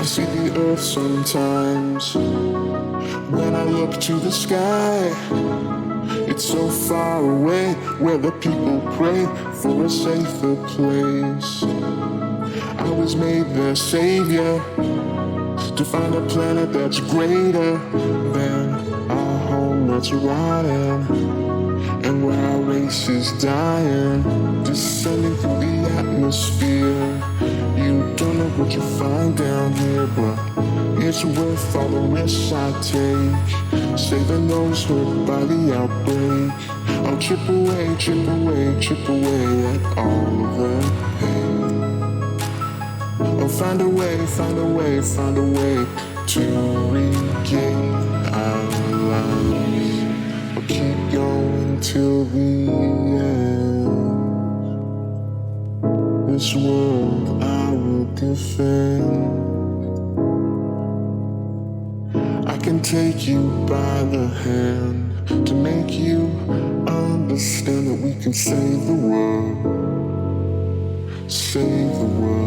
I see the earth sometimes when I look to the sky. It's so far away where the people pray for a safer place. I was made their savior to find a planet that's greater than our home that's rotting, and where our race is dying, descending through the atmosphere. You don't know what you find down here, but it's worth all the risks I take, saving those hurt by the outbreak. I'll chip away, chip away, chip away at all of the pain. I'll find a way, find a way, find a way to regain our lives. I'll keep going till the end. This world I will defend. I can take you by the hand to make you understand that we can save the world. Save the world.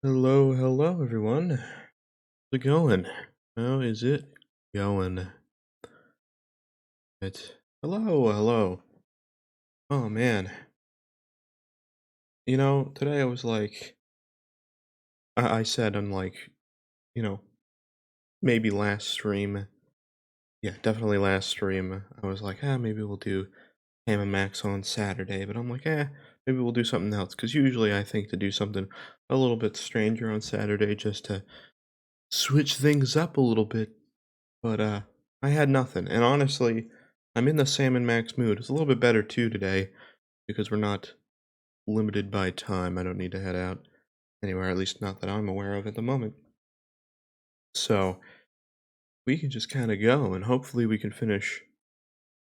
Hello, everyone. How's it going? How is it going? Hello. Oh man. Today I was like, I said on you know, maybe last stream. Yeah, definitely last stream. I was like, maybe we'll do Ham and Max on Saturday, but I'm like, maybe we'll do something else. Because usually I think to do something a little bit stranger on Saturday just to switch things up a little bit. But I had nothing, and honestly, I'm in the Sam and Max mood. It's a little bit better too today because we're not limited by time. I don't need to head out anywhere, at least not that I'm aware of at the moment. So we can just kind of go, and hopefully we can finish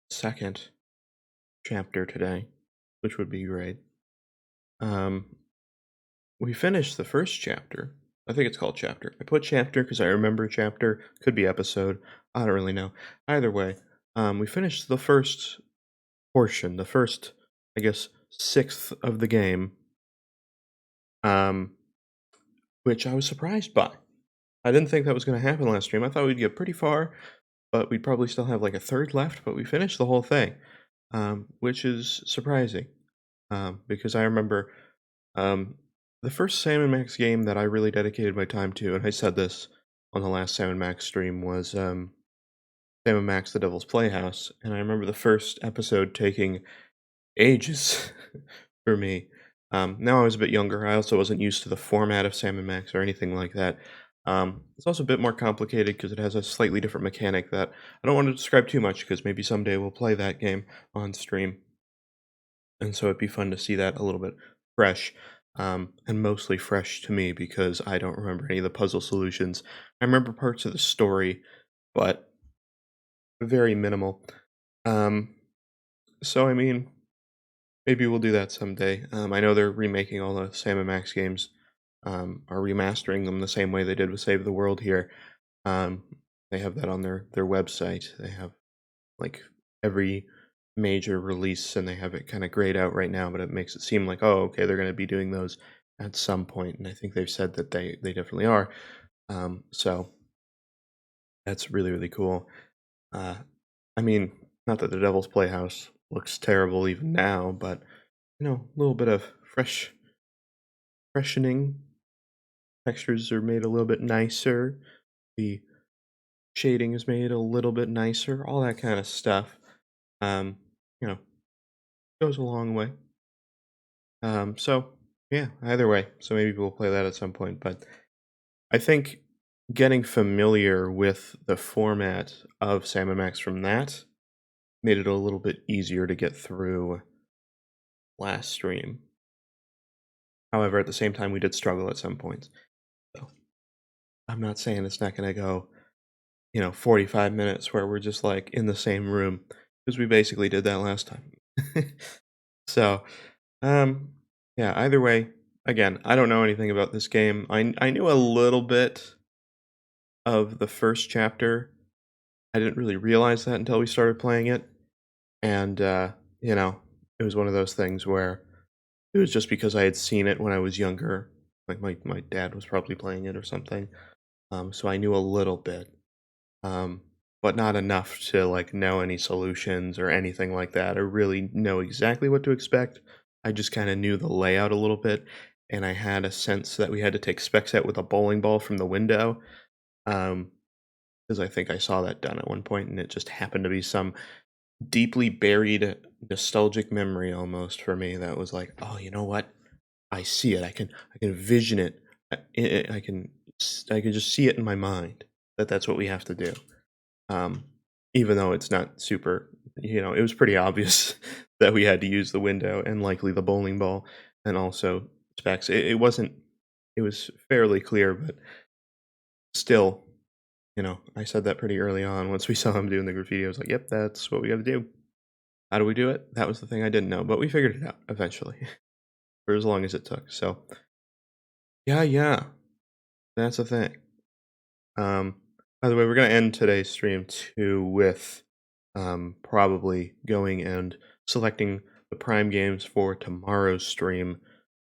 second chapter today, which would be great. We finished the first chapter. I think it's called chapter. I put chapter because I remember chapter. Could be episode. I don't really know. Either way, we finished the first portion, the first, I guess, sixth of the game, um, which I was surprised by. I didn't think that was going to happen last stream. I thought we'd get pretty far, but we'd probably still have like a third left, but we finished the whole thing, which is surprising, because I remember um, the first Sam & Max game that I really dedicated my time to, and I said this on the last Sam & Max stream, was Sam & Max The Devil's Playhouse, and I remember the first episode taking ages for me. Now I was a bit younger. I also wasn't used to the format of Sam & Max or anything like that. It's also a bit more complicated because it has a slightly different mechanic that I don't want to describe too much because maybe someday we'll play that game on stream. And so it'd be fun to see that a little bit fresh, and mostly fresh to me because I don't remember any of the puzzle solutions. I remember parts of the story, but very minimal. So I mean, maybe we'll do that someday. I know they're remaking all the Sam and Max games are remastering them the same way they did with Save the World here. Um, they have that on their website. They have like every major release, and they have it kind of grayed out right now, but it makes it seem like, oh, okay, they're going to be doing those at some point, and I think they've said that they definitely are. So that's really really cool. Uh, I mean, not that the Devil's Playhouse looks terrible even now, but a little bit of freshening. Textures are made a little bit nicer. The shading is made a little bit nicer. All that kind of stuff. Um, you know, goes a long way. So yeah, either way. So maybe we'll play that at some point. But I think getting familiar with the format of Sam and Max from that made it a little bit easier to get through last stream. However, at the same time, we did struggle at some points. So I'm not saying it's not going to go, 45 minutes where we're just like in the same room because we basically did that last time. So, um, yeah, either way, again, I don't know anything about this game. I knew a little bit of the first chapter. I didn't really realize that until we started playing it. And, it was one of those things where it was just because I had seen it when I was younger. Like my dad was probably playing it or something. So I knew a little bit. um, but not enough to like know any solutions or anything like that, or really know exactly what to expect. I just kind of knew the layout a little bit, and I had a sense that we had to take specs out with a bowling ball from the window. Um, because I think I saw that done at one point, and it just happened to be some deeply buried nostalgic memory almost for me that was like, oh, you know what? I see it. I can vision it. I can just see it in my mind that that's what we have to do. um, Even though it's not super, it was pretty obvious that we had to use the window and likely the bowling ball and also specs. It wasn't, it was fairly clear, but still, I said that pretty early on. Once we saw him doing the graffiti, I was like, yep, that's what we got to do. How do we do it? That was the thing I didn't know, but we figured it out eventually for as long as it took. So, yeah, that's the thing. By the way, we're gonna end today's stream too with probably going and selecting the Prime games for tomorrow's stream.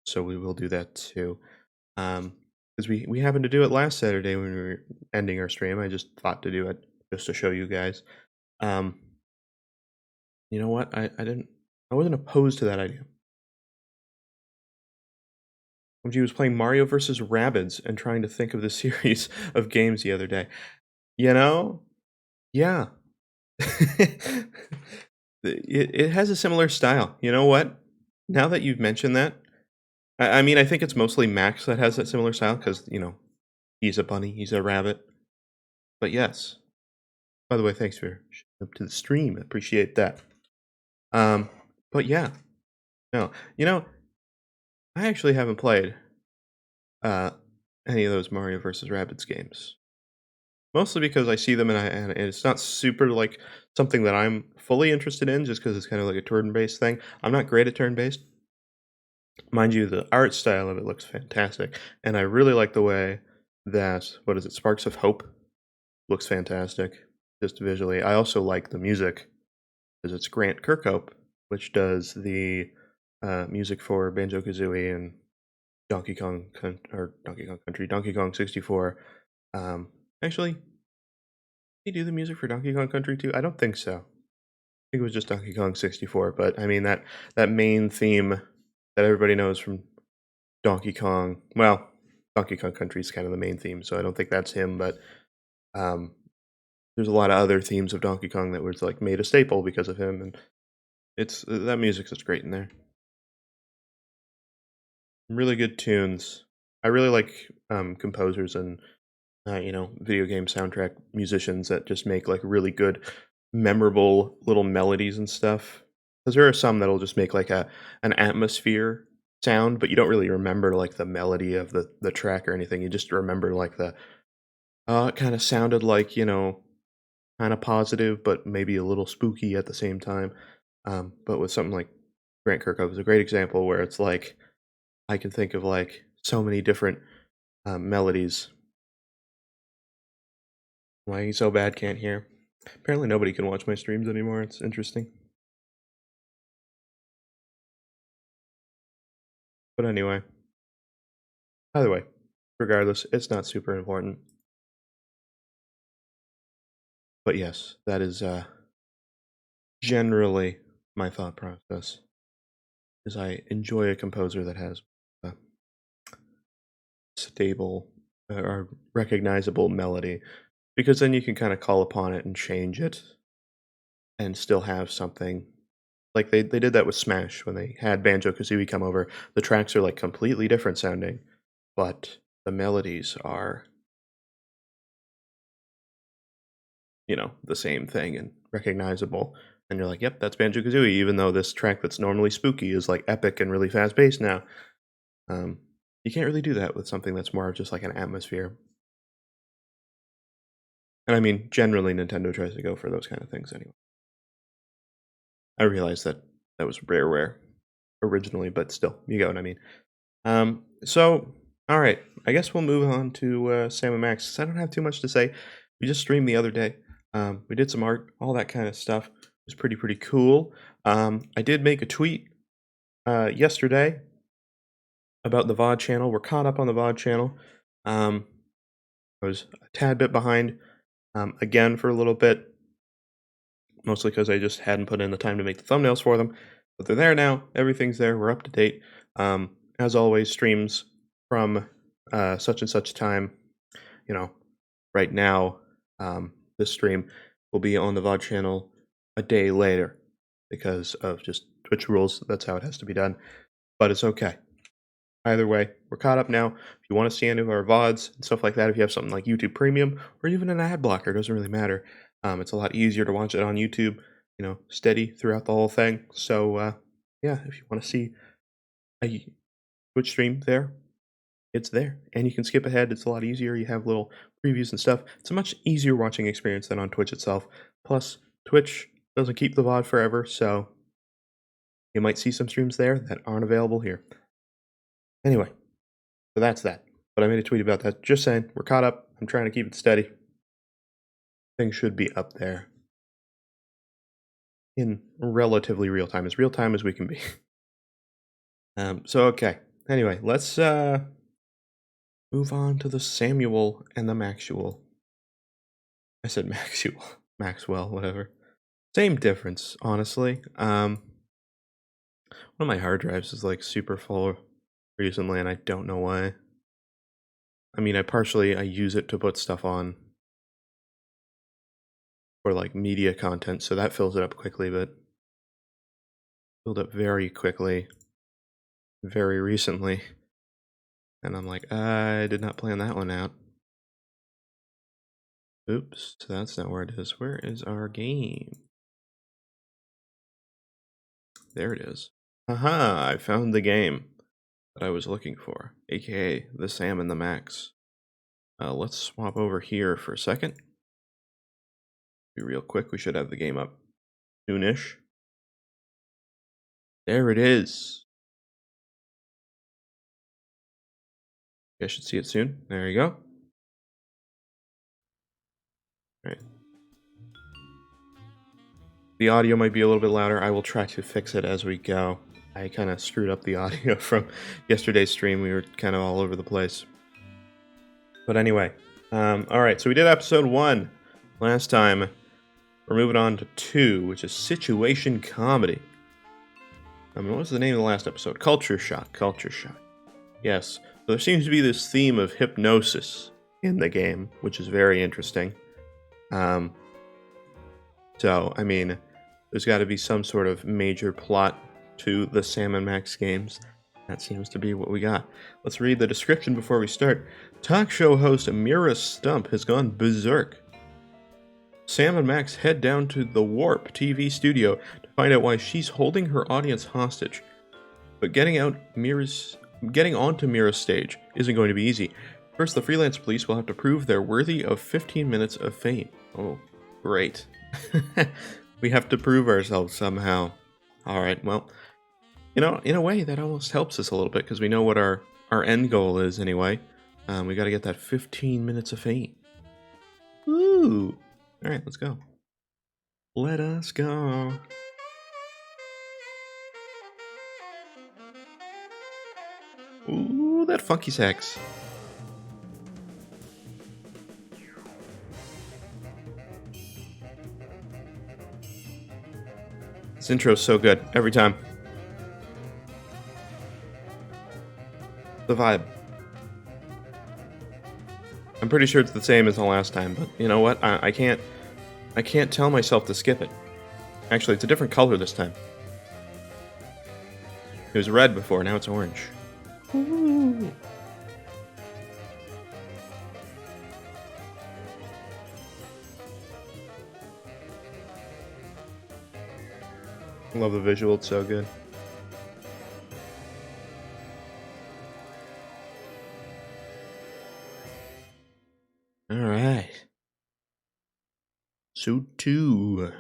So we will do that too. Because we happened to do it last Saturday when we were ending our stream. I just thought to do it just to show you guys. Um, you know what? I wasn't opposed to that idea. When was playing Mario versus Rabbids and trying to think of the series of games the other day. You know? Yeah. It has a similar style. You know what? Now that you've mentioned that, I mean, I think it's mostly Max that has that similar style because, he's a bunny, he's a rabbit. But yes. By the way, thanks for showing up to the stream. I appreciate that. Um, but yeah. No. I actually haven't played uh any of those Mario versus Rabbids games. Mostly because I see them and it's not super like something that I'm fully interested in just because it's kind of like a turn-based thing. I'm not great at turn-based. Mind you, the art style of it looks fantastic, and I really like the way that what is it, Sparks of Hope looks fantastic just visually. I also like the music because it's Grant Kirkhope, which does the music for Banjo Kazooie and Donkey Kong Country, Donkey Kong 64. Actually, did he do the music for Donkey Kong Country too? I don't think so. I think it was just Donkey Kong 64. But I mean that main theme that everybody knows from Donkey Kong. Well, Donkey Kong Country is kind of the main theme, so I don't think that's him. But um, there's a lot of other themes of Donkey Kong that was like made a staple because of him, and it's that music's just great in there. Really good tunes. I really like composers and video game soundtrack musicians that just make like really good, memorable little melodies and stuff. Because there are some that'll just make like an atmosphere sound, but you don't really remember like the melody of the track or anything. You just remember like the it kind of sounded like kind of positive, but maybe a little spooky at the same time. But with something like Grant Kirkhope is a great example where it's like I can think of like so many different melodies. Why so bad can't hear? Apparently nobody can watch my streams anymore. It's interesting. But anyway, either way, regardless, it's not super important. But yes, that is generally my thought process. Is I enjoy a composer that has a stable or recognizable melody, because then you can kind of call upon it and change it and still have something. Like they did that with Smash when they had Banjo Kazooie come over. The tracks are like completely different sounding, but the melodies are, the same thing and recognizable. And you're like, yep, that's Banjo Kazooie, even though this track that's normally spooky is like epic and really fast paced now. You can't really do that with something that's more just like an atmosphere. And I mean, generally, Nintendo tries to go for those kind of things anyway. I realize that that was rare originally, but still, you get what I mean. So, all right, I guess we'll move on to Sam and Max, 'cause I don't have too much to say. We just streamed the other day. We did some art, all that kind of stuff. It was pretty cool. I did make a tweet yesterday about the VOD channel. We're caught up on the VOD channel. I was a tad bit behind again for a little bit, mostly because I just hadn't put in the time to make the thumbnails for them. But they're there now. Everything's there. We're up to date. As always, streams from such and such time. Right now, this stream will be on the VOD channel a day later because of just Twitch rules. That's how it has to be done. But it's okay. Either way, we're caught up now. If you want to see any of our VODs and stuff like that, if you have something like YouTube Premium or even an ad blocker, it doesn't really matter. It's a lot easier to watch it on YouTube, steady throughout the whole thing. So, yeah, if you want to see a Twitch stream there, it's there. And you can skip ahead. It's a lot easier. You have little previews and stuff. It's a much easier watching experience than on Twitch itself. Plus, Twitch doesn't keep the VOD forever, so you might see some streams there that aren't available here. Anyway, so that's that. But I made a tweet about that. Just saying, we're caught up. I'm trying to keep it steady. Things should be up there in relatively real time as we can be. So okay. Anyway, let's move on to the Samuel and the Maxwell. I said Maxwell, Maxwell, whatever. Same difference, honestly. One of my hard drives is like super full recently, and I don't know why. I mean, I use it to put stuff on for like media content, so that fills it up quickly, but filled up very quickly, very recently. And I'm like, I did not plan that one out. Oops, that's not where it is. Where is our game? There it is. Aha, I found the game that I was looking for, aka the Sam and the Max. Let's swap over here for a second. Be real quick, we should have the game up soonish. There it is. You guys should see it soon. There you go. Alright. The audio might be a little bit louder. I will try to fix it as we go. I kind of screwed up the audio from yesterday's stream. We were kind of all over the place. But anyway, alright, so we did episode 1 last time. We're moving on to 2, which is Situation Comedy. What was the name of the last episode? Culture Shock. Culture Shock. Yes. So there seems to be this theme of hypnosis in the game, which is very interesting. So, I mean, there's got to be some sort of major plot to the Sam and Max games. That seems to be what we got. Let's read the description before we start. Talk show host Mira Stump has gone berserk. Sam and Max head down to the Warp TV studio to find out why she's holding her audience hostage. But getting onto Mira's stage isn't going to be easy. First, the freelance police will have to prove they're worthy of 15 minutes of fame. Oh, great. We have to prove ourselves somehow. Alright, well, in a way, that almost helps us a little bit, because we know what our our end goal is anyway. We got to get that 15 minutes of fame. Ooh! All right, let's go. Let us go. Ooh, that funky sax. This intro's so good every time. The vibe. I'm pretty sure it's the same as the last time, but you know what? I can't tell myself to skip it. Actually, it's a different color this time. It was red before, now it's orange. Ooh. I love the visual, it's so good. Alright. So 2.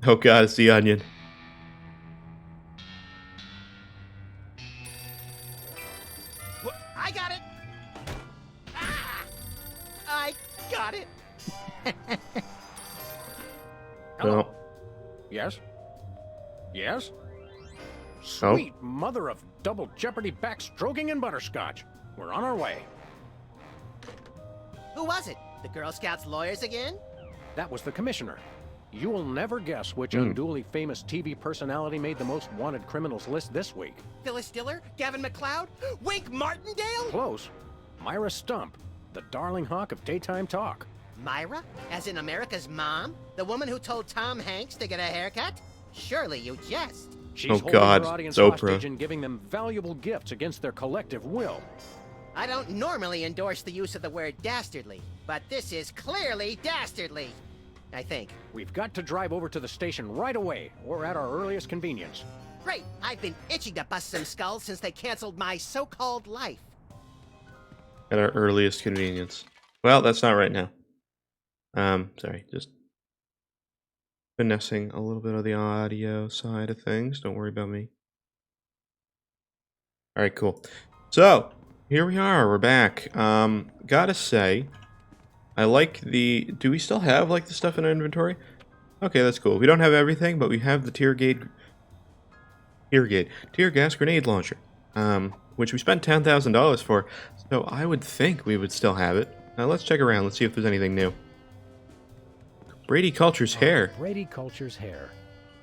Oh god, it's the onion. I got it! Ah! I got it! Hello. Well, Yes? Yes? Oh. Sweet mother of double jeopardy backstroking and butterscotch. We're on our way. Who was it? The Girl Scouts lawyers again? That was the commissioner. You will never guess which unduly famous TV personality made the most wanted criminals list this week. Phyllis Diller? Gavin McLeod? Wink Martindale? Close. Myra Stump, the darling hawk of daytime talk. Myra? As in America's mom? The woman who told Tom Hanks to get a haircut? Surely you jest. She's Oh, holding God, her audience it's Oprah. hostage and giving them valuable gifts against their collective will. I don't normally endorse the use of the word dastardly, but this is clearly dastardly. I think. We've got to drive over to the station right away, or at our earliest convenience. Great! I've been itching to bust some skulls since they canceled my so-called life. At our earliest convenience. Well, that's not right now. Sorry, just finessing a little bit of the audio side of things. Don't worry about me. Alright, cool. So, here we are. We're back. Gotta say, I like the... Do we still have, like, the stuff in our inventory? Okay, that's cool. We don't have everything, but we have the tear gas grenade launcher. Which we spent $10,000 for. So I would think we would still have it. Now let's check around. Let's see if there's anything new. Brady Culture's hair. Brady Culture's hair.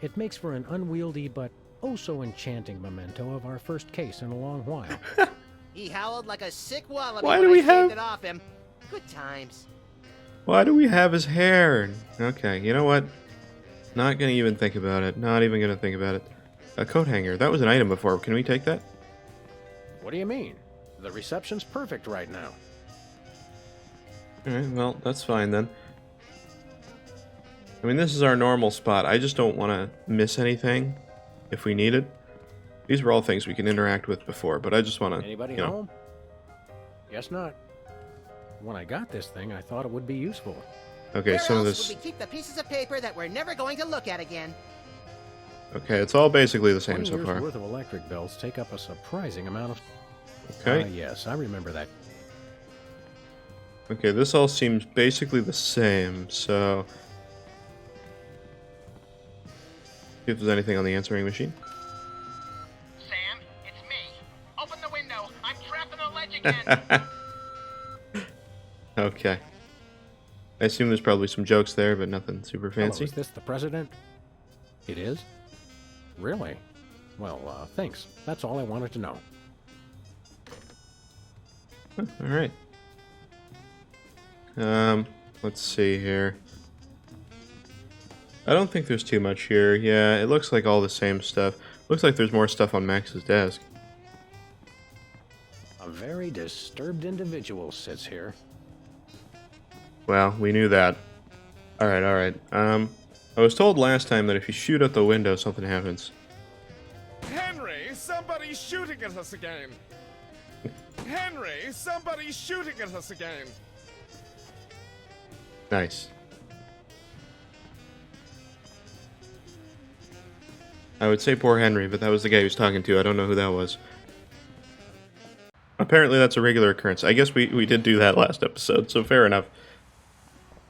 It makes for an unwieldy but oh so enchanting memento of our first case in a long while. He howled like a sick wallaby Why when do we I shaved have- it off him. Good times. Why do we have his hair? Okay, you know what? Not gonna even think about it. Not even gonna think about it. A coat hanger. That was an item before. Can we take that? What do you mean? The reception's perfect right now. Alright, well, that's fine then. I mean, this is our normal spot. I just don't want to miss anything if we need it. These were all things we can interact with before, but I just want to, Anybody you know. home? Guess not. When I got this thing, I thought it would be useful. Okay, Where some of else this... would we keep the pieces of paper that we're never going to look at again? Okay, it's all basically the same 20 so years far. worth of electric bills take up a surprising amount of... Okay. Yes, I remember that. Okay, this all seems basically the same, so... See if there's anything on the answering machine. Sam, it's me. Open the window. I'm trapped in a ledge again. Okay. I assume there's probably some jokes there, but nothing super Hello, fancy. is this the president? It is? Really? Well, thanks. That's all I wanted to know. Alright. Let's see here. I don't think there's too much here. Yeah, it looks like all the same stuff. Looks like there's more stuff on Max's desk. A very disturbed individual sits here. Well, we knew that. Alright, alright. I was told last time that if you shoot out the window, something happens. Henry, somebody's shooting at us again. Henry, somebody's shooting at us again. Nice. I would say poor Henry, but that was the guy he was talking to. I don't know who that was. Apparently that's a regular occurrence. I guess we did do that last episode, so fair enough.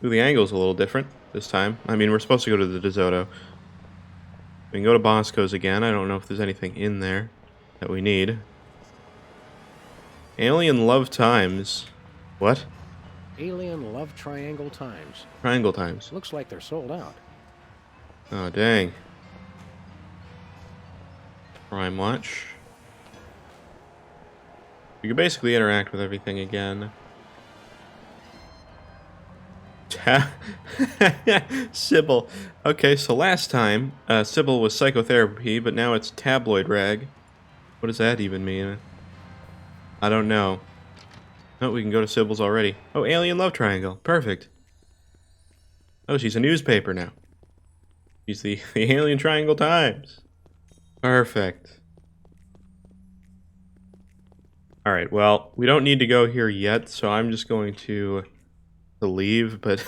Ooh, the angle's a little different this time. I mean, we're supposed to go to the DeSoto. We can go to Bosco's again. I don't know if there's anything in there that we need. Alien Love Times. What? Alien Love Triangle Times. Triangle Times. Looks like they're sold out. Oh, dang. Prime Watch. You can basically interact with everything again. Sybil. Okay, so last time, Sybil was psychotherapy, but now it's tabloid rag. What does that even mean? I don't know. Oh, we can go to Sybil's already. Oh, Alien Love Triangle. Perfect. Oh, she's a newspaper now. She's the Alien Triangle Times. Perfect. Alright, well, we don't need to go here yet, so I'm just going to leave, but...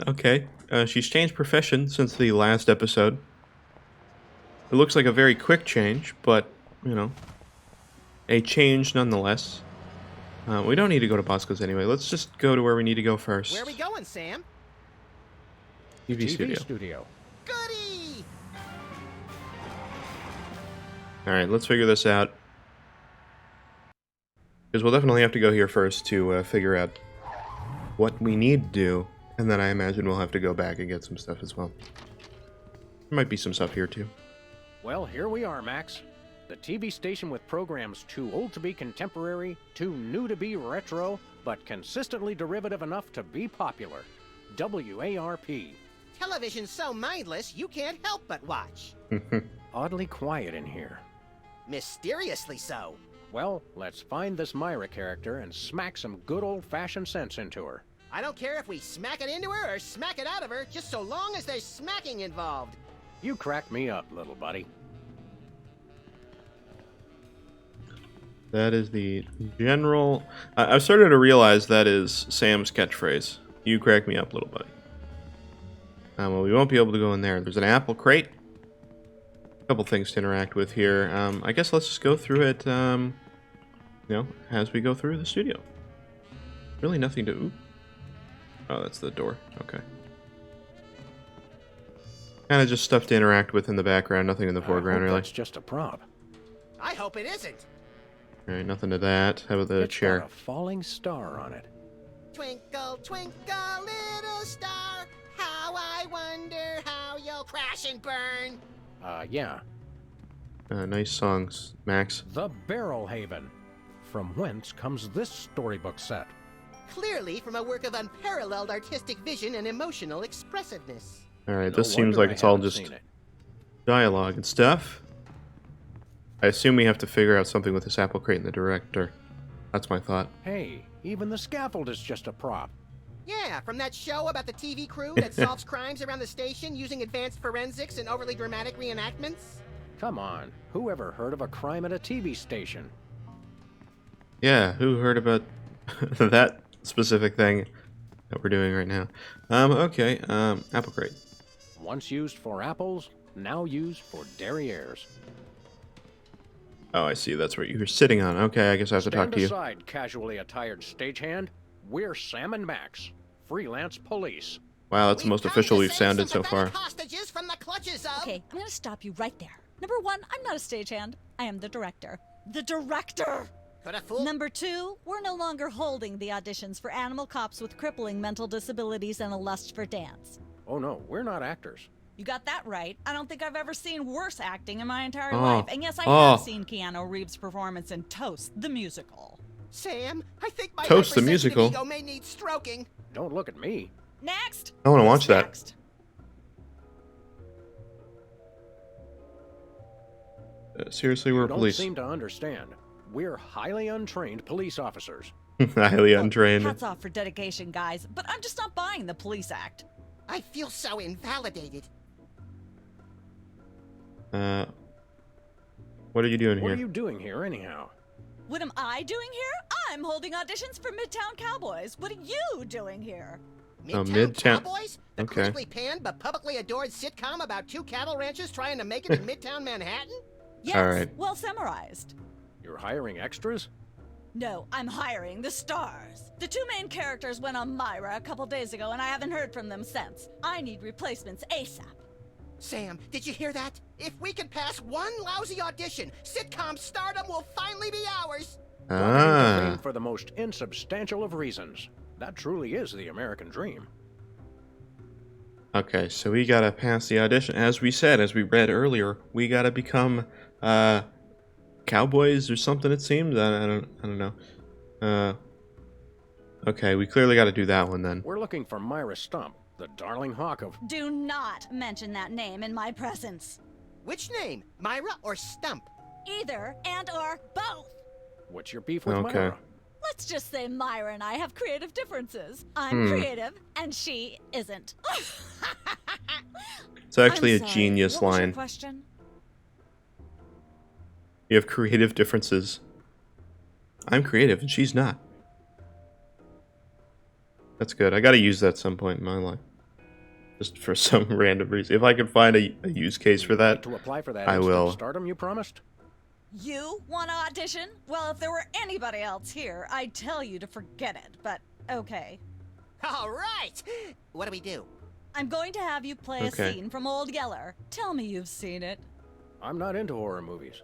okay. She's changed profession since the last episode. It looks like a very quick change, but, you know, a change nonetheless. We don't need to go to Bosco's anyway. Let's just go to where we need to go first. Where are we going, Sam? TV Studio. Studio. Goody! Alright, let's figure this out. Because we'll definitely have to go here first to figure out what we need to do. And then I imagine we'll have to go back and get some stuff as well. There might be some stuff here too. Well, here we are, Max. The TV station with programs too old to be contemporary, too new to be retro, but consistently derivative enough to be popular. WARP. Television's so mindless, you can't help but watch. Oddly quiet in here. Mysteriously so. Well, let's find this Myra character and smack some good old-fashioned sense into her. I don't care if we smack it into her or smack it out of her, just so long as there's smacking involved. You crack me up, little buddy. That is the general... I've started to realize that is Sam's catchphrase. You crack me up, little buddy. Well, we won't be able to go in there. There's an apple crate. A couple things to interact with here. I guess let's just go through it, you know, as we go through the studio. Really nothing to... Ooh. Oh, that's the door. Okay. Kind of just stuff to interact with in the background. Nothing in the foreground, really. It's just a prop. I hope it isn't. Alright, nothing to that. How about the It's chair? got a falling star on it. Twinkle, twinkle, little star, how I wonder how you'll crash and burn. Yeah. Nice songs, Max. The Barrel Haven. From whence comes this storybook set? Clearly from a work of unparalleled artistic vision and emotional expressiveness. Alright, No this seems wonder like I it's all haven't just seen it. dialogue and stuff. I assume we have to figure out something with this apple crate and the director. That's my thought. Hey, even the scaffold is just a prop. Yeah, from that show about the TV crew that solves crimes around the station using advanced forensics and overly dramatic reenactments. Come on, who ever heard of a crime at a TV station? Yeah, who heard about that specific thing that we're doing right now? Okay, apple crate. Once used for apples, now used for derrieres. Oh, I see. That's what you were sitting on. Okay, I guess I have to talk Stand to you. aside, casually attired stagehand. We're Sam and Max, freelance police. Wow, that's the most official we've sounded so far. Hostages from the clutches of... Okay, I'm gonna stop you right there. Number one, I'm not a stagehand. I am the director. The director! Could a fool... Number two, we're no longer holding the auditions for animal cops with crippling mental disabilities and a lust for dance. Oh no, we're not actors. You got that right. I don't think I've ever seen worse acting in my entire Oh. life. And yes, I Oh. have seen Keanu Reeves' performance in Toast, the musical. Sam, I think my Toast the hypersensitive musical? ego may need stroking. Don't look at me. Next! I wanna Who's watch that. next? Seriously, we're You don't police. seem to understand. We're highly untrained police officers. Highly Look, untrained. hats off for dedication, guys, but I'm just not buying the police act. I feel so invalidated. What are you doing What here? are you doing here, anyhow? What am I doing here? I'm holding auditions for Midtown Cowboys. What are you doing here? Midtown Midtown. Cowboys? The Okay. critically panned but publicly adored sitcom about two cattle ranchers trying to make it in Midtown Manhattan? Yes, right. well summarized. You're hiring extras? No, I'm hiring the stars. The two main characters went on Myra a couple days ago, and I haven't heard from them since. I need replacements ASAP. Sam, did you hear that? If we can pass one lousy audition, sitcom stardom will finally be ours. Fame Ah. for the most insubstantial of reasons. That truly is the American dream. Okay, so we gotta pass the audition. As we said, as we read earlier, we gotta become cowboys or something. It seems. I don't know. Okay, we clearly got to do that one then. We're looking for Myra Stump, the darling hawk of... Do not mention that name in my presence. Which name, Myra or Stump? Either and or both. What's your beef with Okay. Myra? Let's just say Myra and I have creative differences. I'm creative, and she isn't. It's actually I'm a sorry, genius what was your line. question? You have creative differences. I'm creative and she's not. That's good. I gotta use that at some point in my life. Just for some random reason. If I could find a use case for that, To apply for that I instant will. stardom you promised? You want to audition? Well, if there were anybody else here, I'd tell you to forget it, but okay. All right. What do we do? I'm going to have you play Okay. a scene from Old Yeller. Tell me you've seen it. I'm not into horror movies.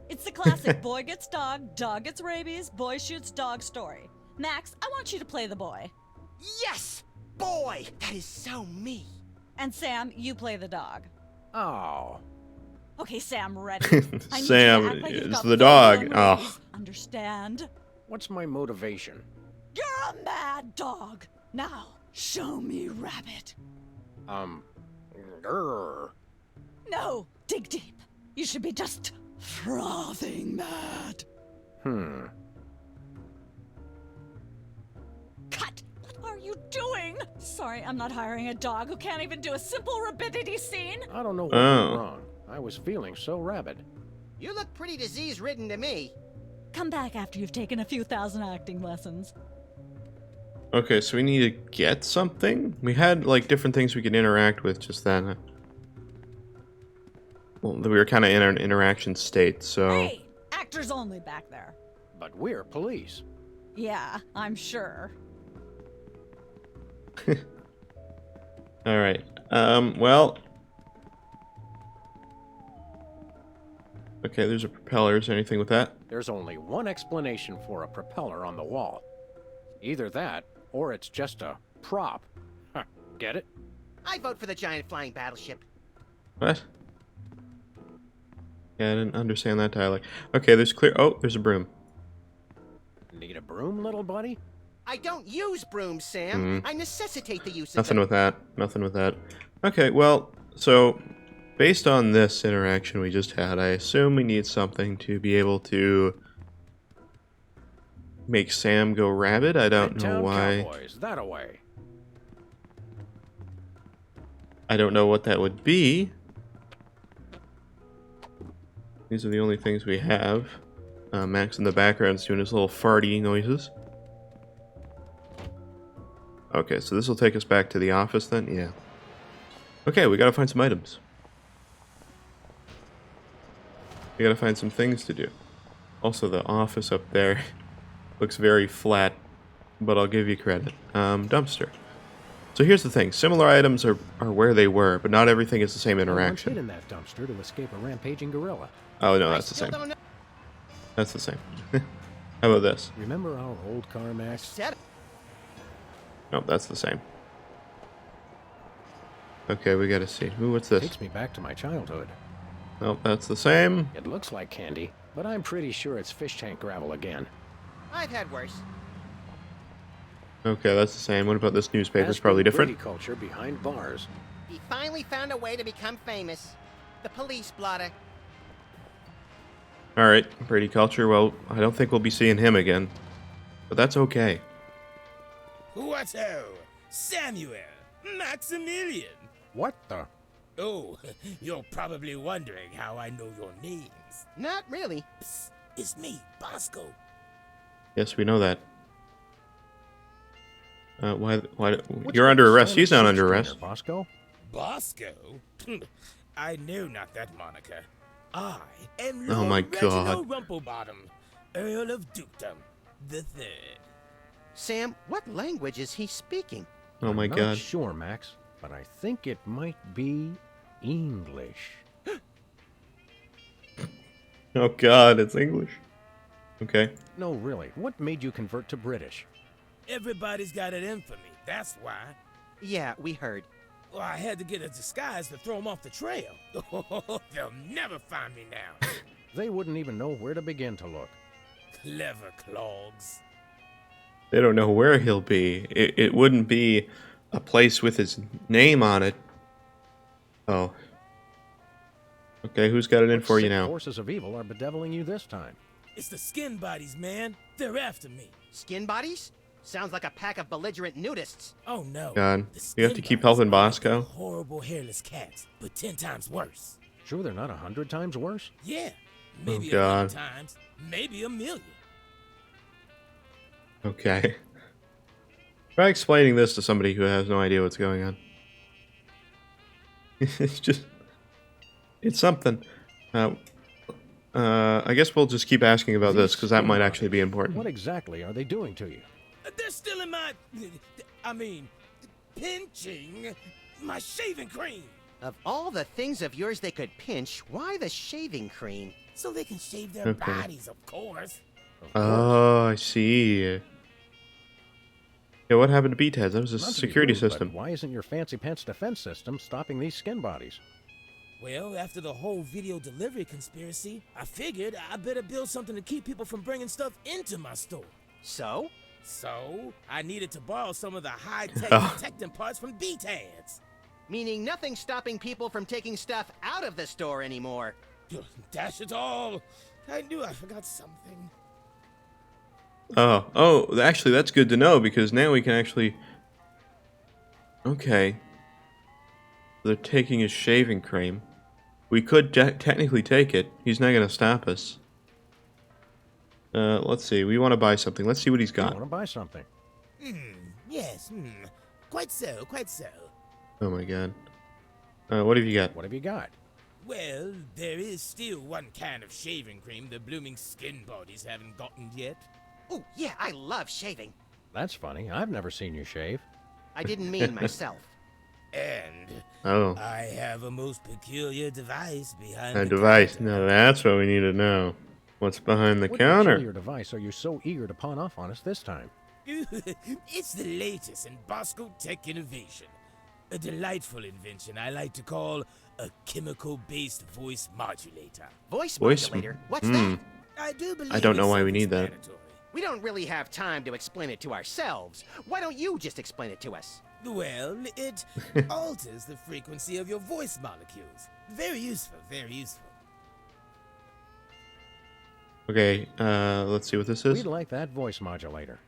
It's the classic boy gets dog, dog gets rabies, boy shoots dog story. Max, I want you to play the boy. Yes! Boy, that is so me. And Sam, you play the dog. Oh. Okay, Sam, ready? I need you to Sam act like you've is got the full dog. on Oh. rabies. Understand? What's my motivation? You're a mad dog. Now, show me rabbit. Grr. No, dig deep. You should be just frothing mad. Cut! What are you doing? Sorry, I'm not hiring a dog who can't even do a simple rabidity scene. I don't know what Oh. went wrong. I was feeling so rabid. You look pretty disease-ridden to me. Come back after you've taken a few thousand acting lessons. Okay, so we need to get something? We had, like, different things we could interact with just then. Well, we were kind of in an interaction state, so... Hey, actors only back there. But we're police. Yeah, I'm sure. Alright, well... Okay, there's a propeller. Is there anything with that? There's only one explanation for a propeller on the wall. Either that, or it's just a prop. Huh, get it? I vote for the giant flying battleship. What? Yeah, I didn't understand that dialect. Okay, there's clear... Oh, there's a broom. Need a broom, little buddy? I don't use brooms, Sam. I necessitate the use Nothing of with that. Nothing with that. Okay, well, so... Based on this interaction we just had, I assume we need something to be able to... make Sam go rabid? I don't know Midtown why. Cowboys, that away. I don't know what that would be. These are the only things we have. Max in the background's doing his little farty noises. Okay, so this will take us back to the office then? Yeah. Okay, we gotta find some items. We gotta find some things to do. Also, the office up there looks very flat, but I'll give you credit. Dumpster. So here's the thing. Similar items are where they were, but not everything is the same I once hid interaction. in that dumpster to escape a rampaging gorilla. Oh, no, I that's the still same. don't know. That's the same. How about this? Remember our old car, Max? Set Nope, that's the same. Okay, we gotta see. Ooh, what's this? Takes me back to my childhood. Nope, that's the same. It looks like candy, but I'm pretty sure it's fish tank gravel again. I've had worse. Okay, that's the same. What about this newspaper? It's Aspen probably different. Brady culture behind bars. He finally found a way to become famous. The police blotter. Alright, Brady Culture. Well, I don't think we'll be seeing him again. But that's okay. What-o? Samuel! Maximilian! What the? Oh, you're probably wondering how I know your names. Not really. Psst, it's me, Bosco. Yes, we know that. Why? Which You're under makes arrest. Sammy He's not Six under Trainer, arrest. Bosco. Bosco? I know not that moniker. I am Oh Lord my Reginald God. Rumplebottom, Earl of Dukedom the Third. Sam, what language is he speaking? Oh my I'm not God. sure, Max, but I think it might be English. Oh God, it's English. Okay. No, really. What made you convert to British? Everybody's got it in for me, that's why. Yeah, we heard. Well, I had to get a disguise to throw them off the trail. They'll never find me now. They wouldn't even know where to begin to look. Clever clogs. They don't know where he'll be. It wouldn't be a place with his name on it. Oh. Okay, who's got it in What for you sick now? forces of evil are bedeviling you this time? It's the skin bodies, man. They're after me. Skin bodies? Sounds like a pack of belligerent nudists. Oh no. God, The you have skin to keep bodies helping are like Bosco. horrible hairless cats, but 10 times worse. Sure, they're not 100 times worse? Yeah, maybe God. 100 times, maybe a million. Okay. Try explaining this to somebody who has no idea what's going on. It's just... It's something. I guess we'll just keep asking about this, because that might actually be important. What exactly are they doing to you? They're still in my... pinching my shaving cream. Of all the things of yours they could pinch, why the shaving cream? So they can shave their Okay. bodies, of course. Oh, I see. Yeah, what happened to B-Tads? That was a Not to be security rude, but system. why isn't your fancy pants defense system stopping these skin bodies? Well, after the whole video delivery conspiracy, I figured I better build something to keep people from bringing stuff into my store. So? So, I needed to borrow some of the high-tech protectant parts from B-Tads. Meaning nothing stopping people from taking stuff out of the store anymore. Dash it all! I knew I forgot something. Oh, actually, that's good to know, because now we can actually... Okay. They're taking his shaving cream. We could technically take it. He's not going to stop us. Let's see. We want to buy something. Let's see what he's I got. want to buy something. Yes, quite so, quite so. Oh my God. What have you got? What have you got? Well, there is still one can of shaving cream the blooming skin bodies haven't gotten yet. Oh, yeah, I love shaving. That's funny. I've never seen you shave. I didn't mean myself. And Oh, I have a most peculiar device behind a the device. counter. Now that's what we need to know. What's behind the What counter? peculiar device are you so eager to pawn off on us this time? It's the latest in Bosco tech innovation. A delightful invention I like to call a chemical-based voice modulator. Voice Voice- modulator? What's that? I do believe I don't know it's why we need that. self-explanatory. We don't really have time to explain it to ourselves. Why don't you just explain it to us? Well, it alters the frequency of your voice molecules. Very useful, very useful. Okay, let's see what this is. We'd like that voice modulator.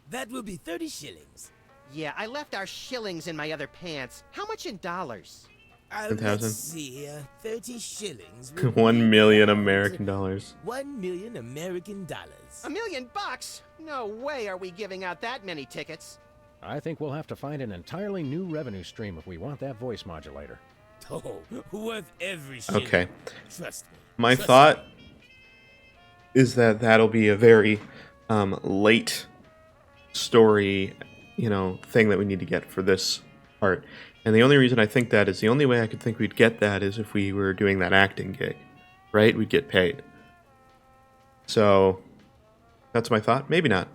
That will be 30 shillings. Yeah, I left our shillings in my other pants. How much in dollars? 10,000. Let's see, 30 shillings. would be 1 million around American dollars. 1 million American dollars. $1 million bucks? No way are we giving out that many tickets. I think we'll have to find an entirely new revenue stream if we want that voice modulator. Oh, worth every shilling. Okay. Trust me. My Trust thought me. is that that'll be a very late story, thing that we need to get for this part. And the only reason I think that is the only way I could think we'd get that is if we were doing that acting gig, right? We'd get paid. So that's my thought. Maybe not.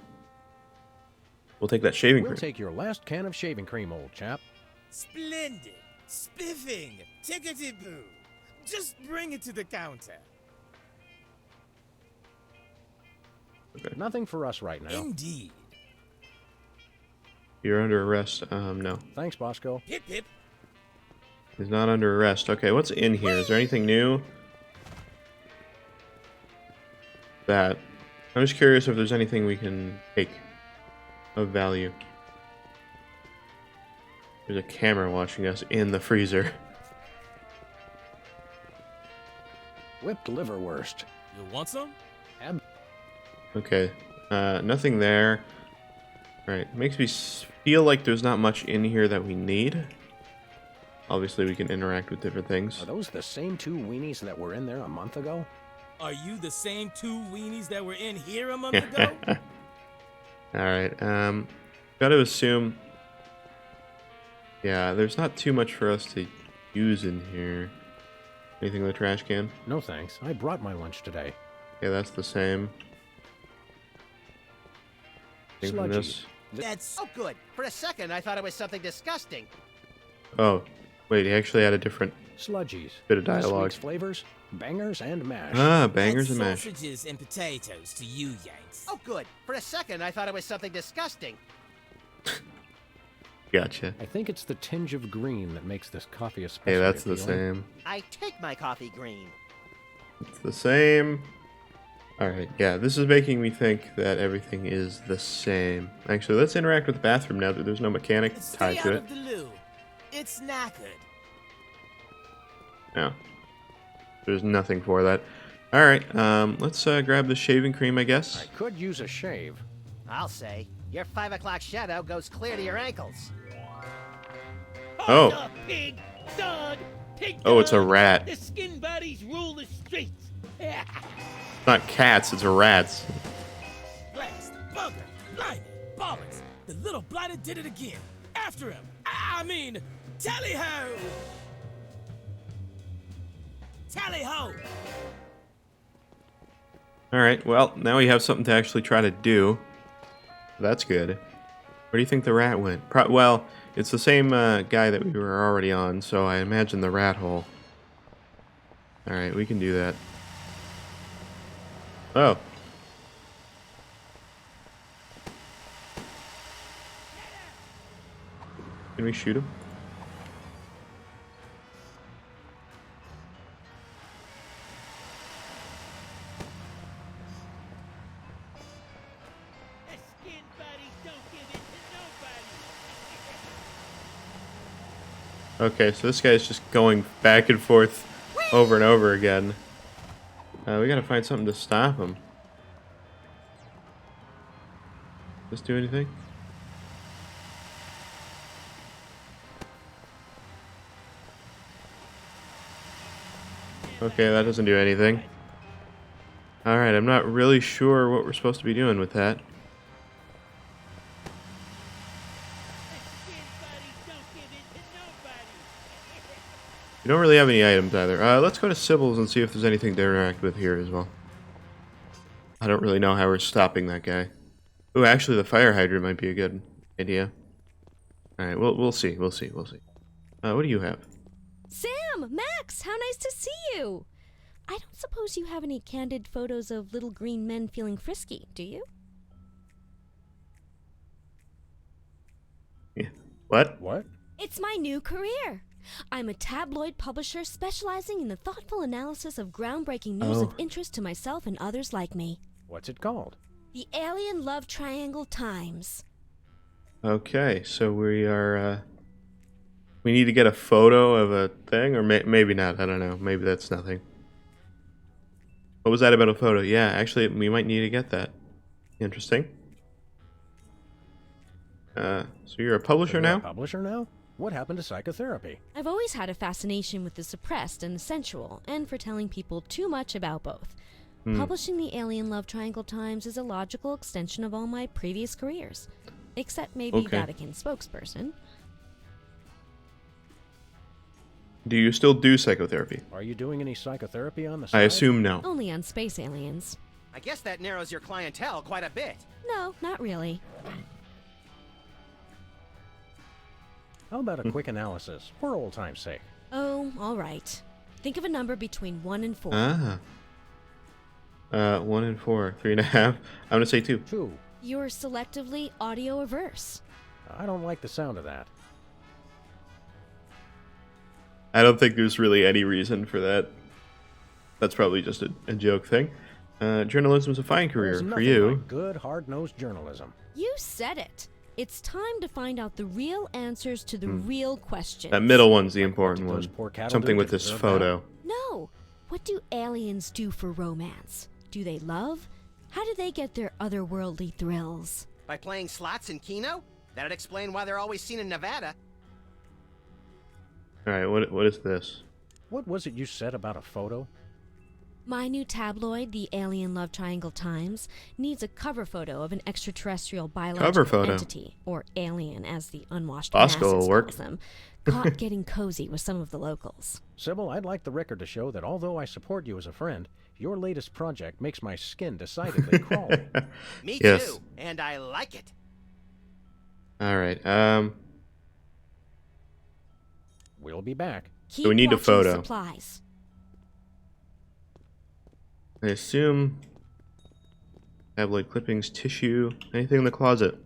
We'll take that shaving We'll cream. take your last can of shaving cream, old chap. Splendid. Spiffing. Tickety-boo. Just bring it to the counter. Nothing for us right now. Indeed. You're under arrest. No. Thanks, Bosco. Hip hip. He's not under arrest. Okay, what's in here? Is there anything new? I'm just curious if there's anything we can take of value. There's a camera watching us in the freezer. Whipped liverwurst. You want some? Okay, nothing there. Right, makes me feel like there's not much in here that we need. Obviously, we can interact with different things. Are those the same 2 weenies that were in there a month ago? Are you the same 2 weenies that were in here a month ago? Alright, gotta assume... Yeah, there's not too much for us to use in here. Anything in the trash can? No thanks. I brought my lunch today. Yeah, that's the same. Anything from Sludgy. this? That's Oh, good. For a second, I thought it was something disgusting. Oh, wait, he actually had a different Sludgies. bit of This dialogue. week's flavors, bangers and mash. Ah, bangers and that's mash. sausages and potatoes to you, Yanks. Oh, good. For a second, I thought it was something disgusting. Gotcha. I think it's the tinge of green that makes this coffee especially Hey, that's the appealing. same. I take my coffee green. It's the same. Alright, yeah, this is making me think that everything is the same. Actually, let's interact with the bathroom now that there's no mechanic Stay tied out to it. of the loo. It's knackered. No. There's nothing for that. Alright, let's grab the shaving cream, I guess. I could use a shave. I'll say. Your 5 o'clock shadow goes clear to your ankles. Oh. Pig, dog, pig Oh, it's a dog. rat. The skin bodies rule the streets. It's not cats, it's rats. Blast, bugger, blimey, bollocks. The little blighter did it again. After him. I mean, tally-ho! Tally-ho! Alright, well, now we have something to actually try to do. That's good. Where do you think the rat went? Well, it's the same guy that we were already on, so I imagine the rat hole. Alright, we can do that. Oh. Can we shoot him? The skin bodies don't give it to nobody. Okay, so this guy's just going back and forth over and over again. We gotta find something to stop him. Does this do anything? Okay, that doesn't do anything. Alright, I'm not really sure what we're supposed to be doing with that. The skin bodies don't give it to nobody. We don't really have any items either. Let's go to Sybil's and see if there's anything to interact with here as well. I don't really know how we're stopping that guy. Ooh, actually the fire hydrant might be a good idea. Alright, we'll see. What do you have? Sam! Max! How nice to see you! I don't suppose you have any candid photos of little green men feeling frisky, do you? Yeah. What? What? It's my new career! I'm a tabloid publisher specializing in the thoughtful analysis of groundbreaking news of interest to myself and others like me. What's it called? The Alien Love Triangle Times. Okay, so we are, we need to get a photo of a thing, or maybe not, I don't know. Maybe that's nothing. What was that about a photo? Yeah, actually, we might need to get that. Interesting. So you're a publisher You're now? a publisher now? What happened to psychotherapy? I've always had a fascination with the suppressed and the sensual, and for telling people too much about both. Publishing the Alien Love Triangle Times is a logical extension of all my previous careers. Except maybe Okay. Vatican spokesperson. Do you still do psychotherapy? Are you doing any psychotherapy on the side? I assume no. Only on space aliens. I guess that narrows your clientele quite a bit. No, not really. How about a quick analysis, for old time's sake? Oh, all right. Think of a number between 1 and 4. Ah. 1 and 4. 3.5. I'm gonna say 2. 2. You're selectively audio averse. I don't like the sound of that. I don't think there's really any reason for that. That's probably just a joke thing. Journalism's a fine career There's for nothing you. like good, hard-nosed journalism. You said it. It's time to find out the real answers to the real questions. That middle one's the important did one. those poor cattle Something do with to this deserve photo. No. What do aliens do for romance? Do they love? How do they get their otherworldly thrills? By playing slots in Keno? That'd explain why they're always seen in Nevada. Alright, what is this? What was it you said about a photo? My new tabloid, the Alien Love Triangle Times, needs a cover photo of an extraterrestrial biological entity, or alien as the unwashed Bosco masses will work. calls them, caught getting cozy with some of the locals. Sybil, I'd like the record to show that although I support you as a friend, your latest project makes my skin decidedly crawly. Me Yes. too, and I like it. Alright, We'll be back. Keep we need a watching photo. Supplies. I assume tabloid clippings, tissue, anything in the closet.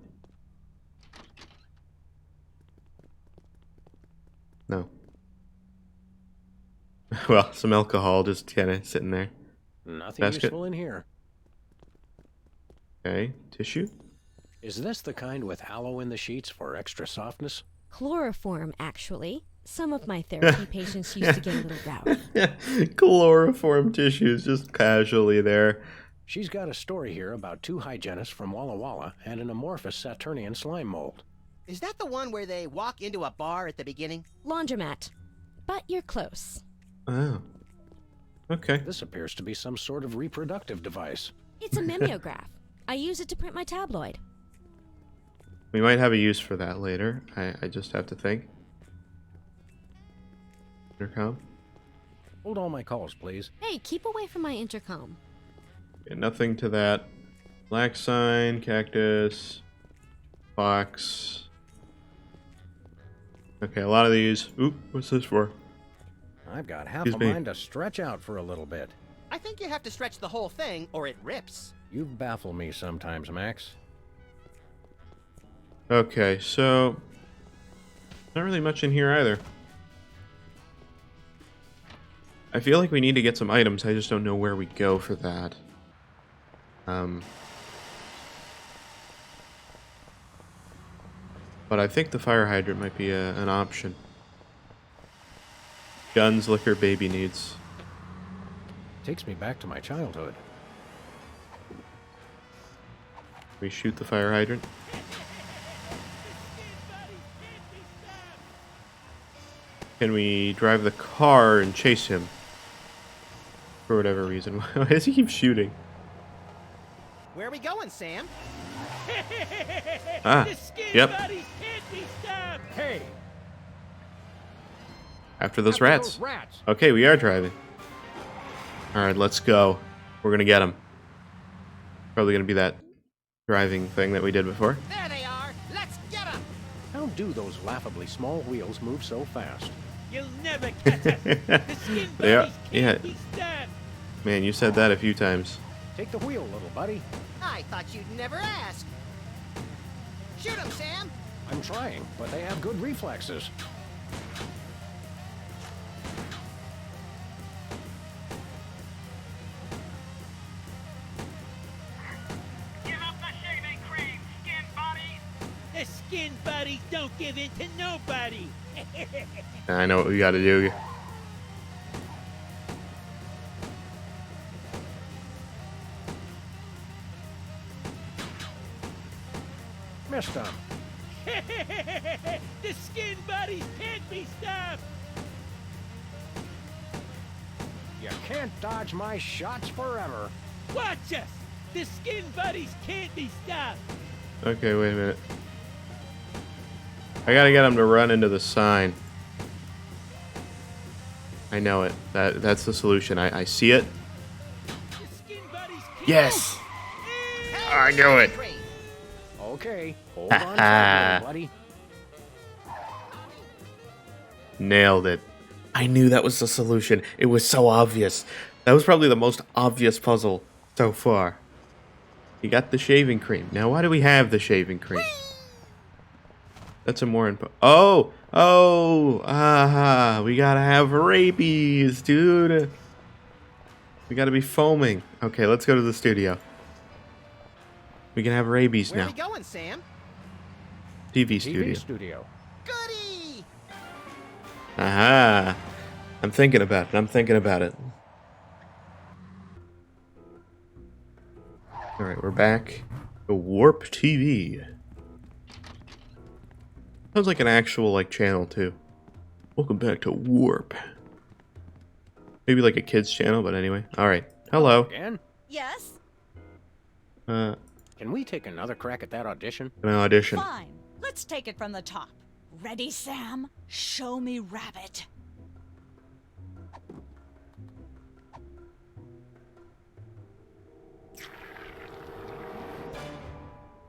No. Well, some alcohol just kind of sitting there. Nothing Basket. useful in here. Okay, tissue. Is this the kind with aloe in the sheets for extra softness? Chloroform, actually. Some of my therapy patients used to get a little rowdy. Chloroform tissues just casually there. She's got a story here about two hygienists from Walla Walla and an amorphous Saturnian slime mold. Is that the one where they walk into a bar at the beginning? Laundromat. But you're close. Oh. Okay. This appears to be some sort of reproductive device. It's a mimeograph. I use it to print my tabloid. We might have a use for that later. I just have to think. Intercom. Hold all my calls, please. Hey, keep away from my intercom. Okay, nothing to that. Black sign, cactus, box. Okay, a lot of these. Oop, what's this for? I've got half Excuse a me. mind to stretch out for a little bit. I think you have to stretch the whole thing, or it rips. You baffle me sometimes, Max. Okay, so not really much in here either. I feel like we need to get some items. I just don't know where we go for that. But I think the fire hydrant might be an option. Guns, liquor, baby needs. Takes me back to my childhood. We shoot the fire hydrant. Can we drive the car and chase him? For whatever reason. Why does he keep shooting? Where are we going, Sam? Ah, The skin yep. buddies can't be stopped. Hey! After those after rats. those rats! Okay, we are driving. Alright, let's go. We're gonna get him. Probably gonna be that driving thing that we did before. There they are. Let's get them. How do those laughably small wheels move so fast? You'll never catch us. The skin They are- buddies can't yeah. be stopped. Man, you said that a few times. Take the wheel, little buddy. I thought you'd never ask. Shoot them, Sam. I'm trying, but they have good reflexes. Give up the shaving cream, skin buddies. The skin buddies don't give in to nobody. I know what we gotta do. Missed them. The skin buddies can't be stopped. You can't dodge my shots forever. Watch us. The skin buddies can't be stopped. Okay, wait a minute. I gotta get him to run into the sign. I know it. That's the solution. I see it. The skin buddies can't. Yes! I knew it! Great. Okay, hold on tight, little buddy. Nailed it. I knew that was the solution. It was so obvious. That was probably the most obvious puzzle so far. You got the shaving cream. Now, why do we have the shaving cream? That's a more input. Oh! Oh! Aha! We gotta have rabies, dude. We gotta be foaming. Okay, let's go to the studio. We can have rabies Where are now. we going, Sam? TV TV studio. studio. Goody. Aha! I'm thinking about it. I'm thinking about it. Alright, we're back. The Warp TV. Sounds like an actual like channel too. Welcome back to Warp. Maybe like a kids channel, but anyway. All right. Hello. Again? Yes? Can Can we take another crack at that audition? I audition? Fine. Let's take it from the top. Ready, Sam? Show me Rabbit.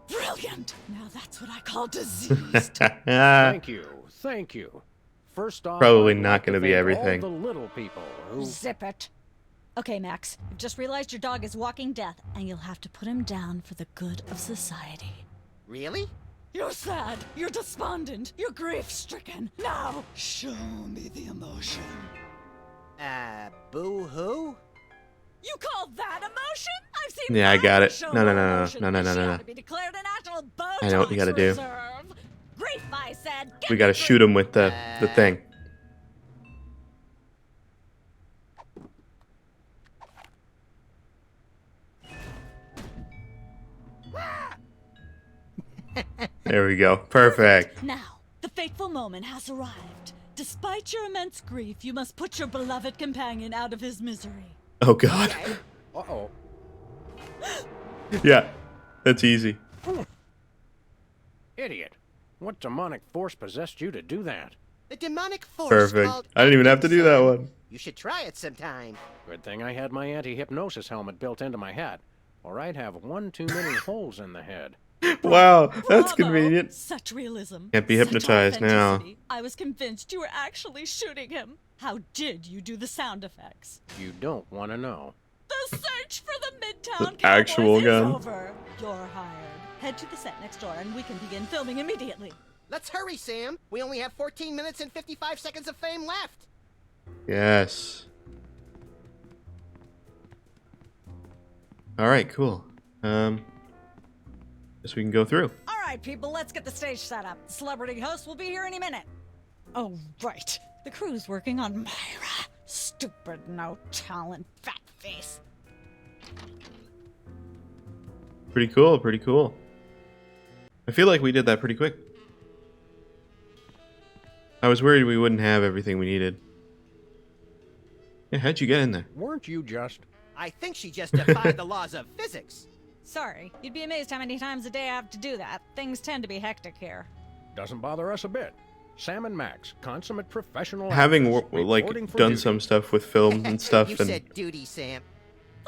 Brilliant! Now that's what I call diseased. Thank you. Thank you. First off, Probably I'd not like gonna be thank everything. All the little people who... Zip it. Okay, Max. You've just realized your dog is walking death, and you'll have to put him down for the good of society. Really? You're sad. You're despondent. You're grief-stricken. Now, show me the emotion. Boo-hoo? You call that emotion? I've seen. Yeah, I got it. show No, no, more no, no, emotion. no, no, She no, no, ought no. to be declared a national Botox I know what you gotta do. reserve. Grief, I said. Get We gotta me shoot him with the thing. There we go. Perfect. Now, the fateful moment has arrived. Despite your immense grief, you must put your beloved companion out of his misery. Oh god. Uh-oh. Yeah. That's easy. Idiot. What demonic force possessed you to do that? The demonic force Perfect. called I didn't even have to do that Sam. one. You should try it sometime. Good thing I had my anti-hypnosis helmet built into my hat, or I'd have one too many holes in the head. Wow, that's Bravo! convenient. Such realism. Can't be Such hypnotized now. authenticity. I was convinced you were actually shooting him. How did you do the sound effects? You don't want to know. The search for the Midtown The actual Cowboys gun. is over. You're hired. Head to the set next door and we can begin filming immediately. Let's hurry, Sam. We only have 14 minutes and 55 seconds of fame left. Yes. Alright, cool. Guess we can go through. All right, people, let's get the stage set up. The celebrity host will be here any minute. Oh, right. The crew's working on Myra. Stupid, no talent, fat face. Pretty cool, pretty cool. I feel like we did that pretty quick. I was worried we wouldn't have everything we needed. Yeah, how'd you get in there? Weren't you just... I think she just defied the laws of physics. Sorry, you'd be amazed how many times a day I have to do that. Things tend to be hectic here. Doesn't bother us a bit. Sam and Max, consummate professional Having actors, reporting like for done duty. some stuff with film and stuff You and said duty, Sam.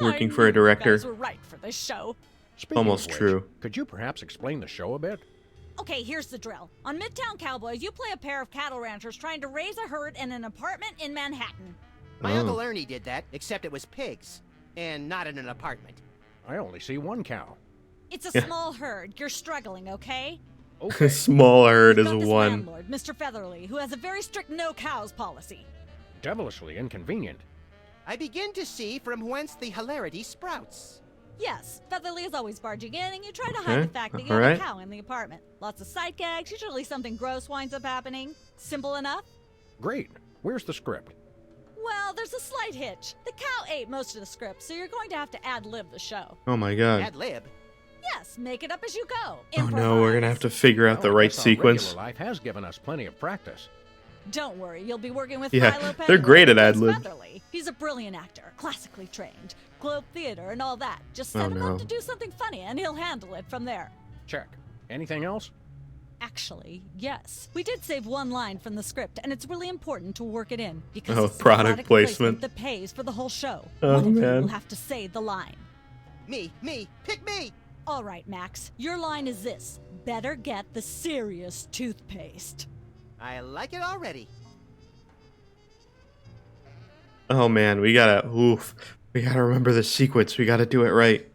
working I for a knew director. You guys were right for this show. Speaking Almost of which, true. Could you perhaps explain the show a bit? Okay, here's the drill. On Midtown Cowboys, you play a pair of cattle ranchers trying to raise a herd in an apartment in Manhattan. My Oh. Uncle Ernie did that, except it was pigs. And not in an apartment. I only see one cow. It's a small herd. You're struggling, okay? Okay. Small herd We've is got this one. landlord, Mr. Featherly, who has a very strict no cows policy. Devilishly inconvenient. I begin to see from whence the hilarity sprouts. Yes, Featherly is always barging in, and you try to hide Okay, the fact that you all have right. a cow in the apartment. Lots of sight gags, usually something gross winds up happening. Simple enough? Great. Where's the script? Well, there's a slight hitch. The cow ate most of the script, so you're going to have to ad-lib the show. Oh my god. Ad lib. Yes, make it up as you go. Oh no, we're gonna have to figure out the Well, I right guess our sequence. regular life has given us plenty of practice. Don't worry, you'll be working with Yeah, Philo they're Penguin great at and ad-lib. Featherly. He's a brilliant actor, classically trained, Globe Theater and all that. Just Oh, set him no. up to do something funny, and he'll handle it from there. Check. Anything else? Actually, yes. We did save one line from the script, and it's really important to work it in because Oh, it's the product placement. that pays for the whole show. Oh, One of you man. will have to say the line. Me, pick me! All right, Max. Your line is this: better get the serious toothpaste. I like it already. Oh man, we gotta remember the sequence. We gotta do it right.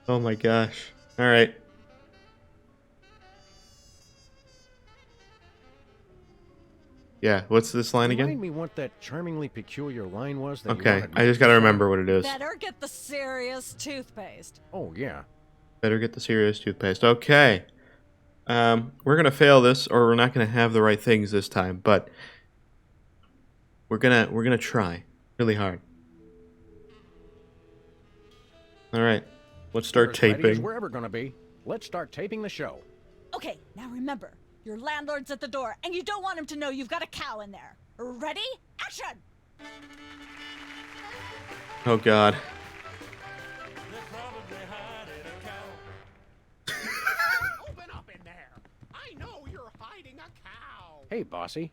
Oh my gosh. Alright. Yeah, what's this line Remind again? me what that charmingly peculiar line was. That you Okay, wanted me I just to gotta say. remember what it is. Better get the serious toothpaste. Oh yeah. Better get the serious toothpaste. Okay. We're gonna fail this, or we're not gonna have the right things this time, but we're gonna try really hard. Alright. Let's start We're as ready as taping. we're ever gonna be. Let's start taping the show. Okay, now remember, Your landlord's at the door, and you don't want him to know you've got a cow in there. Ready? Action! Oh God. Open up in there! I know you're hiding a cow! Hey, bossy.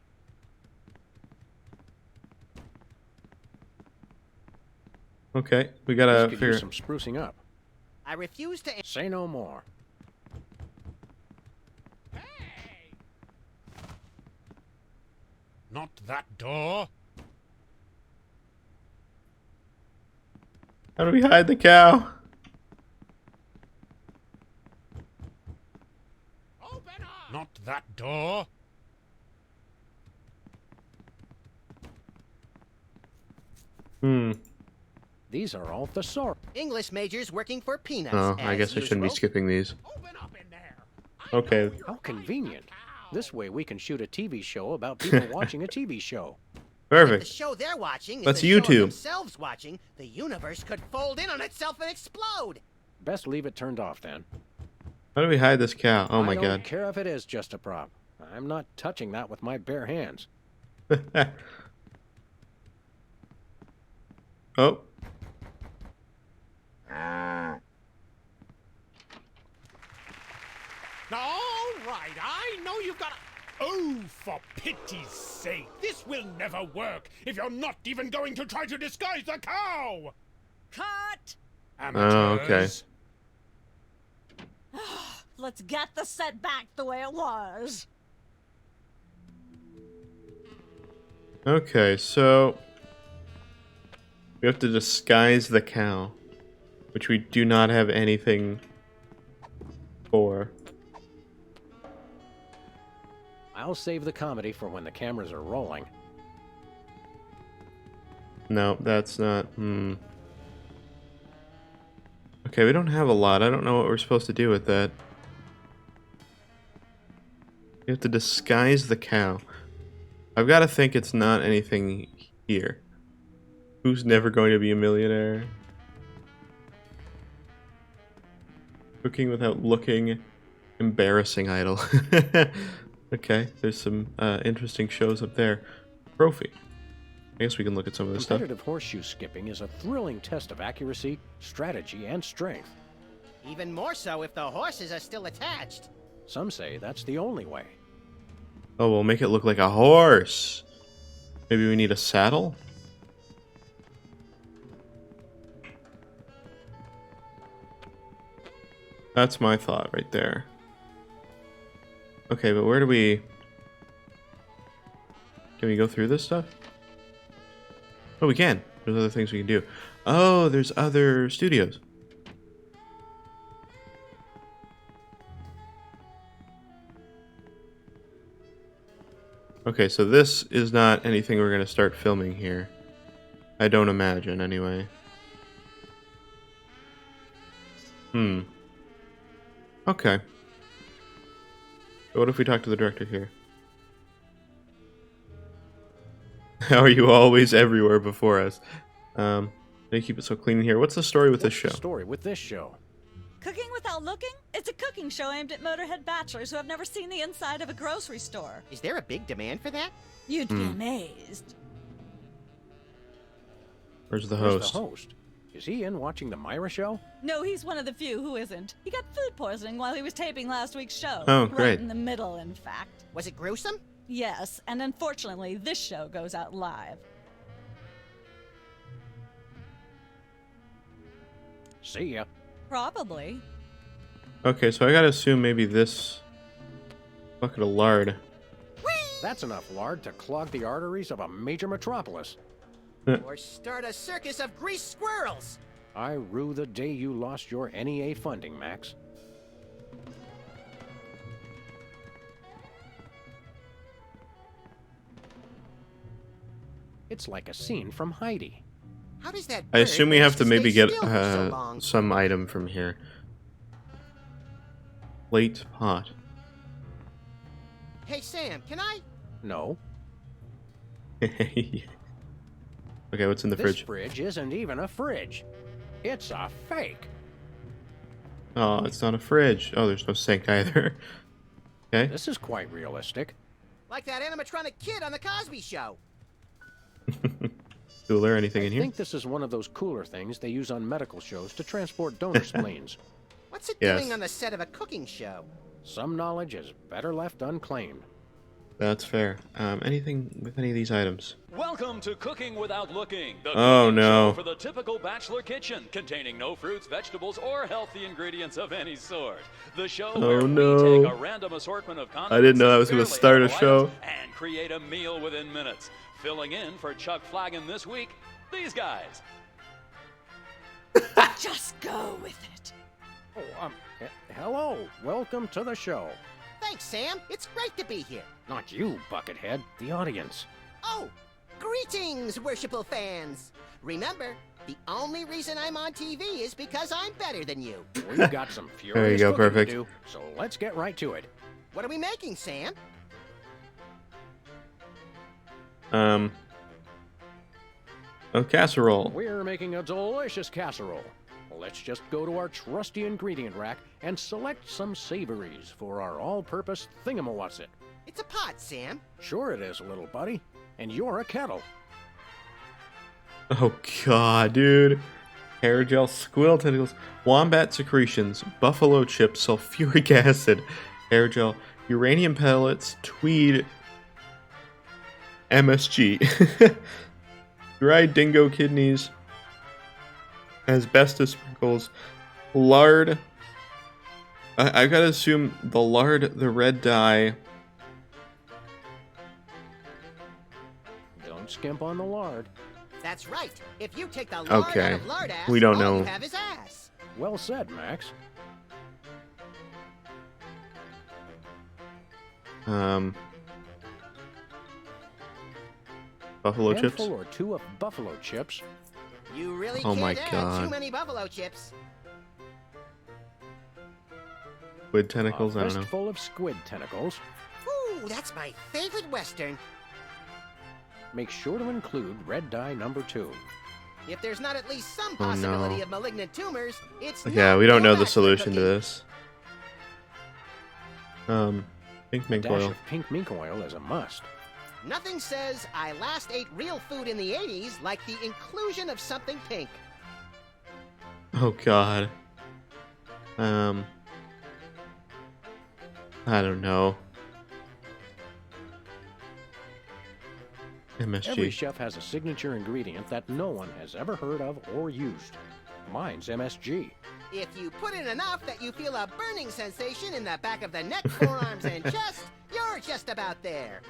Okay, we This gotta could figure. use some sprucing up. I refuse to. Say no more. Hey! Not that door! How do we hide the cow? Open up! Not that door! Hmm. These are all thesaurus. English majors working for peanuts. Oh, I as guess I shouldn't be usual. skipping these. Open up in there! I Okay. know you're How hiding a convenient. cow. This way we can shoot a TV show about people watching a TV show. The Perfect. show they're watching is That's the show of YouTube. themselves watching. The universe could fold in on itself and explode. Best leave it turned off then. How do we hide this cow? Oh my I don't God. care if it is just a prop. I'm not touching that with my bare hands. Oh. All right, I know you've got a... Oh, for pity's sake! This will never work if you're not even going to try to disguise the cow! Cut! Oh, okay. Let's get the set back the way it was. Okay, so we have to disguise the cow, which we do not have anything for. I'll save the comedy for when the cameras are rolling. No, that's not. Okay, we don't have a lot. I don't know what we're supposed to do with that. We have to disguise the cow. I've got to think it's not anything here. Who's never going to be a millionaire? Cooking without looking. Embarrassing idol. Okay, there's some interesting shows up there. Trophy. I guess we can look at some of this stuff. Competitive horseshoe skipping is a thrilling test of accuracy, strategy, and strength. Even more so if the horses are still attached. Some say that's the only way. Oh, we'll make it look like a horse. Maybe we need a saddle? That's my thought right there. Okay, but where do we... Can we go through this stuff? Oh, we can. There's other things we can do. Oh, there's other studios. Okay, so this is not anything we're going to start filming here. I don't imagine, anyway. Okay. What if we talk to the director here? How are you always everywhere before us? They keep it so clean in here. What's the story with this show? What's the story with this show? Cooking without looking? It's a cooking show aimed at Motorhead bachelors who have never seen the inside of a grocery store. Is there a big demand for that? You'd be amazed. Where's the Where's host? the host? Is he in watching the Myra show? No, he's one of the few who isn't. He got food poisoning while he was taping last week's show. Oh, Right great. in the middle, in fact. Was it gruesome? Yes, and unfortunately, this show goes out live. See ya. Probably. Okay, so I gotta assume maybe this bucket of lard. That's enough lard to clog the arteries of a major metropolis. Or start a circus of greased squirrels? I rue the day you lost your NEA funding, Max. It's like a scene from Heidi. How does that I bird assume we manage have to maybe stay get still for so long? some item from here. Plate pot. Hey, Sam, can I? No, Okay, what's in the this fridge? fridge isn't even a fridge. It's a fake. Oh, it's not a fridge. Oh, there's no sink either. Okay. This is quite realistic. Like that animatronic kid on the Cosby Show. Cooler, anything in I here? think this is one of those cooler things they use on medical shows to transport donor spleens. What's it Yes. doing on the set of a cooking show? Some knowledge is better left unclaimed. That's fair. Anything with any of these items? Welcome to Cooking Without Looking, the Oh, cooking no. show for the typical bachelor kitchen, containing no fruits, vegetables, or healthy ingredients of any sort. The show where no. we take a random assortment of condiments I didn't know I was gonna fairly start a edible show. items and create a meal within minutes. Filling in for Chuck Flagon this week, these guys. Just go with it. Oh, hello. Welcome to the show. Thanks, Sam. It's great to be here. Not you, Buckethead. The audience. Oh, greetings, worshipful fans. Remember, the only reason I'm on TV is because I'm better than you. We've got some There you furious go, cooking perfect. to do, so let's get right to it. What are we making, Sam? A casserole. We're making a delicious casserole. Let's just go to our trusty ingredient rack and select some savories for our all-purpose thingamawatsit. It's a pot, Sam. Sure it is, little buddy. And you're a kettle. Oh god, dude. Hair gel, squirrel tentacles, wombat secretions, buffalo chips, sulfuric acid, hair gel, uranium pellets, tweed, MSG, dried dingo kidneys, asbestos sprinkles, lard. I gotta assume the lard, the red dye. Don't skimp on the lard. That's right. If you take the lard Okay. out of lard ass, We don't all know. you have is ass. Well said, Max. Buffalo chips. Handful or two of buffalo chips. You really Oh can't my add God. too many buffalo chips. Squid tentacles, A I don't know. fistful of squid tentacles. Ooh, that's my favorite Western. Make sure to include red dye number 2. If there's not at least some Oh, no. possibility of malignant tumors, it's Yeah, not we don't know the bachelor solution to cooking. this. Pink mink Dash oil. of pink mink oil is a must. Nothing says I last ate real food in the 80s like the inclusion of something pink. Oh god. I don't know. Every MSG. chef has a signature ingredient that no one has ever heard of or used. Mine's MSG. If you put in enough that you feel a burning sensation in the back of the neck, forearms, and chest, you're just about there.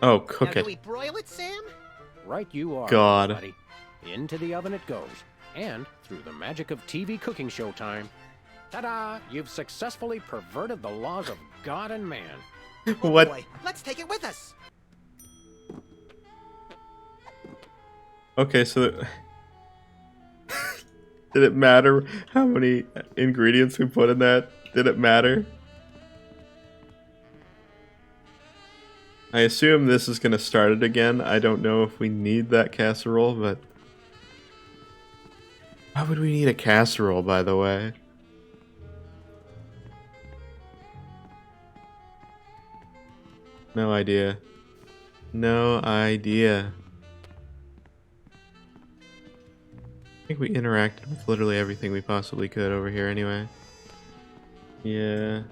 Oh, Now, cook do it. we broil it, Sam? Right you are, God. buddy. Into the oven it goes. And through the magic of TV cooking show time, ta-da! You've successfully perverted the laws of God and man. What? Boy, let's take it with us. Okay, so did it matter how many ingredients we put in that? Did it matter? I assume this is gonna start it again. I don't know if we need that casserole, but why would we need a casserole, by the way? No idea. No idea. I think we interacted with literally everything we possibly could over here anyway. Yeah.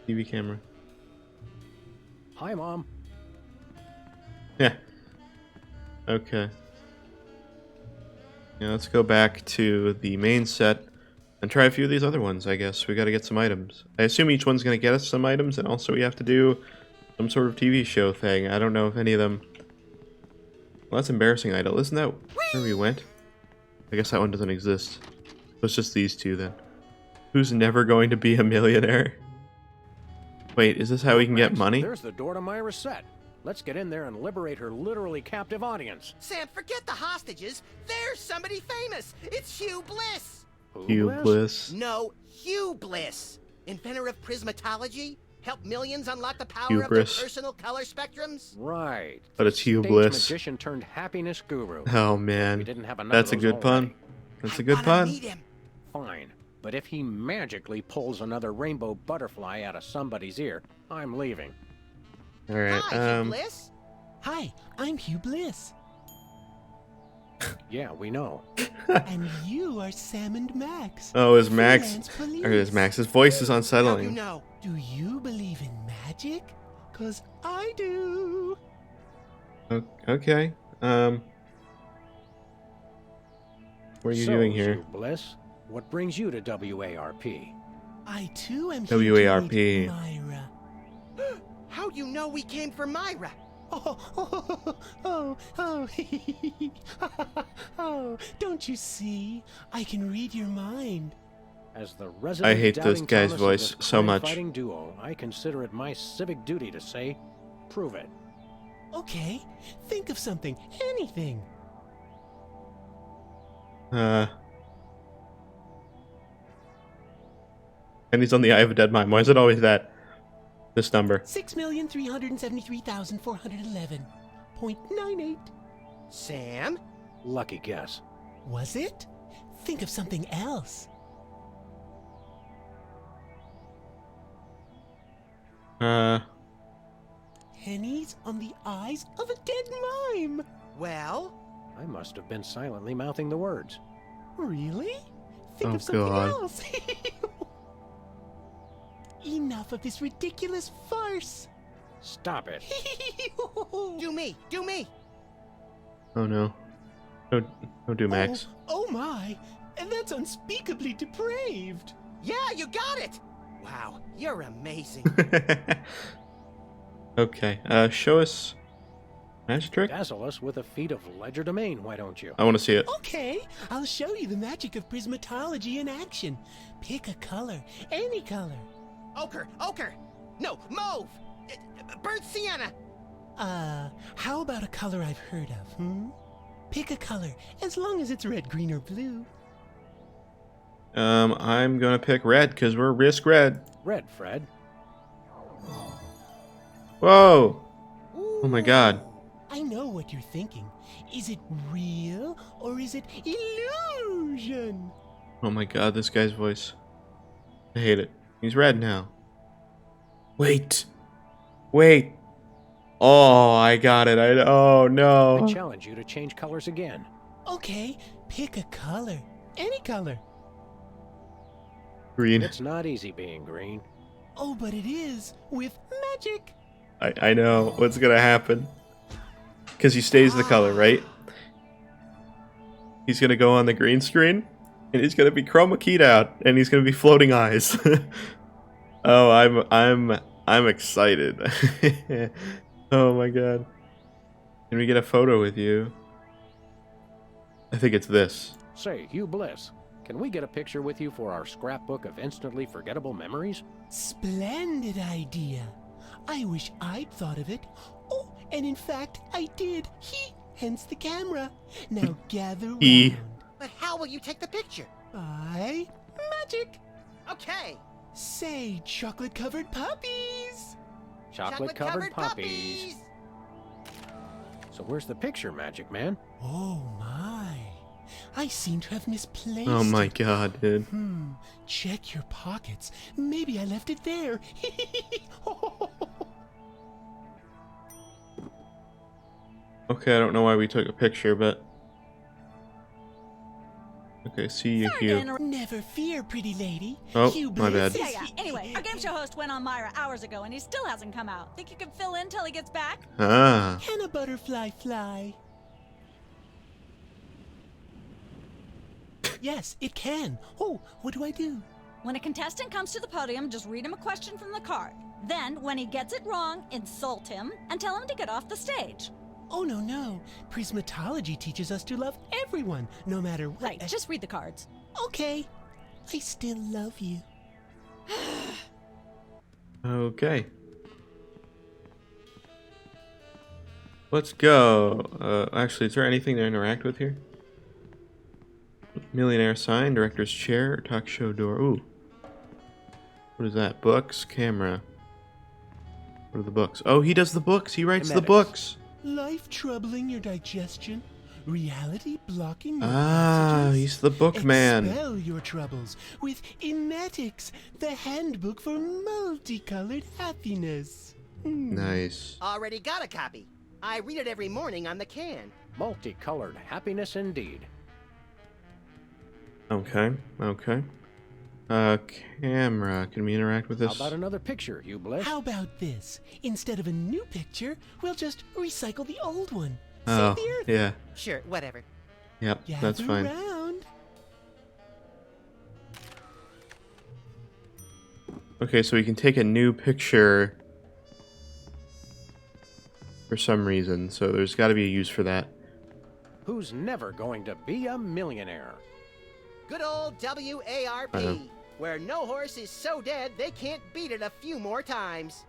TV camera. Hi, Mom. Yeah. Okay. Yeah, let's go back to the main set and try a few of these other ones, I guess. We gotta get some items. I assume each one's gonna get us some items, and also we have to do some sort of TV show thing. I don't know if any of them... Well, that's embarrassing, Idol. Isn't that where we went? I guess that one doesn't exist. So it's just these two, then. Who's never going to be a millionaire? Wait, is this how we can get Max, money? There's the door to Myra's set. Let's get in there and liberate her literally captive audience. Sam, forget the hostages. There's somebody famous. It's Hugh Bliss. Who, Hugh Bliss? Bliss. No, Hugh Bliss. Inventor of prismatology. Helped millions unlock the power of Hubris. their personal color spectrums. Right. But it's Hugh Stage Bliss. magician turned happiness guru. Oh We man, didn't have enough that's a of those good pun. already. That's I a good wanna pun. meet him. Fine, but if he magically pulls another rainbow butterfly out of somebody's ear, I'm leaving. All right. Hi, Hugh Bliss. Hi, I'm Hugh Bliss. Yeah, we know. And you are Sam and Max. Oh, is Max? freelance police. Or is Max's voice is How you unsettling? know? Do you believe in magic? 'Cause I do. Okay. What are you doing here? Hugh Bliss, what brings you to WARP? I too am WARP. here to meet Myra. How do you know we came for Myra? Oh, oh, don't you see? I can read your mind. As the resident I hate this Doubting guy's Thomas of voice this so much. crime-fighting duo, I consider it my civic duty to say, prove it. Okay, think of something, anything. And he's on the Eye of a Dead Mime. Why is it always that? This number. 6,373,411.98. Sam? Lucky guess. Was it? Think of something else. Pennies on the eyes of a dead mime. Well? I must have been silently mouthing the words. Really? Think Oh, of something God. else. Enough of this ridiculous farce. Stop it. Do me! Do me! Oh no. Don't do Max. Oh my, and that's unspeakably depraved. Yeah, you got it! Wow, you're amazing. Okay. Show us magic trick. Dazzle us with a feat of legerdemain, why don't you? I want to see it. Okay, I'll show you the magic of prismatology in action. Pick a color, any color. Ochre! Ochre! No, mauve! Burnt sienna! How about a color I've heard of, Pick a color, as long as it's red, green, or blue. I'm gonna pick red because we're riskRED. Red, Fred. Whoa! Oh my God. I know what you're thinking. Is it real, or is it illusion? Oh my God, this guy's voice. I hate it. He's red now. Wait. Wait. Oh, I got it. Oh I no. challenge you to change colors again. Okay, pick a color, any color. Green. It's not easy being green. Oh, but it is, with magic. I know what's gonna happen. Because he stays the color, right? He's gonna go on the green screen, and he's gonna be chroma keyed out, and he's gonna be floating eyes. Oh, I'm excited. Oh my God. Can we get a photo with you? I think it's this. Say, Hugh Bliss, can we get a picture with you for our scrapbook of instantly forgettable memories? Splendid idea. I wish I'd thought of it. Oh, and in fact, I did. Hence the camera. Now gather round. But how will you take the picture? By magic. Okay. Say, chocolate-covered puppies. Chocolate-covered puppies. So where's the picture, Magic Man? Oh my. I seem to have misplaced Oh my it. God, dude. Check your pockets. Maybe I left it there. Okay, I don't know why we took a picture, but... Okay, see you, Hugh. Never fear, pretty lady. Oh, Hugh my Bliss bad. is- Yeah. Anyway, our game show host went on Myra hours ago and he still hasn't come out. Think you can fill in till he gets back? Ah. Can a butterfly fly? Yes, it can. Oh, what do I do? When a contestant comes to the podium, just read him a question from the card. Then, when he gets it wrong, insult him and tell him to get off the stage. Oh, no. Prismatology teaches us to love everyone, no matter what. Right, just read the cards. Okay. I still love you. Okay. Let's go. Actually, is there anything to interact with here? Millionaire sign, director's chair, talk show door. Ooh. What is that? Books, camera. What are the books? Oh, he does the books. He writes the Emetics. books. Life troubling your digestion? reality blocking Ah, messages. he's the book man. Expel your troubles with Emetics, the handbook for multicolored happiness. Nice. Already got a copy. I read it every morning on the can. Multicolored happiness indeed. Okay, okay. Camera. Can we interact with How this? about another picture, you bliss? How about this? Instead of a new picture, we'll just recycle the old one. Oh, Save the earth. yeah. Sure, whatever. Yep, that's Gather fine. round. Okay, so we can take a new picture for some reason, so there's got to be a use for that. Who's never going to be a millionaire? Good old WARP, where no horse is so dead they can't beat it a few more times.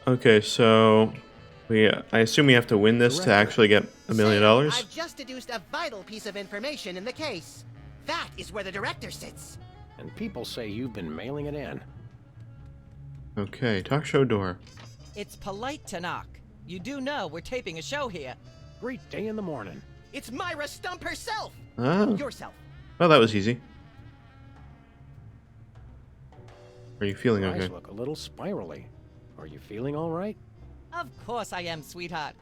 Okay, so I assume we have to win this to actually get $1 million. I've just deduced a vital piece of information in the case. That is where the director sits. And people say you've been mailing it in. Okay, talk show door. It's polite to knock. You do know we're taping a show here. Great day in the morning. It's Myra Stump herself. Oh. Yourself. Well, that was easy. Are you feeling Your okay? eyes look a little spirally. Are you feeling all right? Of course I am, sweetheart.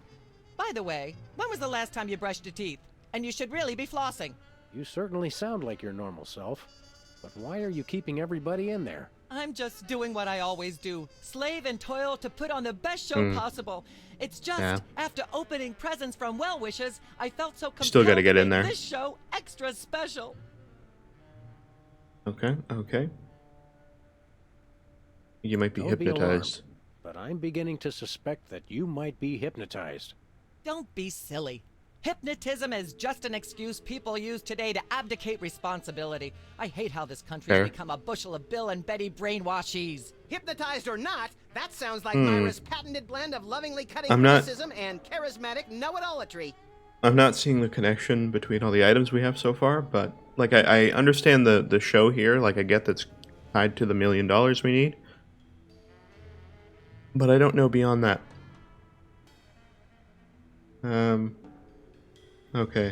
By the way, when was the last time you brushed your teeth? And you should really be flossing. You certainly sound like your normal self. But why are you keeping everybody in there? I'm just doing what I always do. Slave and toil to put on the best show possible. It's just, after opening presents from well-wishers, I felt so compelled Still gotta get to in make there. this show extra special. Okay, okay. You might be Don't hypnotized. alarmed, but I'm beginning to suspect that you might be hypnotized. Don't be silly. Hypnotism is just an excuse people use today to abdicate responsibility. I hate how this country has become a bushel of Bill and Betty brainwashies. Hypnotized or not, that sounds like Myra's patented blend of lovingly cutting I'm not- criticism and charismatic know-it-allatry. I'm not seeing the connection between all the items we have so far, but like I understand the show here, like I get that's tied to the $1 million we need. But I don't know beyond that. Okay.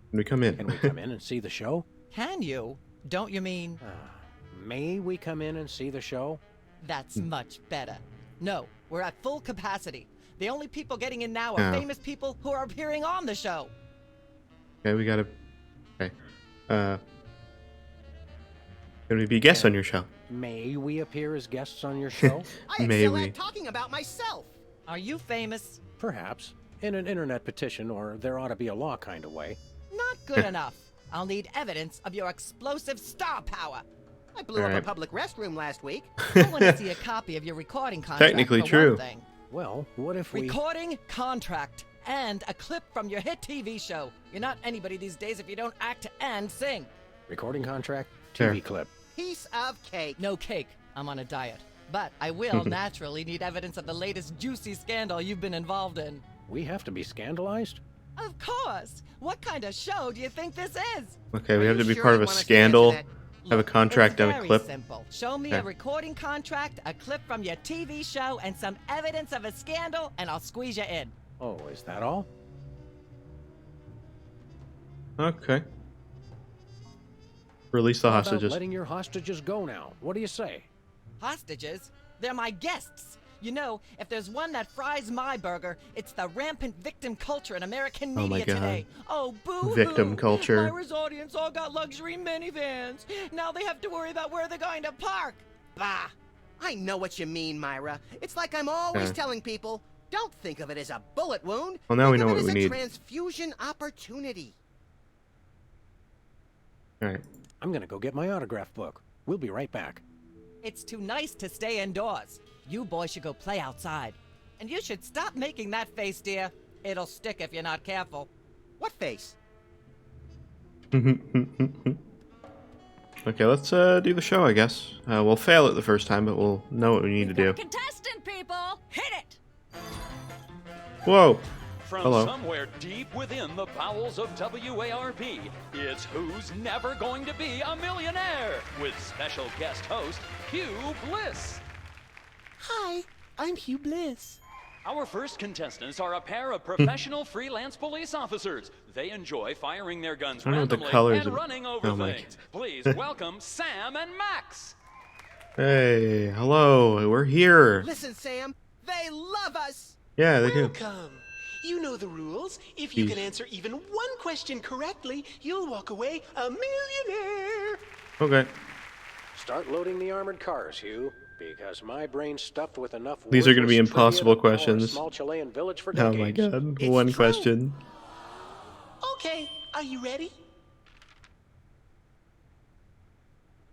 Can we come in? Can we come in and see the show? Can you? Don't you mean... May we come in and see the show? That's much better. No, we're at full capacity. The only people getting in now are famous people who are appearing on the show. Okay, we gotta... Okay. Can we be guests on your show? May we appear as guests on your show? I May excel we? at talking about myself. Are you famous? Perhaps. In an internet petition, or there ought to be a law kind of way. Not good enough. I'll need evidence of your explosive star power. I blew up a Alright. public restroom last week. I want to see a copy of your recording contract. Technically for true. One thing. Well, what if we... Recording contract and a clip from your hit TV show. You're not anybody these days if you don't act and sing. Recording contract, Sure. TV clip. Piece of cake. No cake. I'm on a diet. But I will naturally need evidence of the latest juicy scandal you've been involved in. We have to be scandalized? Of course. What kind of show do you think this is? Okay, we Are have to you be sure part you of a want us to scandal, answer have a contract it's and a very clip. simple. Show me Okay. a recording contract, a clip from your TV show, and some evidence of a scandal, and I'll squeeze you in. Oh, is that all? Okay. Release the How about hostages. letting your hostages go now? What do you say? Hostages? They're my guests. You know, if there's one that fries my burger, it's the rampant victim culture in American Oh my media God. today. Oh, boo-hoo. Victim culture. Myra's audience all got luxury minivans. Now they have to worry about where they're going to park. Bah! I know what you mean, Myra. It's like I'm always Yeah. telling people, don't think of it as a bullet wound. Well, now we Think know of it what as we a need. transfusion opportunity. Alright. I'm gonna go get my autograph book. We'll be right back. It's too nice to stay indoors. You boys should go play outside. And you should stop making that face, dear. It'll stick if you're not careful. What face? Okay, let's do the show, I guess. We'll fail it the first time, but we'll know what we need to do. Contestant people, hit it! Whoa! From Hello. somewhere deep within the bowels of WARP, it's Who's Never Going to Be a Millionaire with special guest host Hugh Bliss. Hi, I'm Hugh Bliss. Our first contestants are a pair of professional freelance police officers. They enjoy firing their guns I don't know what the randomly colors and of- running over oh my things. Please welcome Sam and Max. Hey, hello, we're here. Listen, Sam, they love us. Yeah, they do. Welcome. You know the rules. If you Jeez. can answer even one question correctly, you'll walk away a millionaire. Okay. Start loading the armored cars, Hugh, because my brain's stuffed with enough. These are gonna be worthless trivia impossible to power a questions. small Chilean village for Oh my decades. god, It's one true. question. Okay, are you ready?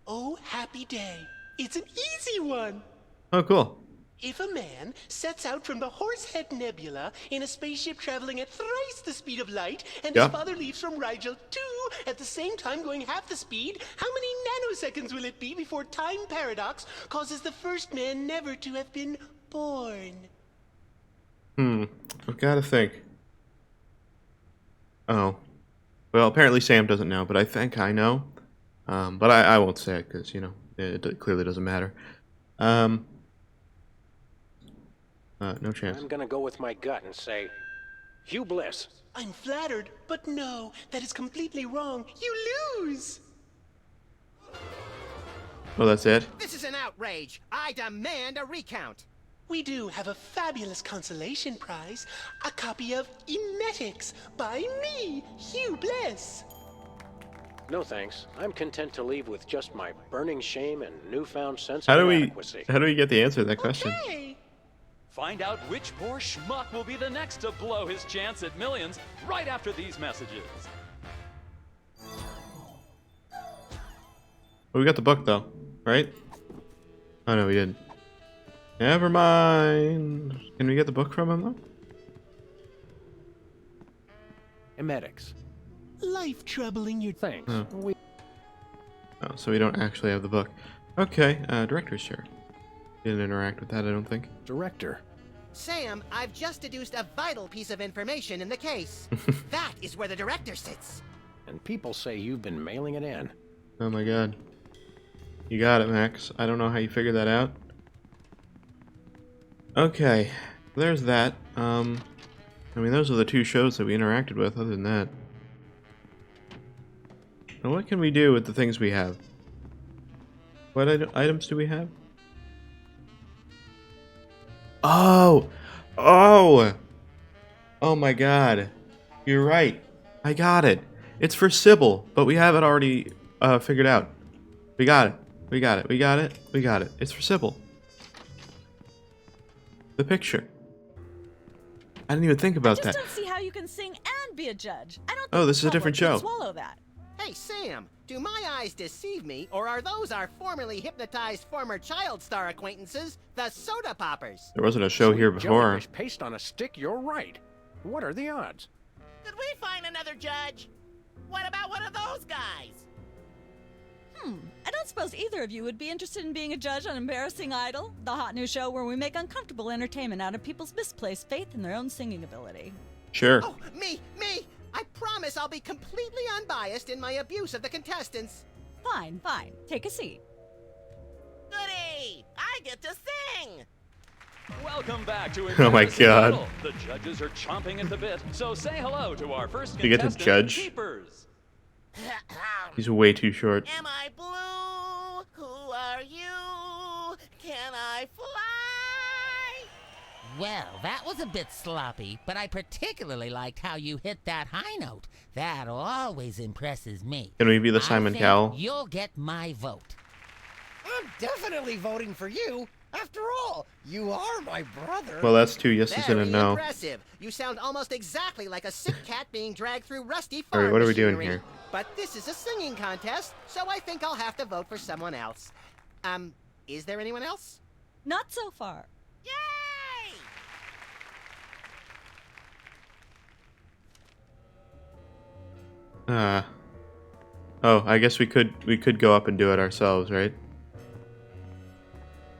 Oh, happy day. It's an easy one. Oh, cool. If a man sets out from the Horsehead Nebula in a spaceship traveling at thrice the speed of light, and Yeah. his father leaves from Rigel 2 at the same time going half the speed, how many nanoseconds will it be before time paradox causes the first man never to have been born? I've got to think. Oh. Well, apparently Sam doesn't know, but I think I know. But I won't say it because, you know, it clearly doesn't matter. No chance. I'm gonna go with my gut and say, Hugh Bliss. I'm flattered, but no, that is completely wrong. You lose! Oh, that's it? This is an outrage. I demand a recount. We do have a fabulous consolation prize, a copy of Emetics by me, Hugh Bliss. No thanks. I'm content to leave with just my burning shame and newfound sense How of do we inadequacy. get the answer to that question? Hey! Find out which poor schmuck will be the next to blow his chance at millions right after these messages. Well, we got the book though, right? Oh no, we didn't. Never mind. Can we get the book from him though? Emetics. Life troubling your Thanks. Oh, so we don't actually have the book. Okay, director's chair. Didn't interact with that, I don't think. Director. Sam, I've just deduced a vital piece of information in the case. That is where the director sits. And people say you've been mailing it in. Oh my god. You got it, Max. I don't know how you figured that out. Okay, there's that. I mean, those are the two shows that we interacted with, other than that. Now, what can we do with the things we have? What items do we have? Oh! Oh! Oh my god. You're right. I got it. It's for Sybil, but we have it already figured out. We got it. We got it. We got it. We got it. It's for Sybil. The picture. I didn't even think about I that. just don't see how you can sing and be a judge. I don't think Oh, this is the a different public can show. Swallow that. Hey, Sam, do my eyes deceive me, or are those our formerly hypnotized former child star acquaintances, the Soda Poppers? There wasn't a show here before. Jellyfish paste on a stick, you're right. What are the odds? Did we find another judge? What about one of those guys? I don't suppose either of you would be interested in being a judge on Embarrassing Idol, the hot new show where we make uncomfortable entertainment out of people's misplaced faith in their own singing ability. Sure. Oh, me! I promise I'll be completely unbiased in my abuse of the contestants. Fine. Take a seat. Goody! I get to sing! Welcome back to Oh my Embarrassing God. Idol. The judges are chomping at the bit, so say hello to our first You get to contestant, judge? Keepers. He's way too short. Am I blue? Who are you? Can I fly? Well, that was a bit sloppy, but I particularly liked how you hit that high note. That always impresses me. Can we be the I Simon think Cowell? You'll get my vote. I'm definitely voting for you. After all, you are my brother. Well, that's two yeses and a Very no. impressive. You sound almost exactly like a sick cat being dragged through rusty All right, farm what are we doing machinery. here? But this is a singing contest, so I think I'll have to vote for someone else. Is there anyone else? Not so far. Yay! Oh, I guess we could go up and do it ourselves, right?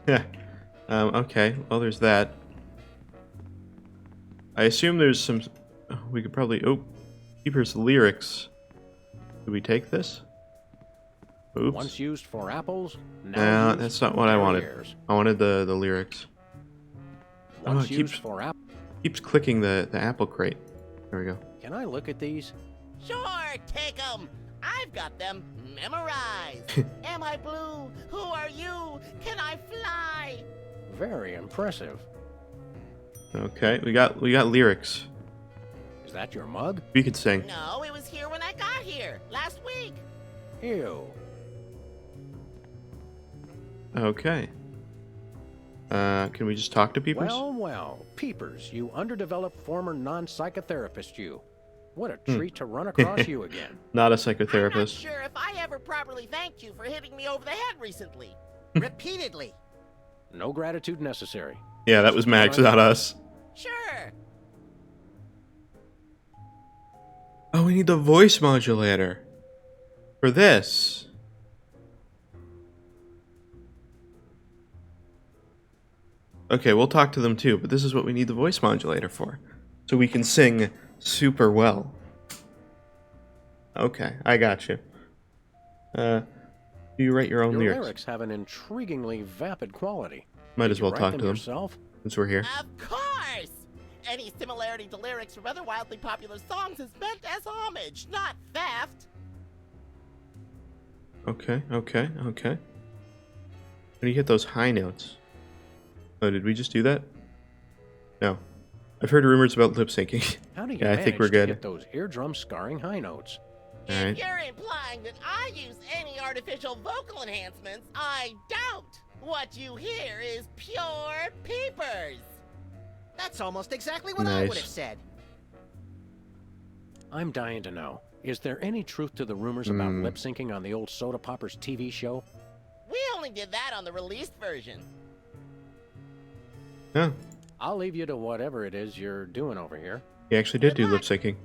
Yeah. Okay. Well, there's that. I assume there's some. We could probably. Oh, Keeper's lyrics. Do we take this? Oops. Once used for apples, No, now that's not what I wanted. I wanted the lyrics. Oh, Once it used for app. keeps clicking the apple crate. There we go. Can I look at these? Sure, take them. I've got them memorized. Am I blue? Who are you? Can I fly? Very impressive. Okay, we got lyrics. Is that your mug? We could sing. No, it was here when I got here last week. Ew. Okay. Can we just talk to Peepers? Well, well, Peepers, you underdeveloped former non-psychotherapist you. What a treat to run across you again. Not a I'm not psychotherapist. sure if I ever properly thanked you for hitting me over the head recently. Repeatedly. No gratitude necessary. Yeah, that was Max, not us. Sure. Oh, we need the voice modulator for this. Okay, we'll talk to them too, but this is what we need the voice modulator for. So we can sing super well. Okay, I got you. You write your own Your lyrics. lyrics have an intriguingly vapid quality. Might Did as you well write talk them to them yourself? since we're here. Of course! Any similarity to lyrics from other wildly popular songs is meant as homage, not theft. Okay. How do you hit those high notes? Oh, did we just do that? No. I've heard rumors about lip syncing. How do you Yeah, I manage think we're to good. get those eardrum scarring high notes? Alright. If you're implying that I use any artificial vocal enhancements, I don't. What you hear is pure peepers. That's almost exactly what I would have said. I'm dying to know. Is there any truth to the rumors about lip syncing on the old Soda Poppers TV show? We only did that on the released version. Yeah, I'll leave you to whatever it is you're doing over here. he actually did do lip syncing.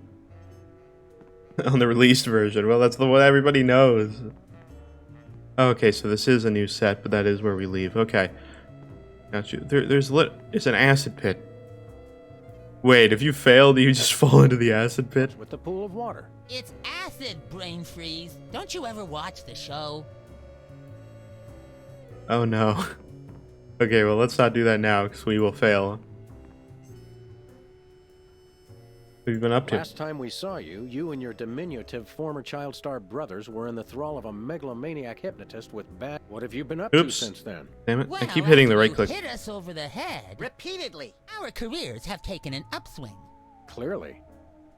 On the released version. Well, that's the one everybody knows. Okay, so this is a new set, but that is where we leave. Okay. Got you. It's an acid pit. Wait, if you fail, do you just fall into the acid pit? With the pool of water. It's acid, brain freeze. Don't you ever watch the show? Oh no. Okay, well, let's not do that now, because we will fail. What have you been up to? Last time we saw you, you and your diminutive former child star brothers were in the thrall of a megalomaniac hypnotist with bad... What have you been up to since then? Damn it, Well, I keep hitting the after right you click. hit us over the head. Repeatedly. Our careers have taken an upswing. Clearly.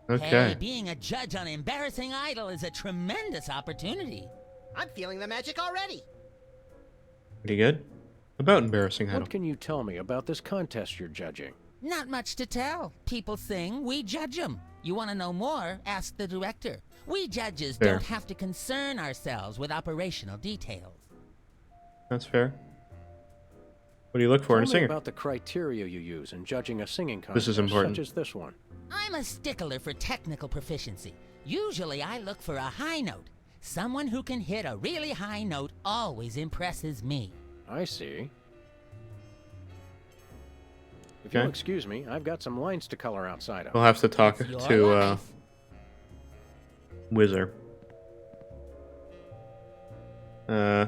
Okay. Hey, being a judge on Embarrassing Idol is a tremendous opportunity. I'm feeling the magic already. Pretty good. About embarrassing idol. What can you tell me about this contest you're judging? Not much to tell. People sing, we judge them. You want to know more? Ask the director. We judges Fair. don't have to concern ourselves with operational details. That's fair. What do you look for in a Tell me singer? about the criteria you use in judging a singing contest This is important. such as this one. I'm a stickler for technical proficiency. Usually I look for a high note. Someone who can hit a really high note always impresses me. I see. If you'll excuse me, I've got some lines to color outside of. We'll have to talk It's your to life. BUZZER. Yeah.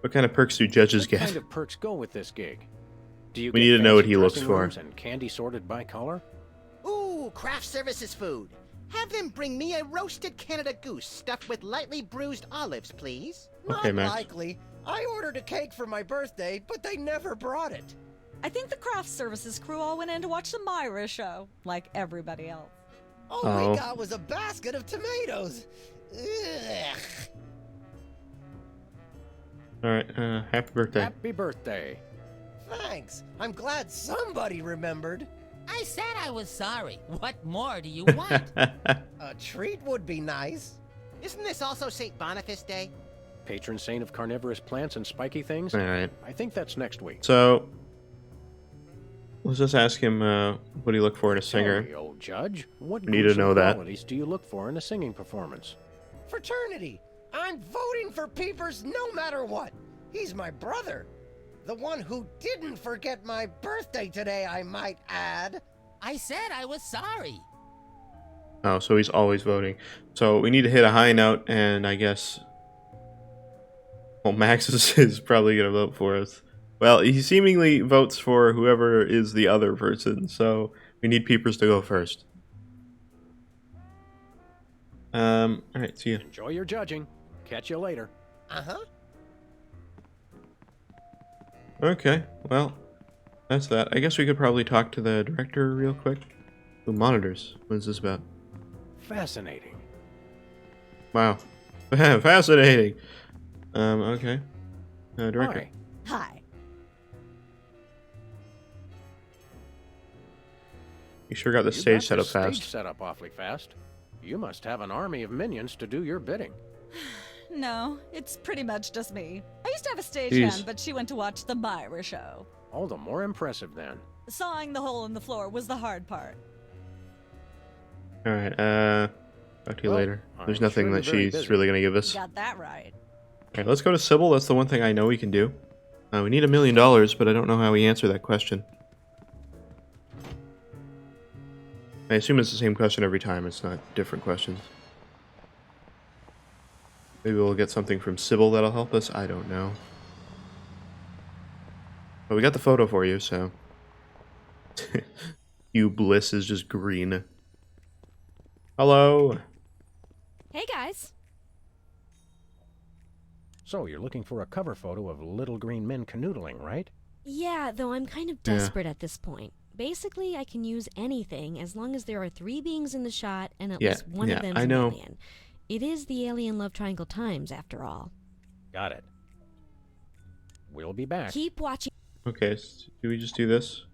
What kind of perks do judges What get? kind of perks go with this gig? Do you We get need to know what fancy he looks dressing for. rooms and candy sorted by color? Ooh, craft services food. Have them bring me a roasted Canada goose stuffed with lightly bruised olives, please. Okay, Max. Likely. I ordered a cake for my birthday, but they never brought it. I think the craft services crew all went in to watch the Myra show, like everybody else. All Oh. we got was a basket of tomatoes. Ugh. Alright, happy birthday. Happy birthday. Thanks. I'm glad somebody remembered. I said I was sorry. What more do you want? A treat would be nice. Isn't this also St. Boniface Day? Patron saint of carnivorous plants and spiky things? Alright. I think that's next week. So, let's just ask him what do you look for in a singer. Tell me, old judge, what We need to know that. qualities do you look for in a singing performance? Fraternity. I'm voting for Peepers no matter what. He's my brother. The one who didn't forget my birthday today, I might add. I said I was sorry. Oh, so he's always voting. So we need to hit a high note, and I guess... Well, Max is probably going to vote for us. Well, he seemingly votes for whoever is the other person, so we need Peepers to go first. Alright, see ya. Enjoy your judging. Catch you later. Uh-huh. Okay, well, that's that. I guess we could probably talk to the director real quick. Who monitors? What is this about? Fascinating. Wow. Fascinating! Okay. Director. Hi. You sure got the You stage got set up this fast. Stage set up awfully fast. You must have an army of minions to do your bidding. No, it's pretty much just me. I used to have a Jeez. stagehand, but she went to watch the Myra show. All the more impressive then. Sawing the hole in the floor was the hard part. Alright, talk to you Well, later. There's I'm nothing sure that you're very she's busy. really gonna give us. Got that right. Alright, let's go to Sybil. That's the one thing I know we can do. We need $1 million, but I don't know how we answer that question. I assume it's the same question every time. It's not different questions. Maybe we'll get something from Sybil that'll help us. I don't know. But we got the photo for you, so... Hugh Bliss is just green. Hello! Hey guys. So you're looking for a cover photo of little green men canoodling, right? Yeah, though I'm kind of desperate at this point. Basically, I can use anything as long as there are 3 beings in the shot and at least one of them's I an know. alien. It is the alien love triangle times, after all. Got it. We'll be back. Keep watching. Okay, do we just do this?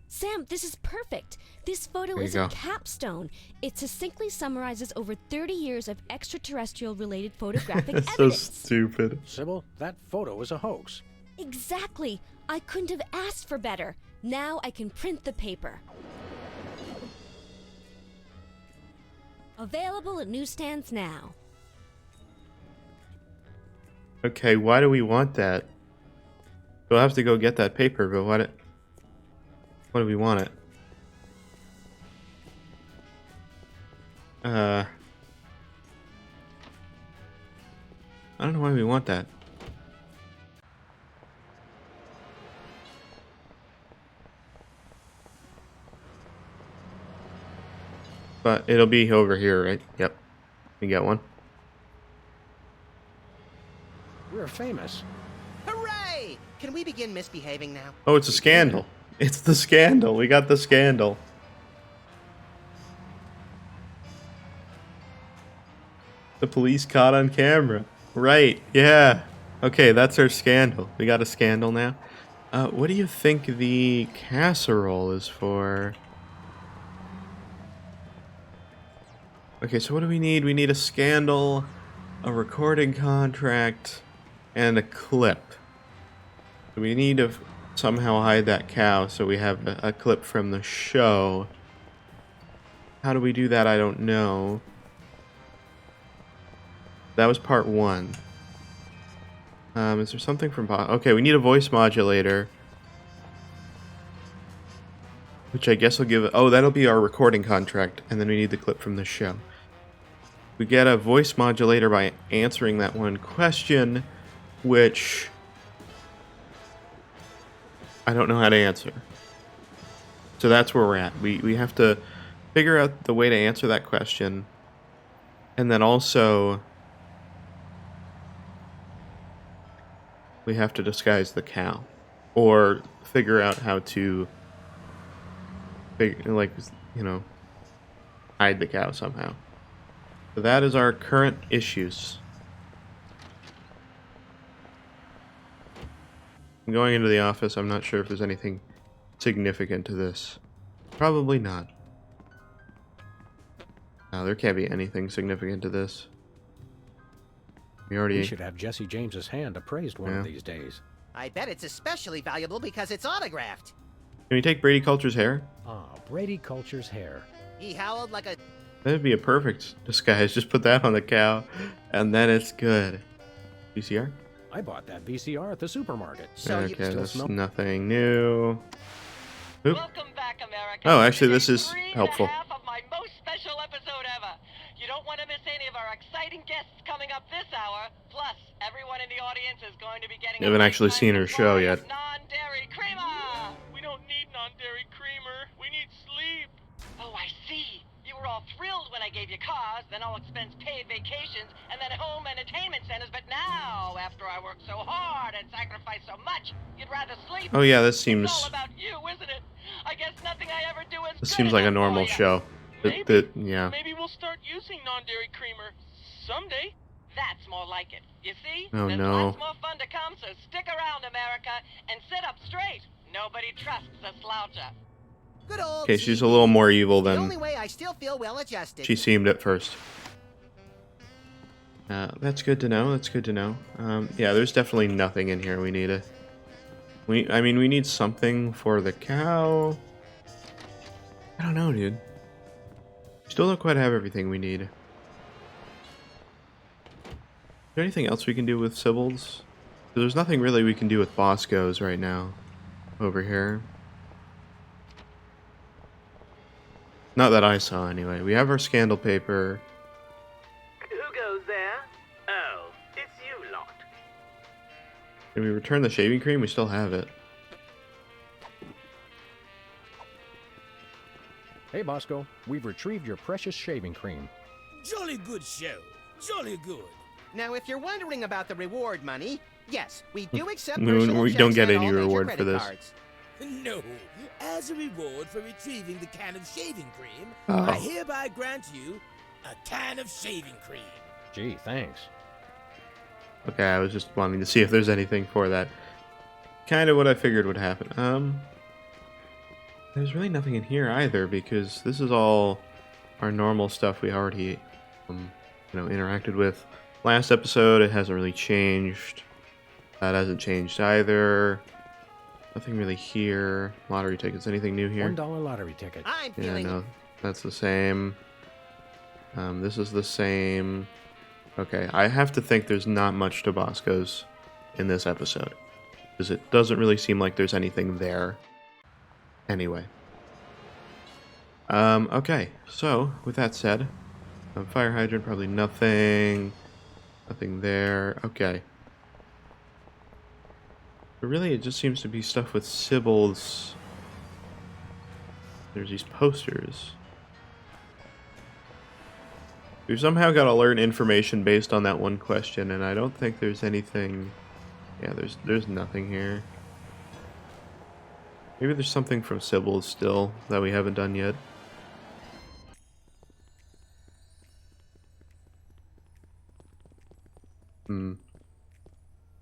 Sam, this is perfect. This photo There you is go. a capstone. It succinctly summarizes over 30 years of extraterrestrial-related photographic It's so evidence. stupid. Sybil, that photo is a hoax. Exactly. I couldn't have asked for better. Now I can print the paper. Available at newsstands now. Okay, why do we want that? We'll have to go get that paper, but why do we want it? I don't know why we want that. But it'll be over here, right? Yep. We got one. We're famous. Hooray! Can we begin misbehaving now? Oh, it's a scandal. It's the scandal. We got the scandal. The police caught on camera. Right, yeah. Okay, that's our scandal. We got a scandal now. What do you think the casserole is for? Okay, so what do we need? We need a scandal, a recording contract, and a clip. We need to somehow hide that cow so we have a clip from the show. How do we do that? I don't know. That was part 1. Is there something from... Okay, we need a voice modulator. Which I guess will give... Oh, that'll be our recording contract. And then we need the clip from the show. We get a voice modulator by answering that one question, which... I don't know how to answer. So that's where we're at. We have to figure out the way to answer that question. And then also... we have to disguise the cow. Or figure out how to... hide the cow somehow. So that is our current issues. I'm going into the office. I'm not sure if there's anything significant to this. Probably not. No, there can't be anything significant to this. We should have Jesse James's hand appraised one of these days. I bet it's especially valuable because it's autographed. Can we take Brady Culture's hair? Ah, Brady Culture's hair. He howled like a... That'd be a perfect disguise. Just put that on the cow, and then it's good. VCR? I bought that VCR at the supermarket. So okay, you that's smell nothing new. Oop. Welcome back, America. Oh, actually, This this is helpful. half of my most special episode ever. You don't want to miss any of our exciting guests coming up this hour. Plus, every Everyone in the audience is going to be getting I haven't actually seen her show yet. non-dairy creamer. We don't need non-dairy creamer. We need sleep. Oh, I see. You were all thrilled when I gave you cars, then all expense paid vacations, and then home entertainment centers. But now, after I worked so hard and sacrificed so much, you'd rather sleep. Oh yeah, this It's seems. all about you, isn't it? I guess nothing I ever do is This good seems like a enough for normal ya. show. Yeah. Maybe we'll start using non-dairy creamer someday. That's more like it. You see? Oh, There's no. lots more fun to come, so stick around, America, and sit up straight. Nobody trusts a sloucher. Good old Okay, she's a TV. little more evil The than only way I still feel well adjusted. she seemed at first. That's good to know. That's good to know. Yeah, there's definitely nothing in here we need. I mean, we need something for the cow. I don't know, dude. Still don't quite have everything we need. Is there anything else we can do with Sybil's? There's nothing really we can do with Bosco's right now. Over here. Not that I saw, anyway. We have our scandal paper. Who goes there? Oh, it's you lot. Did we return the shaving cream? We still have it. Hey, Bosco, we've retrieved your precious shaving cream. Jolly good show. Jolly good. Now, if you're wondering about the reward money, yes, we do accept We personal don't checks get and any all major reward for credit this. cards. No, as a reward for retrieving the can of shaving cream, Oh. I hereby grant you a can of shaving cream. Gee, thanks. Okay, I was just wanting to see if there's anything for that. Kind of what I figured would happen. There's really nothing in here either, because this is all our normal stuff we already, interacted with. Last episode, it hasn't really changed. That hasn't changed either. Nothing really here. Lottery tickets. Anything new here? $1 lottery ticket. I'm Yeah, feeling no, that's the same. This is the same. Okay, I have to think there's not much to Bosco's in this episode, because it doesn't really seem like there's anything there. Anyway. Okay, so, with that said, fire hydrant, probably nothing. Nothing there. Okay. But really, it just seems to be stuff with Sybil's. There's these posters. We've somehow got to learn information based on that one question, and I don't think there's anything. Yeah, there's nothing here. Maybe there's something from Sybil's still that we haven't done yet.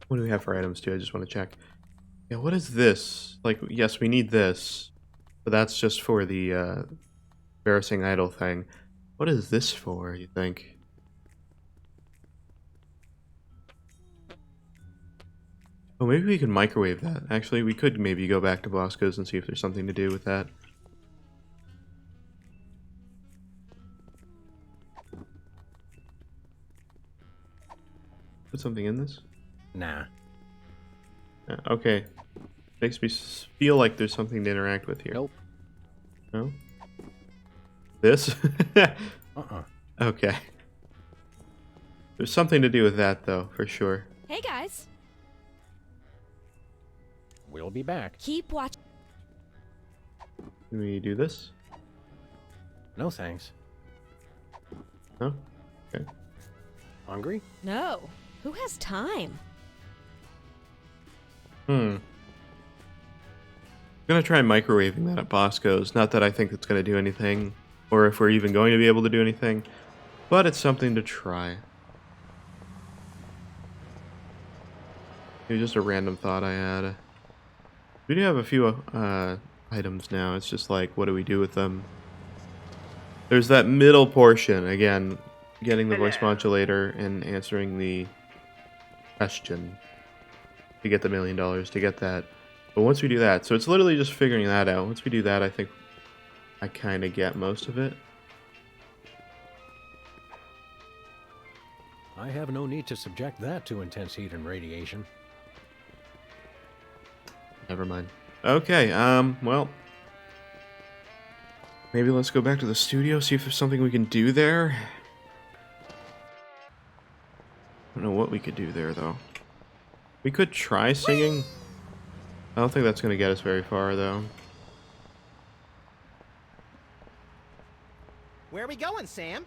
What do we have for items too? I just want to check. Yeah, what is this? Like, yes, we need this, but that's just for the embarrassing idol thing. What is this for, you think? Oh, maybe we could microwave that. Actually, we could maybe go back to Bosco's and see if there's something to do with that. Put something in this? Nah. Okay. Makes me feel like there's something to interact with here. Nope. No? This? Okay. There's something to do with that, though, for sure. Hey, guys. We'll be back. Keep watching. Can we do this? No, thanks. No? Okay. Hungry? No. Who has time? I'm gonna try microwaving that at Bosco's. Not that I think it's gonna do anything, or if we're even going to be able to do anything, but it's something to try. It was just a random thought I had. We do have a few items now. It's just like, what do we do with them? There's that middle portion, again, getting the voice modulator and answering the question to get the $1 million, to get that. But once we do that, so it's literally just figuring that out. Once we do that, I think I kind of get most of it. I have no need to subject that to intense heat and radiation. Never mind. Okay, well, maybe let's go back to the studio, see if there's something we can do there. I don't know what we could do there, though. We could try singing. I don't think that's going to get us very far, though. Where are we going, Sam?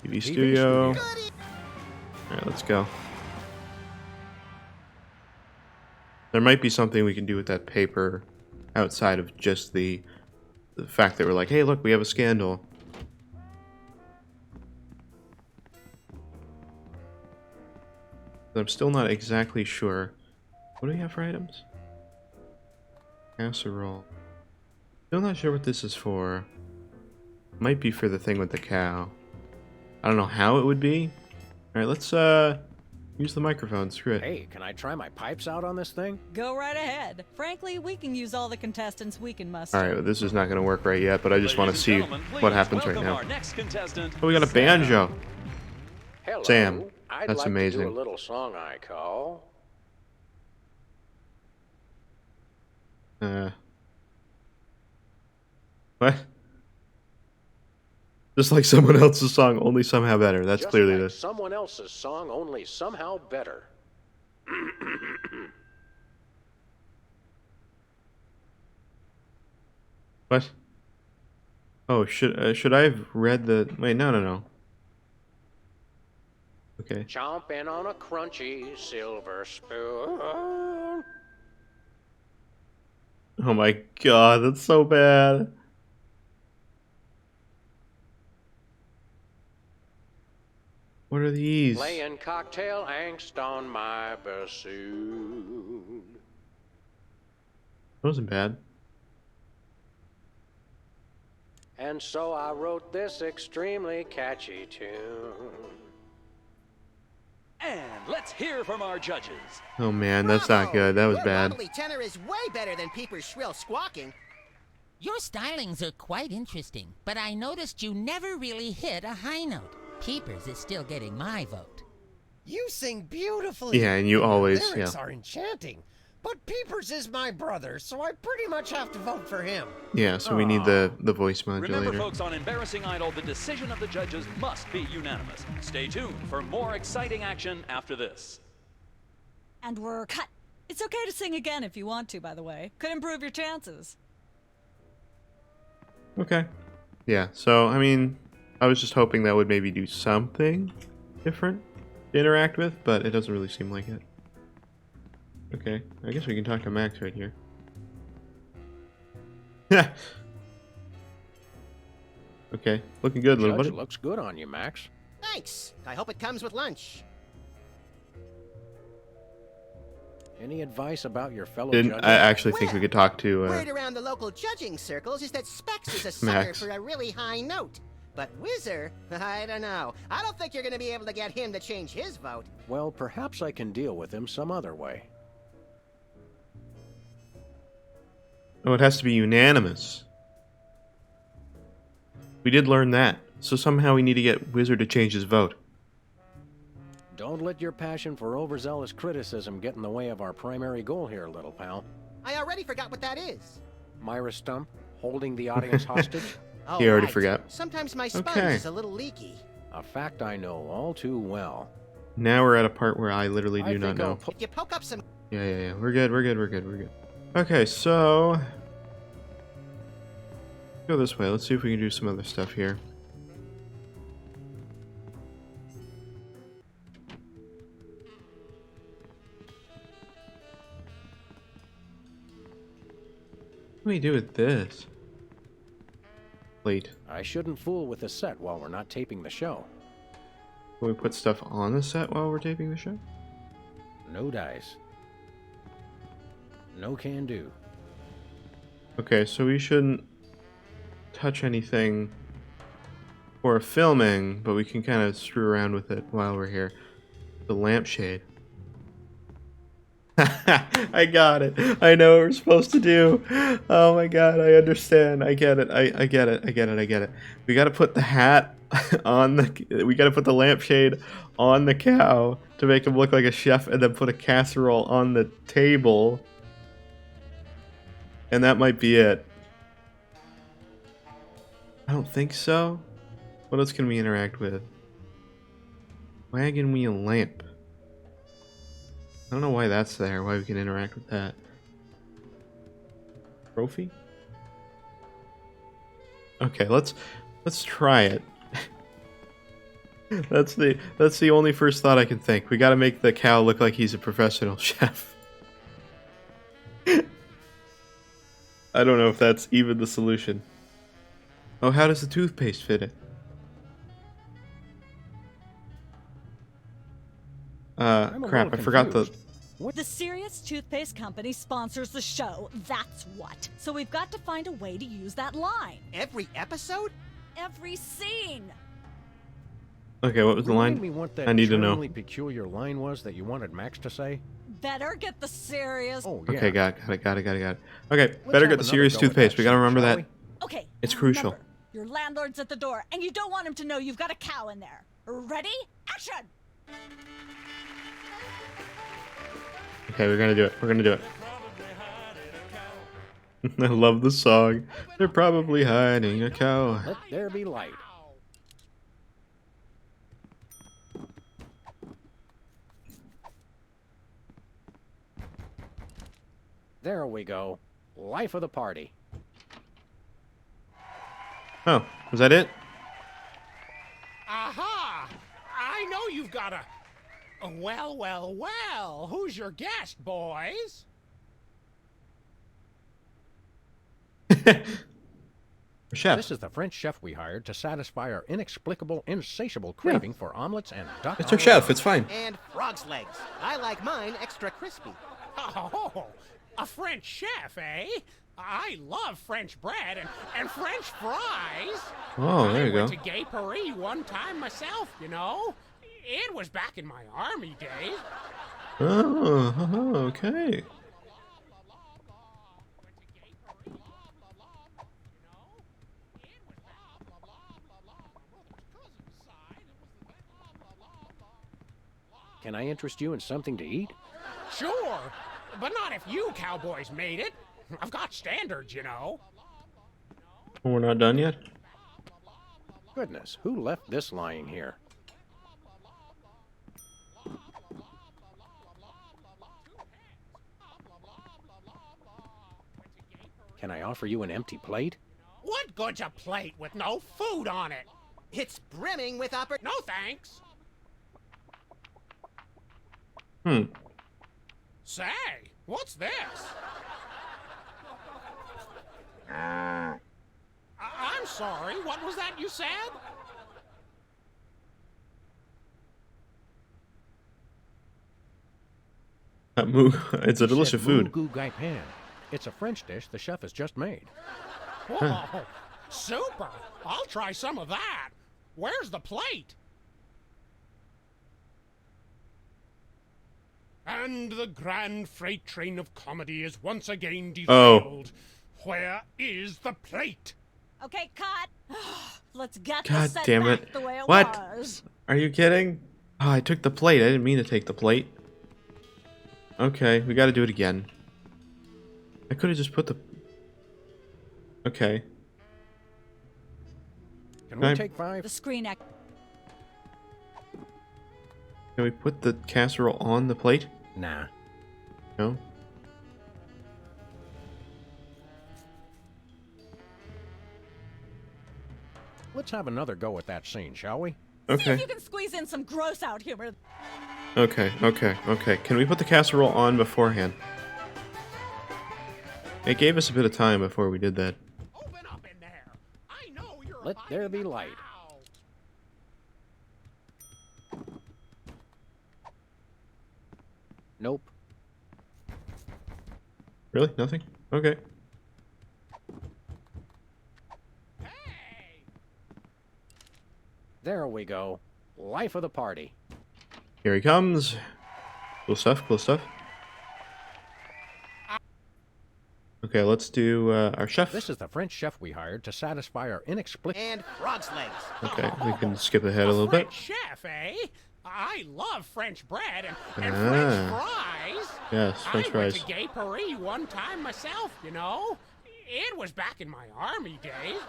TV studio. Goody. Alright, let's go. There might be something we can do with that paper outside of just the fact that we're like, hey, look, we have a scandal. I'm still not exactly sure. What do we have for items? Casserole. Still not sure what this is for. Might be for the thing with the cow. I don't know how it would be. Alright, let's use the microphone. Screw it. Hey, can I try my pipes out on this thing? Go right ahead. Frankly, we can use all the contestants we can muster. Alright, well, this is not going to work right yet, but I just want to see what happens right now. Our next contestant, Oh, we got a banjo. Hello. Sam, I'd that's like amazing. to do a little song I call. What? Just like someone else's song, only somehow better. That's Just clearly like this. someone else's song, only somehow better. What? Oh, should I have read the... Wait, no. Okay. Chompin' on a crunchy silver spoon. Oh my god, that's so bad. What are these? Laying cocktail angst on my bassoon. That wasn't bad. And so I wrote this extremely catchy tune. And let's hear from our judges. Oh man, that's not good. That was Your bad. lovely tenor is way better than Peeper's shrill squawking. Your stylings are quite interesting, but I noticed you never really hit a high note. Peepers is still getting my vote. You sing beautifully. Yeah, and you always, Lyrics yeah. are enchanting. But Peepers is my brother, so I pretty much have to vote for him. Yeah, so we need the voice Remember, modulator. folks, on Embarrassing Idol, the decision of the judges must be unanimous. Stay tuned for more exciting action after this. And we're cut. It's okay to sing again if you want to, by the way. Could improve your chances. Okay. Yeah, so, I mean, I was just hoping that would maybe do something different to interact with, but it doesn't really seem like it. Okay, I guess we can talk to Max right here. Okay, looking good, little Judge buddy. looks good on you, Max. Thanks. I hope it comes with lunch. Any advice about your fellow Didn't judges? I actually think we could talk to Word around the local judging circles is that Specs is a sucker Max. for a really high note. But Whizzer, I don't know. I don't think you're going to be able to get him to change his vote. Well, perhaps I can deal with him some other way. Oh, it has to be unanimous. We did learn that. So somehow we need to get Wizard to change his vote. Don't let your passion for overzealous criticism get in the way of our primary goal here, little pal. I already forgot what that is. Myra Stump, holding the audience hostage? Oh, He already right. forgot. Sometimes my sponge Okay. is a little leaky. A fact I know all too well. Now we're at a part where I literally do not know. If you poke up some... Yeah. We're good. Okay, so... Go this way. Let's see if we can do some other stuff here. What do we do with this? Plate. I shouldn't fool with the set while we're not taping the show. Can we put stuff on the set while we're taping the show? No dice. No can do. Okay, so we shouldn't touch anything for filming, but we can kind of screw around with it while we're here. The lampshade. I got it. I know what we're supposed to do. Oh my god, I understand. I get it. I get it. We gotta put the hat on the... We gotta put the lampshade on the cow to make him look like a chef, and then put a casserole on the table. And that might be it. I don't think so. What else can we interact with? Wagon wheel lamp. don't know why that's there, why we can interact with that. Trophy? Okay, let's try it. That's the only first thought I can think. We gotta make the cow look like he's a professional chef. I don't know if that's even the solution. Oh, how does the toothpaste fit it? Crap, I forgot the... The Serious Toothpaste Company sponsors the show, that's what. So we've got to find a way to use that line. Every episode? Every scene. Okay, what was the line? Remind me what that I need to know. charmingly peculiar line was that you wanted Max to say? Better get the serious. Oh, yeah. Okay, got it. Okay, Let's better have get the another serious go at toothpaste. that We gotta scene, remember shall that. we? Okay. It's crucial. Remember, your landlord's at the door, and you don't want him to know you've got a cow in there. Ready? Action! Okay, we're gonna do it. We're gonna do it. I love the song. They're probably hiding a cow. Let there be light. There we go. Life of the party. Oh, was that it? Aha! I know you've got a... Well, well, well. Who's your guest, boys? Chef. This is the French chef we hired to satisfy our inexplicable, insatiable craving for omelets and duck. It's our chef. It's fine. And frog's legs. I like mine extra crispy. Oh, a French chef, eh? I love French bread and French fries. Oh, there you I went go. to Gay Paris one time myself, you know. It was back in my army days. Oh, okay. Can I interest you in something to eat? Sure, but not if you cowboys made it. I've got standards, you know. Oh, we're not done yet? Goodness, who left this lying here? Can I offer you an empty plate? What good's a plate with no food on it? It's brimming with No thanks. Say, what's this? I'm sorry, what was that you said? It's a delicious food. Moo gai pan. It's a French dish the chef has just made. Whoa, super! I'll try some of that. Where's the plate? And the grand freight train of comedy is once again derailed. Where is the plate? Okay, cut. Let's get God the set damn back it. the way it What? was. Are you kidding? Oh, I took the plate. I didn't mean to take the plate. Okay, we gotta do it again. I could have just put the... Okay. Can we take 5? The screen act. Can we put the casserole on the plate? Nah. No? Let's have another go at that scene, shall we? See if Okay. you can squeeze in some gross out humor. Okay. Can we put the casserole on beforehand? It gave us a bit of time before we did that. Open up in there. I know you're Let there be light. Nope. Really? Nothing? Okay. There we go. Life of the party. Here he comes. Cool stuff, cool stuff. Okay, let's do our chef. This is the French chef we hired to satisfy our inexplicable... And frog's legs. Okay, we can skip ahead a little bit. French chef, eh? I love French bread and French fries. Yes, French I went fries. to Gay Paris one time myself, you know. It was back in my army days.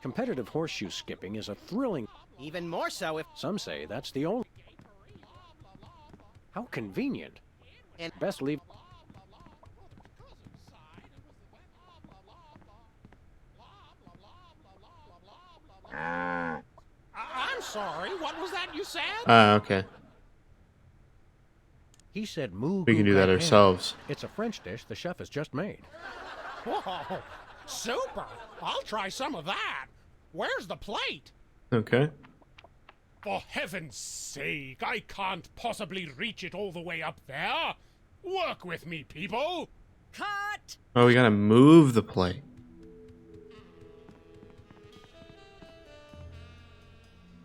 Competitive horseshoe skipping is a thrilling... Even more so if... Some say that's the only... How convenient. And best leave... I'm sorry, what was that you said? Okay. He said moo. We can do that ourselves. It's a French dish the chef has just made. Whoa, super! I'll try some of that. Where's the plate? Okay. For heaven's sake, I can't possibly reach it all the way up there. Work with me, people. Cut! Oh, we gotta move the plate.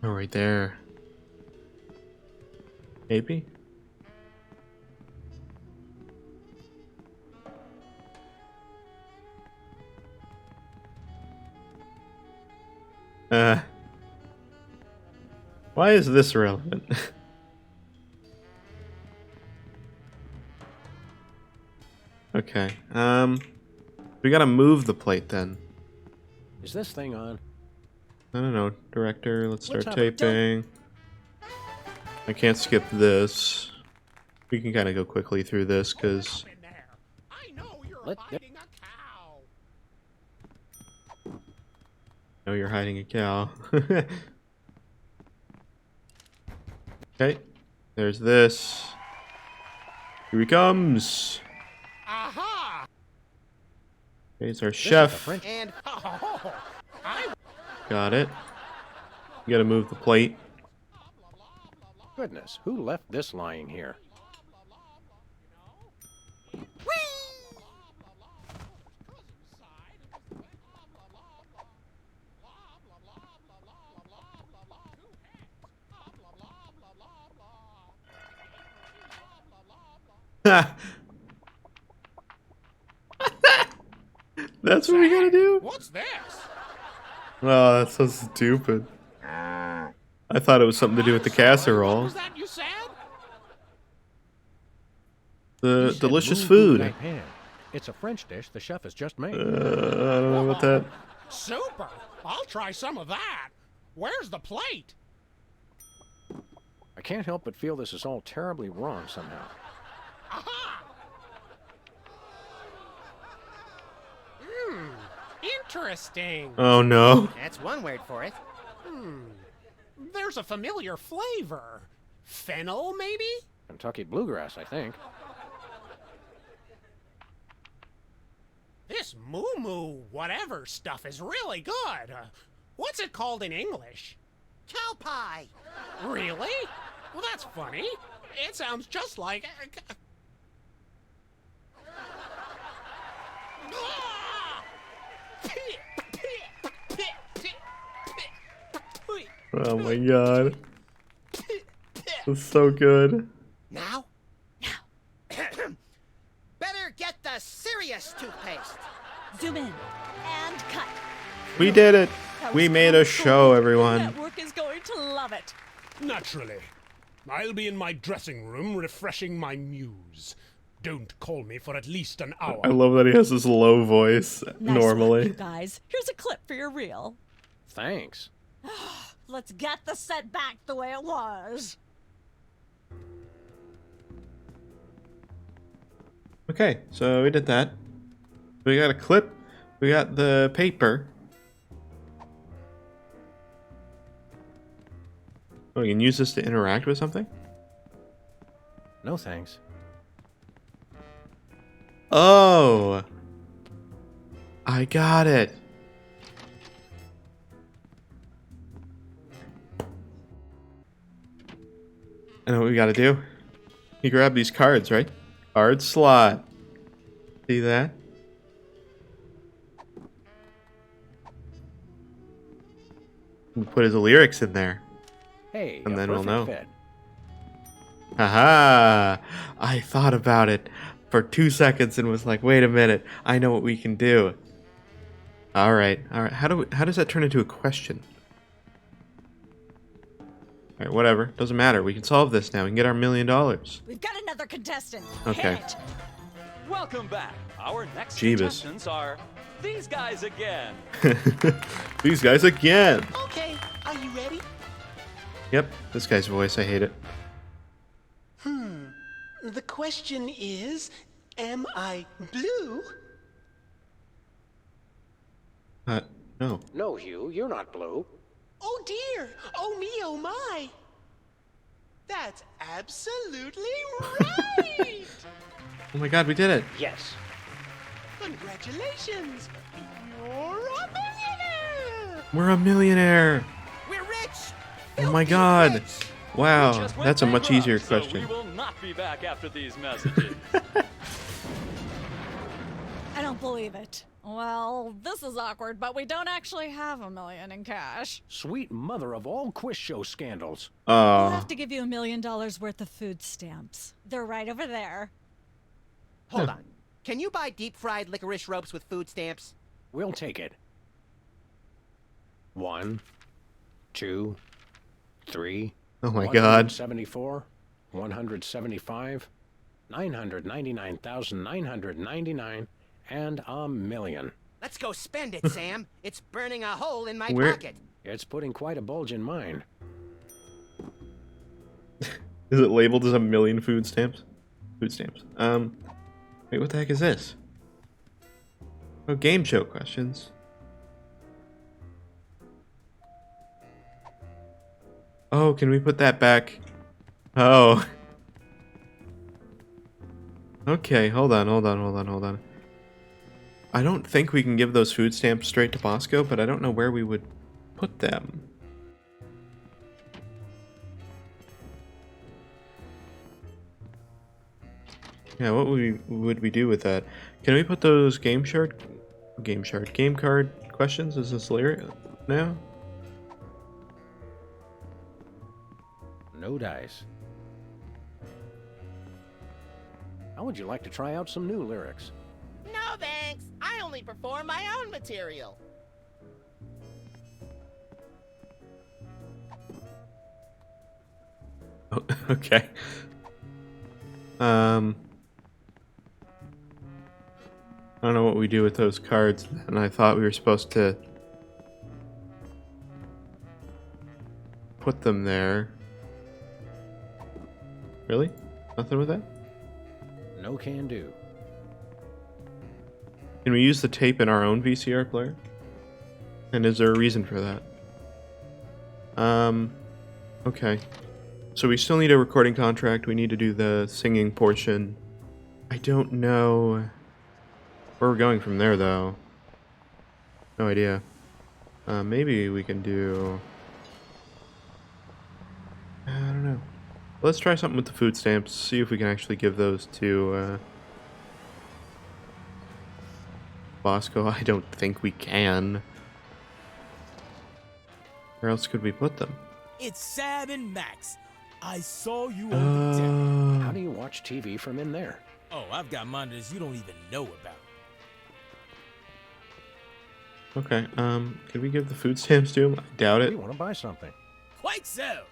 Oh, right there. Maybe? Why is this relevant? Okay. We gotta move the plate then. Is this thing on? I don't know. Director, let's start Let's have a taping. I can't skip this. We can kind of go quickly through this because... I know you're Let- hiding a cow. No, you're hiding a cow. Okay. There's this. Here he comes. Aha! Okay, it's our This is chef. the French- and Got it. You gotta move the plate. Goodness, who left this lying here? That's what we gotta do? What's this? Oh, that's so stupid. I thought it was something to do with the What casserole. was that you said? The He said delicious moo food. goulash pan. It's a French dish the chef has just made. I don't know about that. Super! I'll try some of that. Where's the plate? I can't help but feel this is all terribly wrong somehow. Aha! Interesting. Oh no. that's one word for it. There's a familiar flavor. Fennel, maybe? Kentucky bluegrass, I think. This moo whatever stuff is really good. What's it called in English? Cow pie. Really? Well, that's funny. It sounds just like... Ah! Oh my god. That's so good. Now? Better get the serious toothpaste. Zoom in and cut. We did it. That We was made a cool. show, The everyone. network is going to love it. Naturally. I'll be in my dressing room refreshing my muse. Don't call me for at least an hour. I love that he has this low voice Nice work, normally. you guys. Here's a clip for your reel. Thanks. Let's get the set back the way it was. Okay, so we did that. We got a clip. We got the paper. Oh, you can use this to interact with something? No thanks. Oh! I got it. I know what we gotta do. You grab these cards, right? Card slot. See that? We put his lyrics in there. Hey, And a then we'll perfect know. fit. Haha! I thought about it for 2 seconds and was like, wait a minute, I know what we can do. Alright, alright. How does that turn into a question? Alright, whatever. Doesn't matter. We can solve this now. We can get our $1 million. We've got another contestant. Okay. Hit it. Welcome back. Our next Jeebus. contestants are these guys again. These guys again. Okay, are you ready? Yep, this guy's voice, I hate it. The question is, am I blue? No. No, Hugh, you're not blue. Oh dear! Oh me, oh my! That's absolutely right! Oh my god, we did it. Yes. Congratulations! You're a millionaire! We're a millionaire. We're rich! Oh my god. We Wow, just went that's a much bankrupt, easier so question. we will not be back after these messages. I don't believe it. Well, this is awkward, but we don't actually have $1 million in cash. Sweet mother of all quiz show scandals. We'll have to give you $1 million worth of food stamps. They're right over there. Hold on. Can you buy deep-fried licorice ropes with food stamps? We'll take it. 1, 2, 3. Oh my god. 174, 175, 999,999, and $1 million. Let's go spend it, Sam. It's burning a hole in my Where- pocket. It's putting quite a bulge in mine. Is it labeled as 1 million food stamps? Food stamps. Wait, what the heck is this? Oh, game show questions. Oh, can we put that back? Oh. Okay, hold on. I don't think we can give those food stamps straight to Bosco, but I don't know where we would put them. Yeah, what would we do with that? Can we put those game card questions as this lyric now? No dice. How would you like to try out some new lyrics? No thanks. I only perform my own material. Oh, okay. I don't know what we do with those cards, and I thought we were supposed to put them there. Really? Nothing with that? No can do. Can we use the tape in our own VCR player? And is there a reason for that? Okay. So we still need a recording contract. We need to do the singing portion. I don't know where we're going from there, though. No idea. Maybe we can do... I don't know. Let's try something with the food stamps. See if we can actually give those to Bosco. I don't think we can. Where else could we put them? It's Sam and Max. I saw you on the telly. How do you watch TV from in there? Oh, I've got monitors you don't even know about. Okay, can we give the food stamps to him? I doubt it. We want to buy something. Quite so.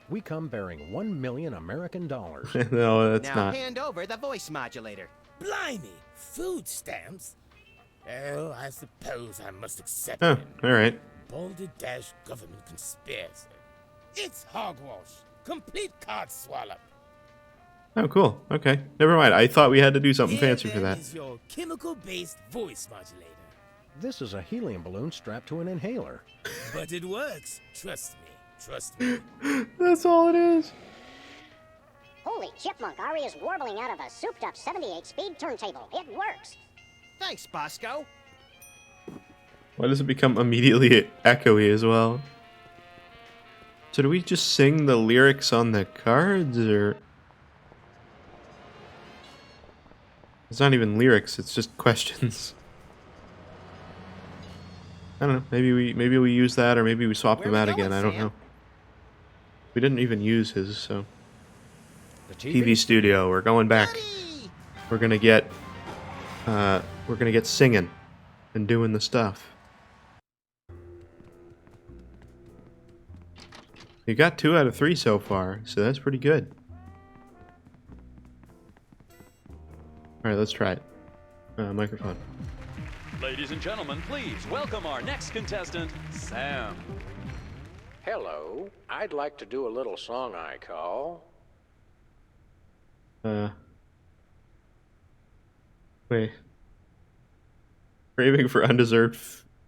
We come bearing 1 million American dollars. No, that's now not. hand over the voice modulator. Blimey, food stamps? Oh, I suppose I must accept Oh, it. alright. Balderdash government conspiracy. It's hogwash. Complete card swallow. Oh, cool. Okay, never mind. I thought we had to do something Here, fancy for then, that. is your chemical-based voice modulator. This is a helium balloon strapped to an inhaler. But it works. Trust me. Trust me. That's all it is. Holy chipmunk, Ari is warbling out of a souped-up 78-speed turntable. It works. Thanks, Bosco. Why does it become immediately echoey as well? So do we just sing the lyrics on the cards, or... It's not even lyrics, it's just questions. I don't know, maybe we use that, or maybe we swap them out again, I don't know. We didn't even use his, so... The TV studio, we're going back. We're gonna get singing and doing the stuff. You got 2 out of 3 so far, so that's pretty good. Alright, let's try it. Microphone. Ladies and gentlemen, please welcome our next contestant, Sam. Hello. I'd like to do a little song I call... Wait. Craving for undeserved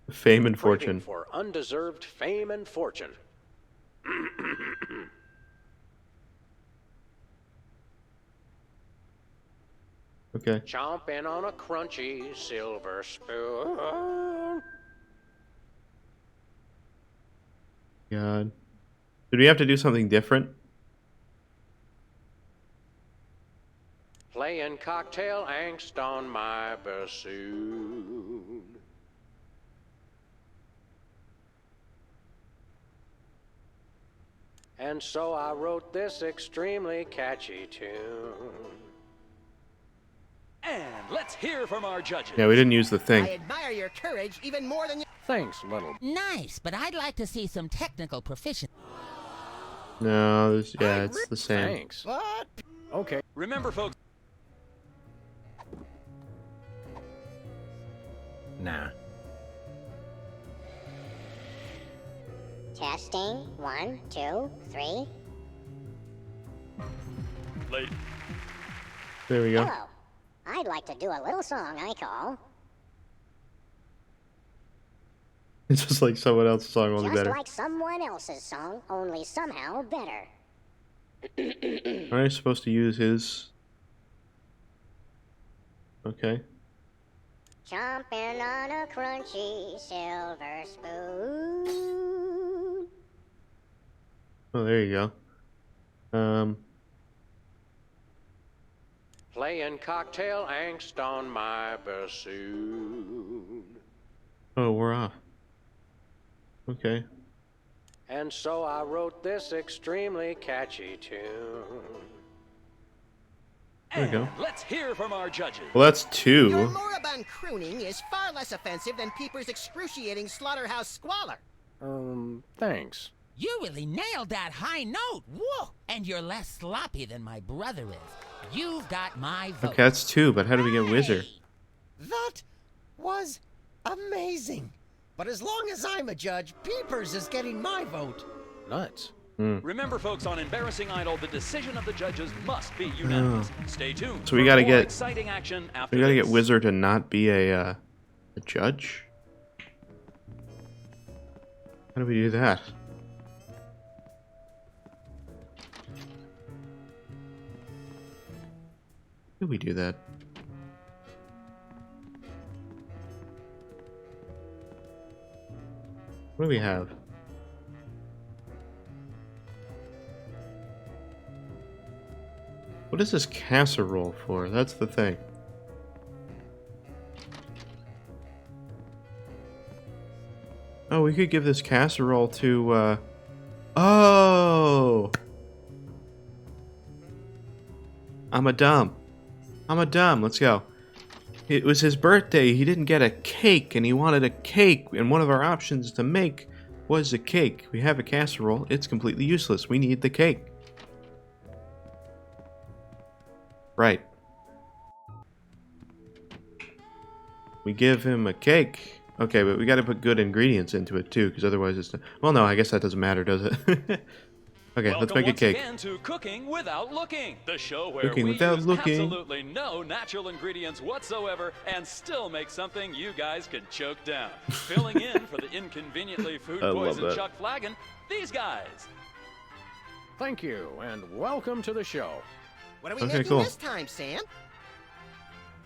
fame and fortune. Craving for undeserved fame and fortune. Okay. Chomping on a crunchy silver spoon. God. Did we have to do something different? Playing cocktail angst on my bassoon. And so I wrote this extremely catchy tune. And let's hear from our judges. Yeah, we didn't use the thing. I admire your courage even more than you. Thanks, little. Nice, but I'd like to see some technical proficiency. No, yeah, it's the same. Thanks. What? Okay. Remember, folks. Nah. Testing. 1, 2, 3. Late. There we go. Hello. I'd like to do a little song I call... It's just like someone else's song, only Just better. like someone else's song, only somehow better. Aren't I supposed to use his? Okay. Chomping on a crunchy silver spoon. Oh, there you go. Playing cocktail angst on my bassoon. Oh, we're off. Okay. And so I wrote this extremely catchy tune. There we go. Let's hear from our judges. Well, that's Your 2. moribund crooning is far less offensive than Peeper's excruciating slaughterhouse squalor. Thanks. You really nailed that high note. Whoa! And you're less sloppy than my brother is. You've got my vote. Okay, that's 2, but how do we get Whizzer? That was amazing. But as long as I'm a judge, Peepers is getting my vote. Nuts. Remember, folks, on Embarrassing Idol, the decision of the judges must be unanimous. Stay tuned. So we for gotta more get exciting action after we gotta this. get Whizzer to not be a judge. How do we do that? How do we do that? What do we have? What is this casserole for? That's the thing. Oh, we could give this casserole to, Oh! I'm a dumb. Let's go. It was his birthday. He didn't get a cake, and he wanted a cake. And one of our options to make was a cake. We have a casserole. It's completely useless. We need the cake. Right. We give him a cake. Okay, but we gotta put good ingredients into it too, because otherwise it's... Well, no, I guess that doesn't matter, does it? Okay, let's make a cake. Welcome once again to Cooking Without Looking, the show where Cooking we without use looking. absolutely no natural ingredients whatsoever and still make something you guys can choke down. Filling in for the inconveniently food I love poisoned that. Chuck Flagon, these guys. Thank you, and welcome to the show. What are we Okay, making cool. this time, Sam?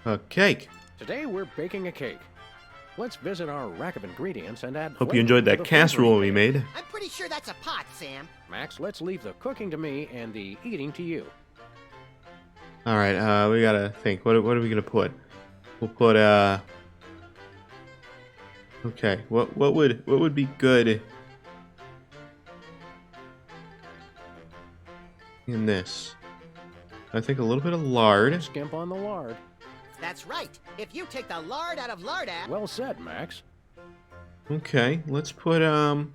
A cake. Today we're baking a cake. Let's visit our rack of ingredients and add. Hope flavor you enjoyed to that the casserole flavoring. we made. I'm pretty sure that's a pot, Sam. Max, let's leave the cooking to me and the eating to you. All right, we gotta think. What are we gonna put? We'll put Okay, what would be good in this? I think a little bit of lard. Skimp on the lard. That's right. If you take the lard out of lardapp... Well said, Max. Okay, let's put a little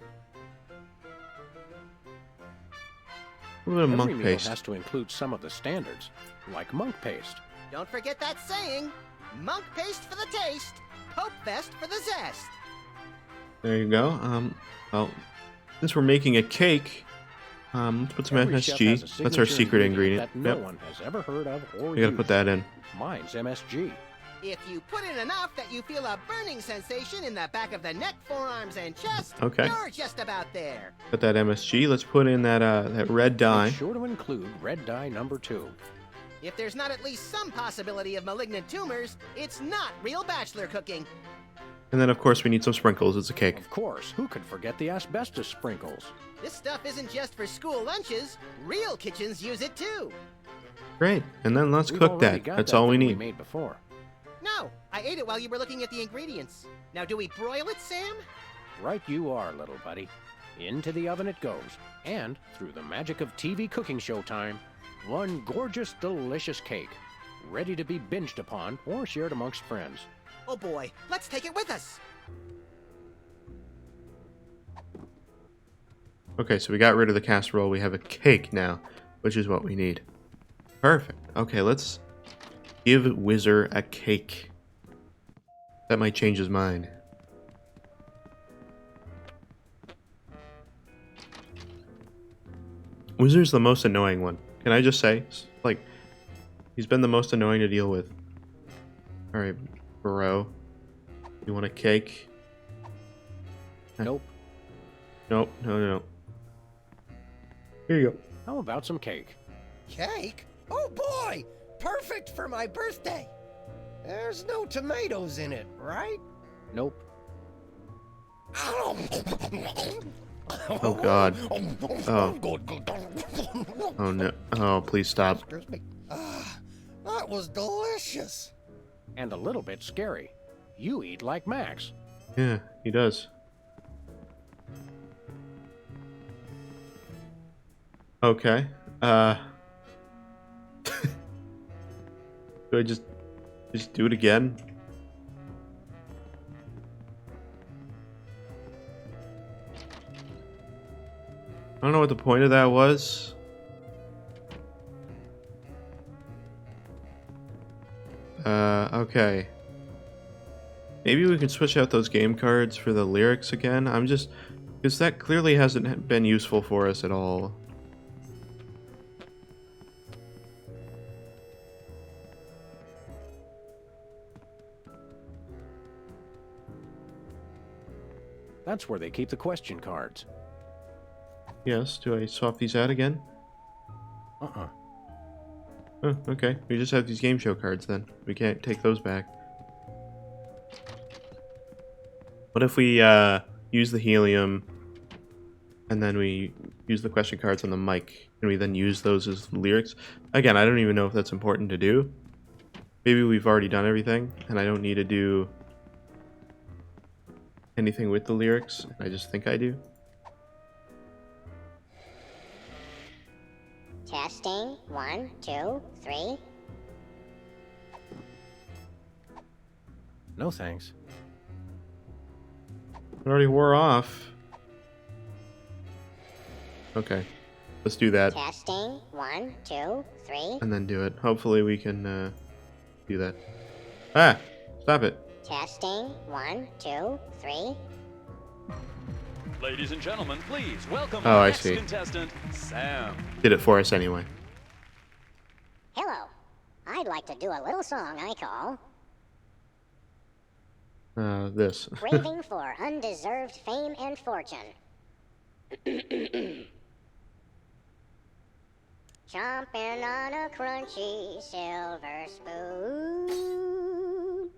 bit of Every monk meal paste. has to include some of the standards, like monk paste. Don't forget that saying. Monk paste for the taste, Pope Fest for the zest. There you go. Well, since we're making a cake, let's put some Every chef has a MSG. That's our signature secret ingredient. that no one has ever heard of or We gotta put that in. Mine's MSG. If you put in enough that you feel a burning sensation in the back of the neck, forearms, and chest, Okay. you're just about there. Put that MSG. Let's put in that red dye. Make sure to include red dye number 2. If there's not at least some possibility of malignant tumors, it's not real bachelor cooking. And then, of course, we need some sprinkles. It's a cake. Of course, who could forget the asbestos sprinkles? This stuff isn't just for school lunches. Real kitchens use it too. Great. And then let's We've cook already that. got That's that all we thing need. made before. No, I ate it while you were looking at the ingredients. Now, do we broil it, Sam? Right you are, little buddy. Into the oven it goes. And, through the magic of TV cooking show time, one gorgeous, delicious cake. Ready to be binged upon or shared amongst friends. Oh boy, let's take it with us. Okay, so we got rid of the casserole. We have a cake now, which is what we need. Perfect. Okay, let's give Whizzer a cake. That might change his mind. Whizzer's the most annoying one. Can I just say? Like, he's been the most annoying to deal with. Alright, bro. You want a cake? Nope. Nope, no. Here you go. How about some cake? Cake? Oh boy! Perfect for my birthday! There's no tomatoes in it, right? Nope. Oh god. Oh. Oh no. Oh, please stop. Excuse me. That was delicious! And a little bit scary. You eat like Max. Yeah, he does. Okay. Do I just do it again? I don't know what the point of that was. Okay. Maybe we could switch out those game cards for the lyrics again. Because that clearly hasn't been useful for us at all. That's where they keep the question cards. Yes, do I swap these out again? Uh-uh. Oh, okay. We just have these game show cards then. We can't take those back. What if we use the helium and then we use the question cards on the mic and we then use those as lyrics? Again, I don't even know if that's important to do. Maybe we've already done everything and I don't need to do anything with the lyrics. I just think I do. Testing. 1, 2, 3. No thanks. It already wore off. Okay. Let's do that. Testing. 1, 2, 3. And then do it. Hopefully we can do that. Ah! Stop it. Testing. 1, 2, 3. Ladies and gentlemen, please welcome Oh, our I next see. contestant, Sam. Did it for us anyway. Hello. I'd like to do a little song I call This. Craving for Undeserved Fame and Fortune. Chomping on a crunchy silver spoon.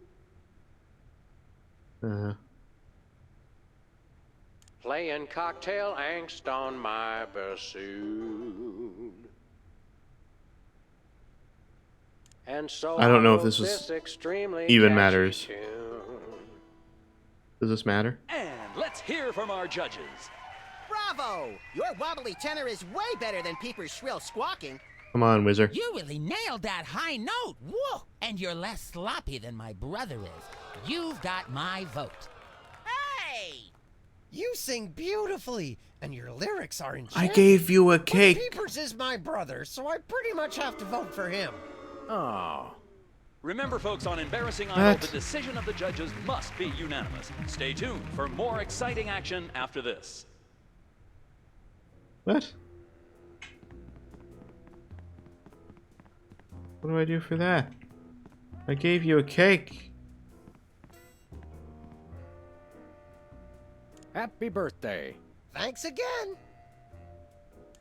Playing cocktail angst on my bassoon. And so I don't know if wrote this is extremely even catchy matters. tune. Does this matter? And let's hear from our judges. Bravo! Your wobbly tenor is way better than Peeper's shrill squawking. Come on, Whizzer. You really nailed that high note. Whoa! And you're less sloppy than my brother is. You've got my vote. Hey! You sing beautifully, and your lyrics are I enchanting. gave you a But cake. Peepers is my brother, so I pretty much have to vote for him. Oh. Remember, folks, on Embarrassing Idol, the decision of the judges must be unanimous. Stay tuned for more exciting action after this. What? What do I do for that? I gave you a cake. Happy birthday. Thanks again.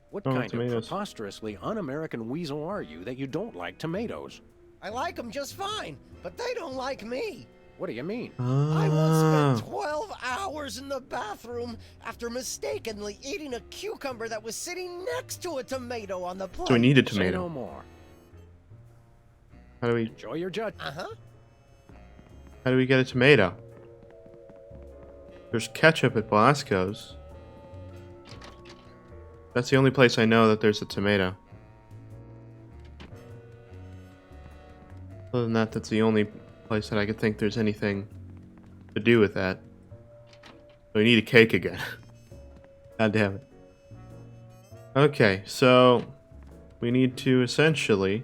What Oh, kind tomatoes. of preposterously un-American weasel are you that you don't like tomatoes? I like them just fine, but they don't like me. What do you mean? I once spent 12 hours in the bathroom after mistakenly eating a cucumber that was sitting next to a tomato on the plate. So we need a Say tomato. no more. How do we Enjoy your judge. Uh-huh. How do we get a tomato? There's ketchup at Blasco's. That's the only place I know that there's a tomato. Other than that, that's the only place that I could think there's anything to do with that. So we need a cake again. God damn it. Okay, so we need to essentially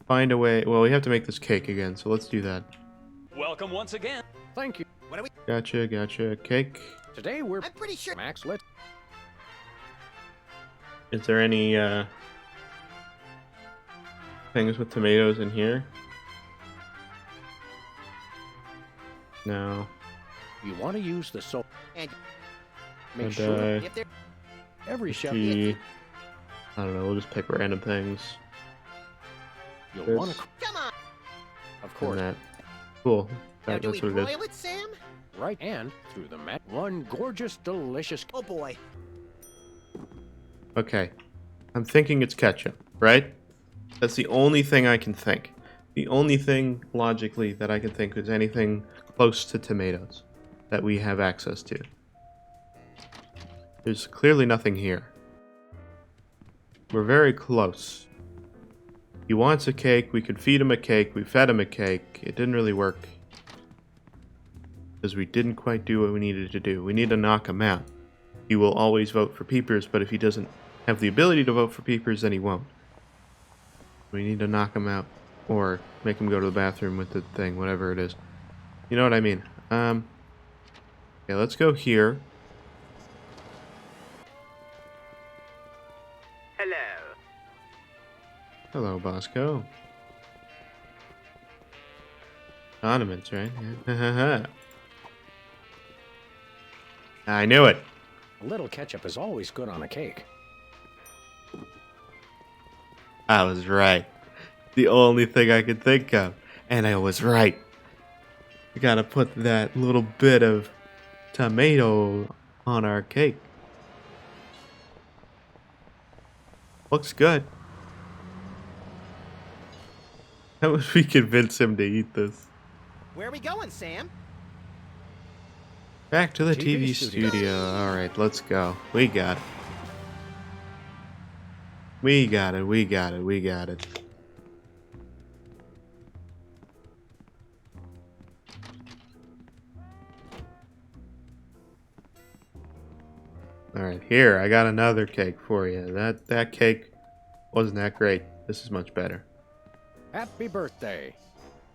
find a way. Well, we have to make this cake again, so let's do that. Welcome once again. Thank you. What are we? Gotcha, gotcha. Cake. Today we're... I'm pretty sure. Max, let's... Is there any things with tomatoes in here? No. You want to use the soap. And Make And, sure if there, every chef... I don't know, we'll just pick random things. You'll This want to... come on. Of and course. that. Cool. Now, do That's we what it is. broil it, Sam? Right, and through the mat, one gorgeous, delicious... Oh boy. Okay. I'm thinking it's ketchup, right? That's the only thing I can think. The only thing logically that I can think is anything close to tomatoes that we have access to. There's clearly nothing here. We're very close. He wants a cake. We could feed him a cake. We fed him a cake. It didn't really work. Because we didn't quite do what we needed to do. We need to knock him out. He will always vote for Peepers, but if he doesn't have the ability to vote for Peepers, then he won't. We need to knock him out. Or make him go to the bathroom with the thing, whatever it is. You know what I mean? Okay, let's go here. Hello. Hello, Bosco. Condiments, right? Yeah. I knew it. A little ketchup is always good on a cake. I was right. The only thing I could think of. And I was right. We gotta put that little bit of tomato on our cake. Looks good. How would we convince him to eat this? Where are we going, Sam? Back to the TV TV studio. Alright, let's go. We got it. We got it, we got it, we got it. Alright, here, I got another cake for you. That cake wasn't that great. This is much better. Happy birthday.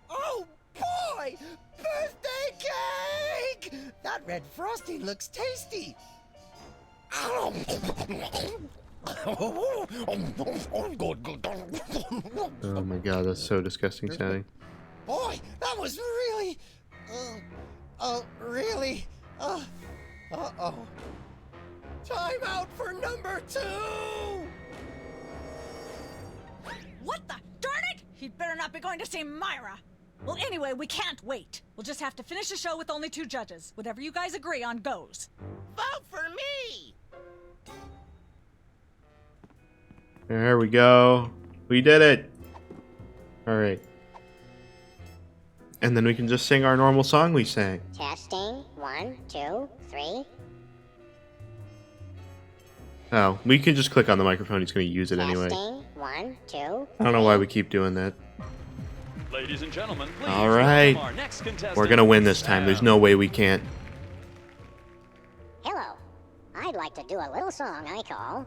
Oh boy! Birthday cake! That red frosting looks tasty. Oh my god, that's so disgusting sounding. Boy, that was really, really, uh-oh. Time out for number 2! What the? Darn it! He'd better not be going to see Myra. Well, anyway, we can't wait. We'll just have to finish the show with only 2 judges. Whatever you guys agree on goes. Vote for me! There we go. We did it. Alright. And then we can just sing our normal song we sang. Testing. 1, 2, 3. Oh, we can just click on the microphone. He's going to use it anyway. Testing. 1, 2. I don't know why we keep doing that. Ladies and gentlemen, please Alright. welcome our next contestant. We're going to win this time. There's no way we can't. Hello. I'd like to do a little song I call...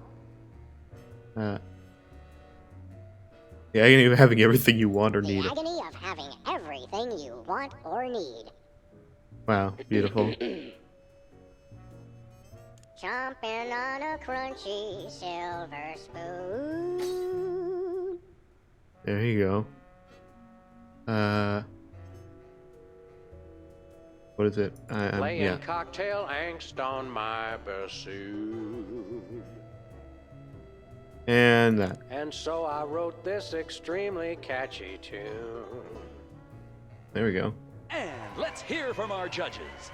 The agony of having everything you want or The need. agony of having everything you want or need. Wow, beautiful. Chomping on a crunchy silver spoon. There you go. What is it? Laying Yeah. cocktail angst on my bassoon. And that. And so I wrote this extremely catchy tune. There we go. And let's hear from our judges.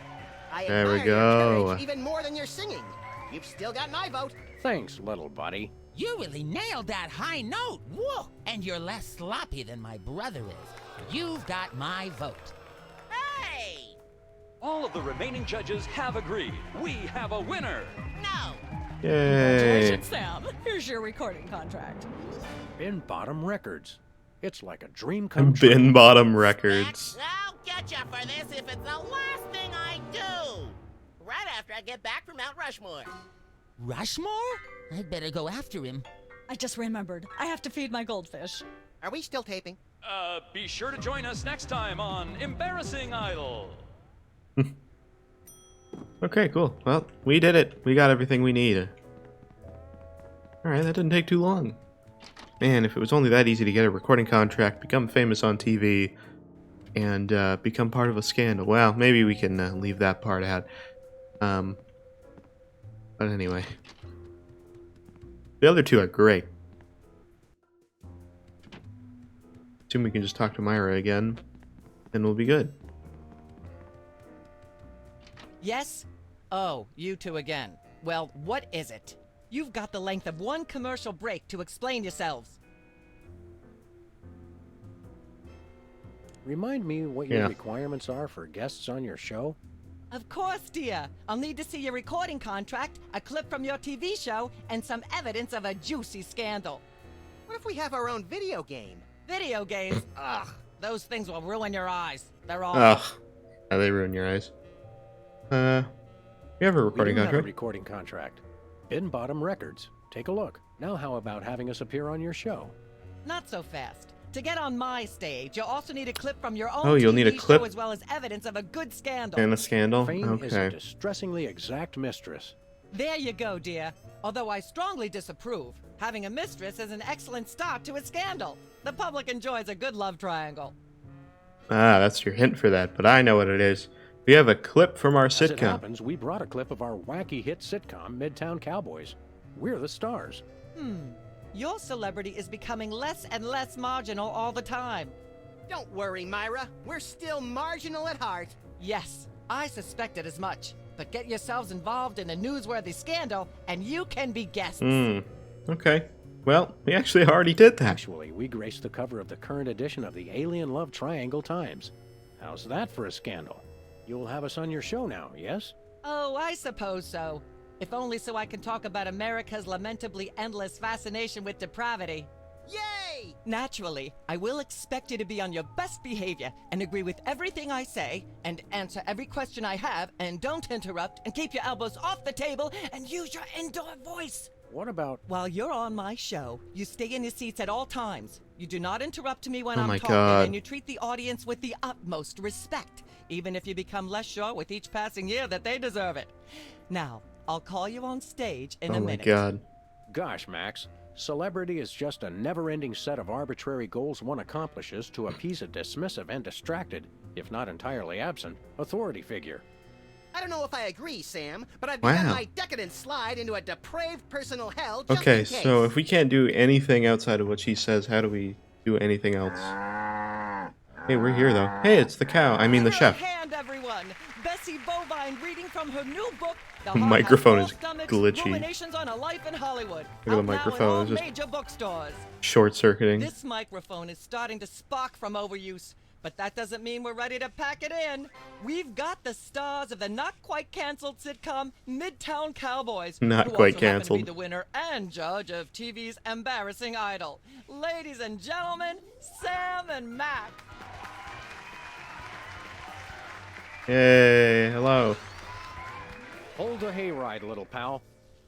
I There we admire your go. courage even more than your singing. You've still got my vote. Thanks, little buddy. You really nailed that high note. Whoa! And you're less sloppy than my brother is. You've got my vote. Hey! All of the remaining judges have agreed. We have a winner. No! Yay. Congratulations, Sam. Here's your recording contract. Bin Bottom Records. It's like a dream come true. Bin Bottom Records. I'll get you for this if it's the last thing I do. Right after I get back from Mount Rushmore. Rushmore? I'd better go after him. I just remembered. I have to feed my goldfish. Are we still taping? Be sure to join us next time on Embarrassing Idol. Okay, cool. Well, we did it. We got everything we need. Alright, that didn't take too long. Man, if it was only that easy to get a recording contract, become famous on TV, and become part of a scandal. Well, maybe we can leave that part out. But anyway. The other two are great. Assume we can just talk to Myra again, and we'll be good. Yes? Oh, you two again. Well, what is it? You've got the length of one commercial break to explain yourselves. Remind me what your requirements are for guests on your show? Of course, dear. I'll need to see your recording contract, a clip from your TV show, and some evidence of a juicy scandal. What if we have our own video game? Video games? Ugh, those things will ruin your eyes. They're all... Ugh. How they ruin your eyes. We have a recording We do have a contract. recording contract. Bin Bottom Records. Take a look. Now how about having us appear on your show? Not so fast. To get on my stage, you'll also need a clip from your own Oh, you'll TV need a clip? show as well as evidence of a good scandal. And a scandal? Fame is a Okay. distressingly exact mistress. There you go, dear. Although I strongly disapprove, having a mistress is an excellent start to a scandal. The public enjoys a good love triangle. Ah, that's your hint for that, but I know what it is. We have a clip from our As it sitcom. happens, we brought a clip of our wacky hit sitcom, Midtown Cowboys. We're the stars. Your celebrity is becoming less and less marginal all the time. Don't worry, Myra. We're still marginal at heart. Yes, I suspected as much. But get yourselves involved in a newsworthy scandal, and you can be guests. Okay. Well, we actually already did that. Actually, we graced the cover of the current edition of the Alien Love Triangle Times. How's that for a scandal? You'll have us on your show now, yes? Oh, I suppose so. If only so I can talk about America's lamentably endless fascination with depravity. Yay! Naturally, I will expect you to be on your best behavior and agree with everything I say and answer every question I have and don't interrupt and keep your elbows off the table and use your indoor voice. What about... While you're on my show, you stay in your seats at all times. You do not interrupt me when Oh I'm my talking, God. and you treat the audience with the utmost respect, even if you become less sure with each passing year that they deserve it. Now, I'll call you on stage in Oh a my minute. god. Gosh, Max, celebrity is just a never-ending set of arbitrary goals one accomplishes to appease a dismissive and distracted, if not entirely absent, authority figure. I don't know if I agree, Sam, but I've begun Wow. my decadent slide into a depraved personal hell just Okay, in case. so if we can't do anything outside of what she says, how do we do anything else? Hey, we're here though. Hey, it's the cow. I mean the Give her a chef. hand, everyone. Bessie Bovine reading from her new book, The The Heart microphone Has is Four Stomachs, glitchy. Ruminations on a Life in Hollywood. Look at the Out now in microphone, all it's just- major bookstores. Short-circuiting. This microphone is starting to spark from overuse, but that doesn't mean we're ready to pack it in. We've got the stars of the not-quite-canceled sitcom Midtown Cowboys, Not who quite also happen to canceled. be the winner and judge of TV's Embarrassing Idol. Ladies and gentlemen, Sam and Mac. Yay, hello. Hold a hayride, little pal.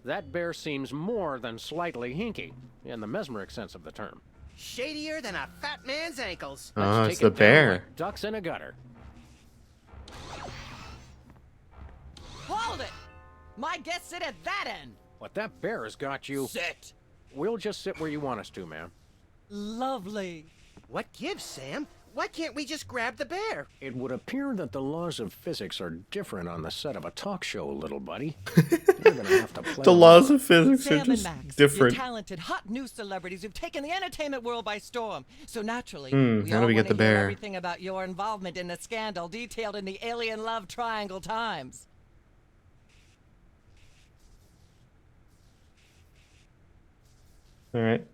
That bear seems more than slightly hinky, in the mesmeric sense of the term. Shadier than a fat man's ankles. Oh, Let's it's take the it down bear. like ducks in a gutter. Hold it! My guests sit at that end. What that bear has got you. Sit. We'll just sit where you want us to, ma'am. Lovely. What gives, Sam? Why can't we just grab the bear? It would appear that the laws of physics are different on the set of a talk show, little buddy. You're gonna have to play The laws of physics Sam are just and Max, different. You're talented, hot new celebrities who've taken the entertainment world by storm. So naturally, we how all do we get wanna the hear bear? everything about your involvement in the scandal detailed in the Alien Love Triangle Times. All right.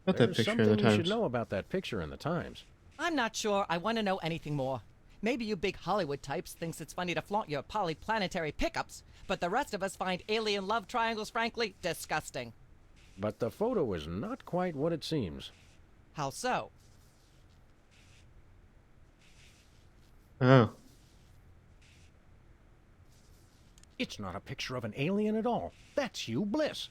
Got that There's picture in something the you should Times. know about that picture in the Times. I'm not sure I want to know anything more. Maybe you big Hollywood types thinks it's funny to flaunt your polyplanetary pickups, but the rest of us find alien love triangles frankly disgusting. But the photo is not quite what it seems. How so? Oh. It's not a picture of an alien at all. That's Hugh Bliss.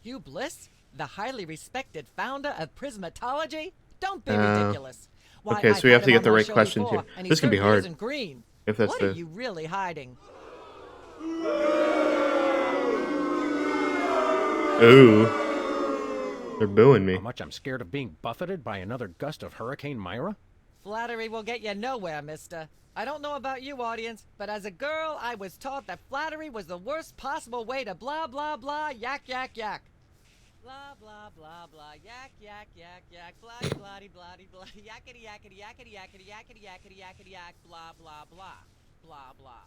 Hugh Bliss? The highly respected founder of prismatology? Don't be ridiculous. Why, Okay, so I've we have had to him get on the my right show questions before, here. and he This can be certainly hard. isn't green. If that's what the- are you really hiding? Ooh. They're booing me. How much I'm scared of being buffeted by another gust of Hurricane Myra? Flattery will get you nowhere, mister. I don't know about you, audience, but as a girl, I was taught that flattery was the worst possible way to blah, blah, blah, yak, yak, yak. Blah, blah, blah, blah, yak, yak, yak, yak, blah, blah, blah, blah, yakety, yakety, yakety, yakety, yakety, yakety, yakety, yak, blah, blah, blah, blah, blah.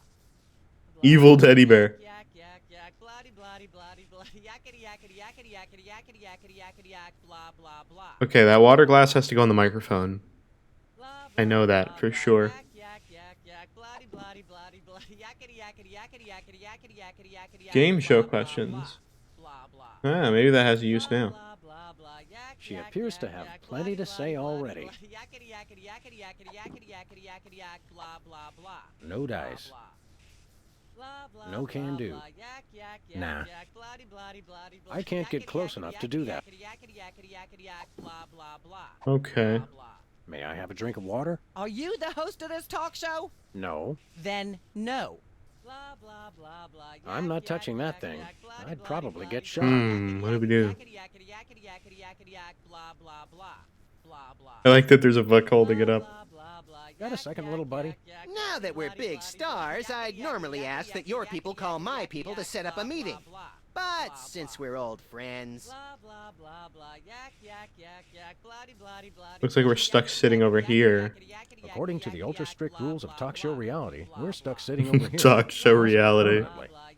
Evil teddy bear. Yak, yak, yak, bloody, bloody, bloody, bloody, yakety, yakety, yakety, yakety, yakety, yakety, yakety, yak, blah, blah, blah. Okay, that water glass has to go on the microphone. I know that for sure. Game show questions. Ah, maybe that has use now. She appears to have plenty to say already. No dice. No can do. Nah. I can't get close enough to do that. Okay. May I have a drink of water? Are you the host of this talk show? No. Then no. I'm not touching that thing. I'd probably get shot. What do we do? I like that there's a book holding it up. Got a second, little buddy? Now that we're big stars, I'd normally ask that your people call my people to set up a meeting. But since we're old friends... Looks like we're stuck sitting over here. According to the ultra-strict rules of talk show reality, we're stuck sitting over here. Talk show reality.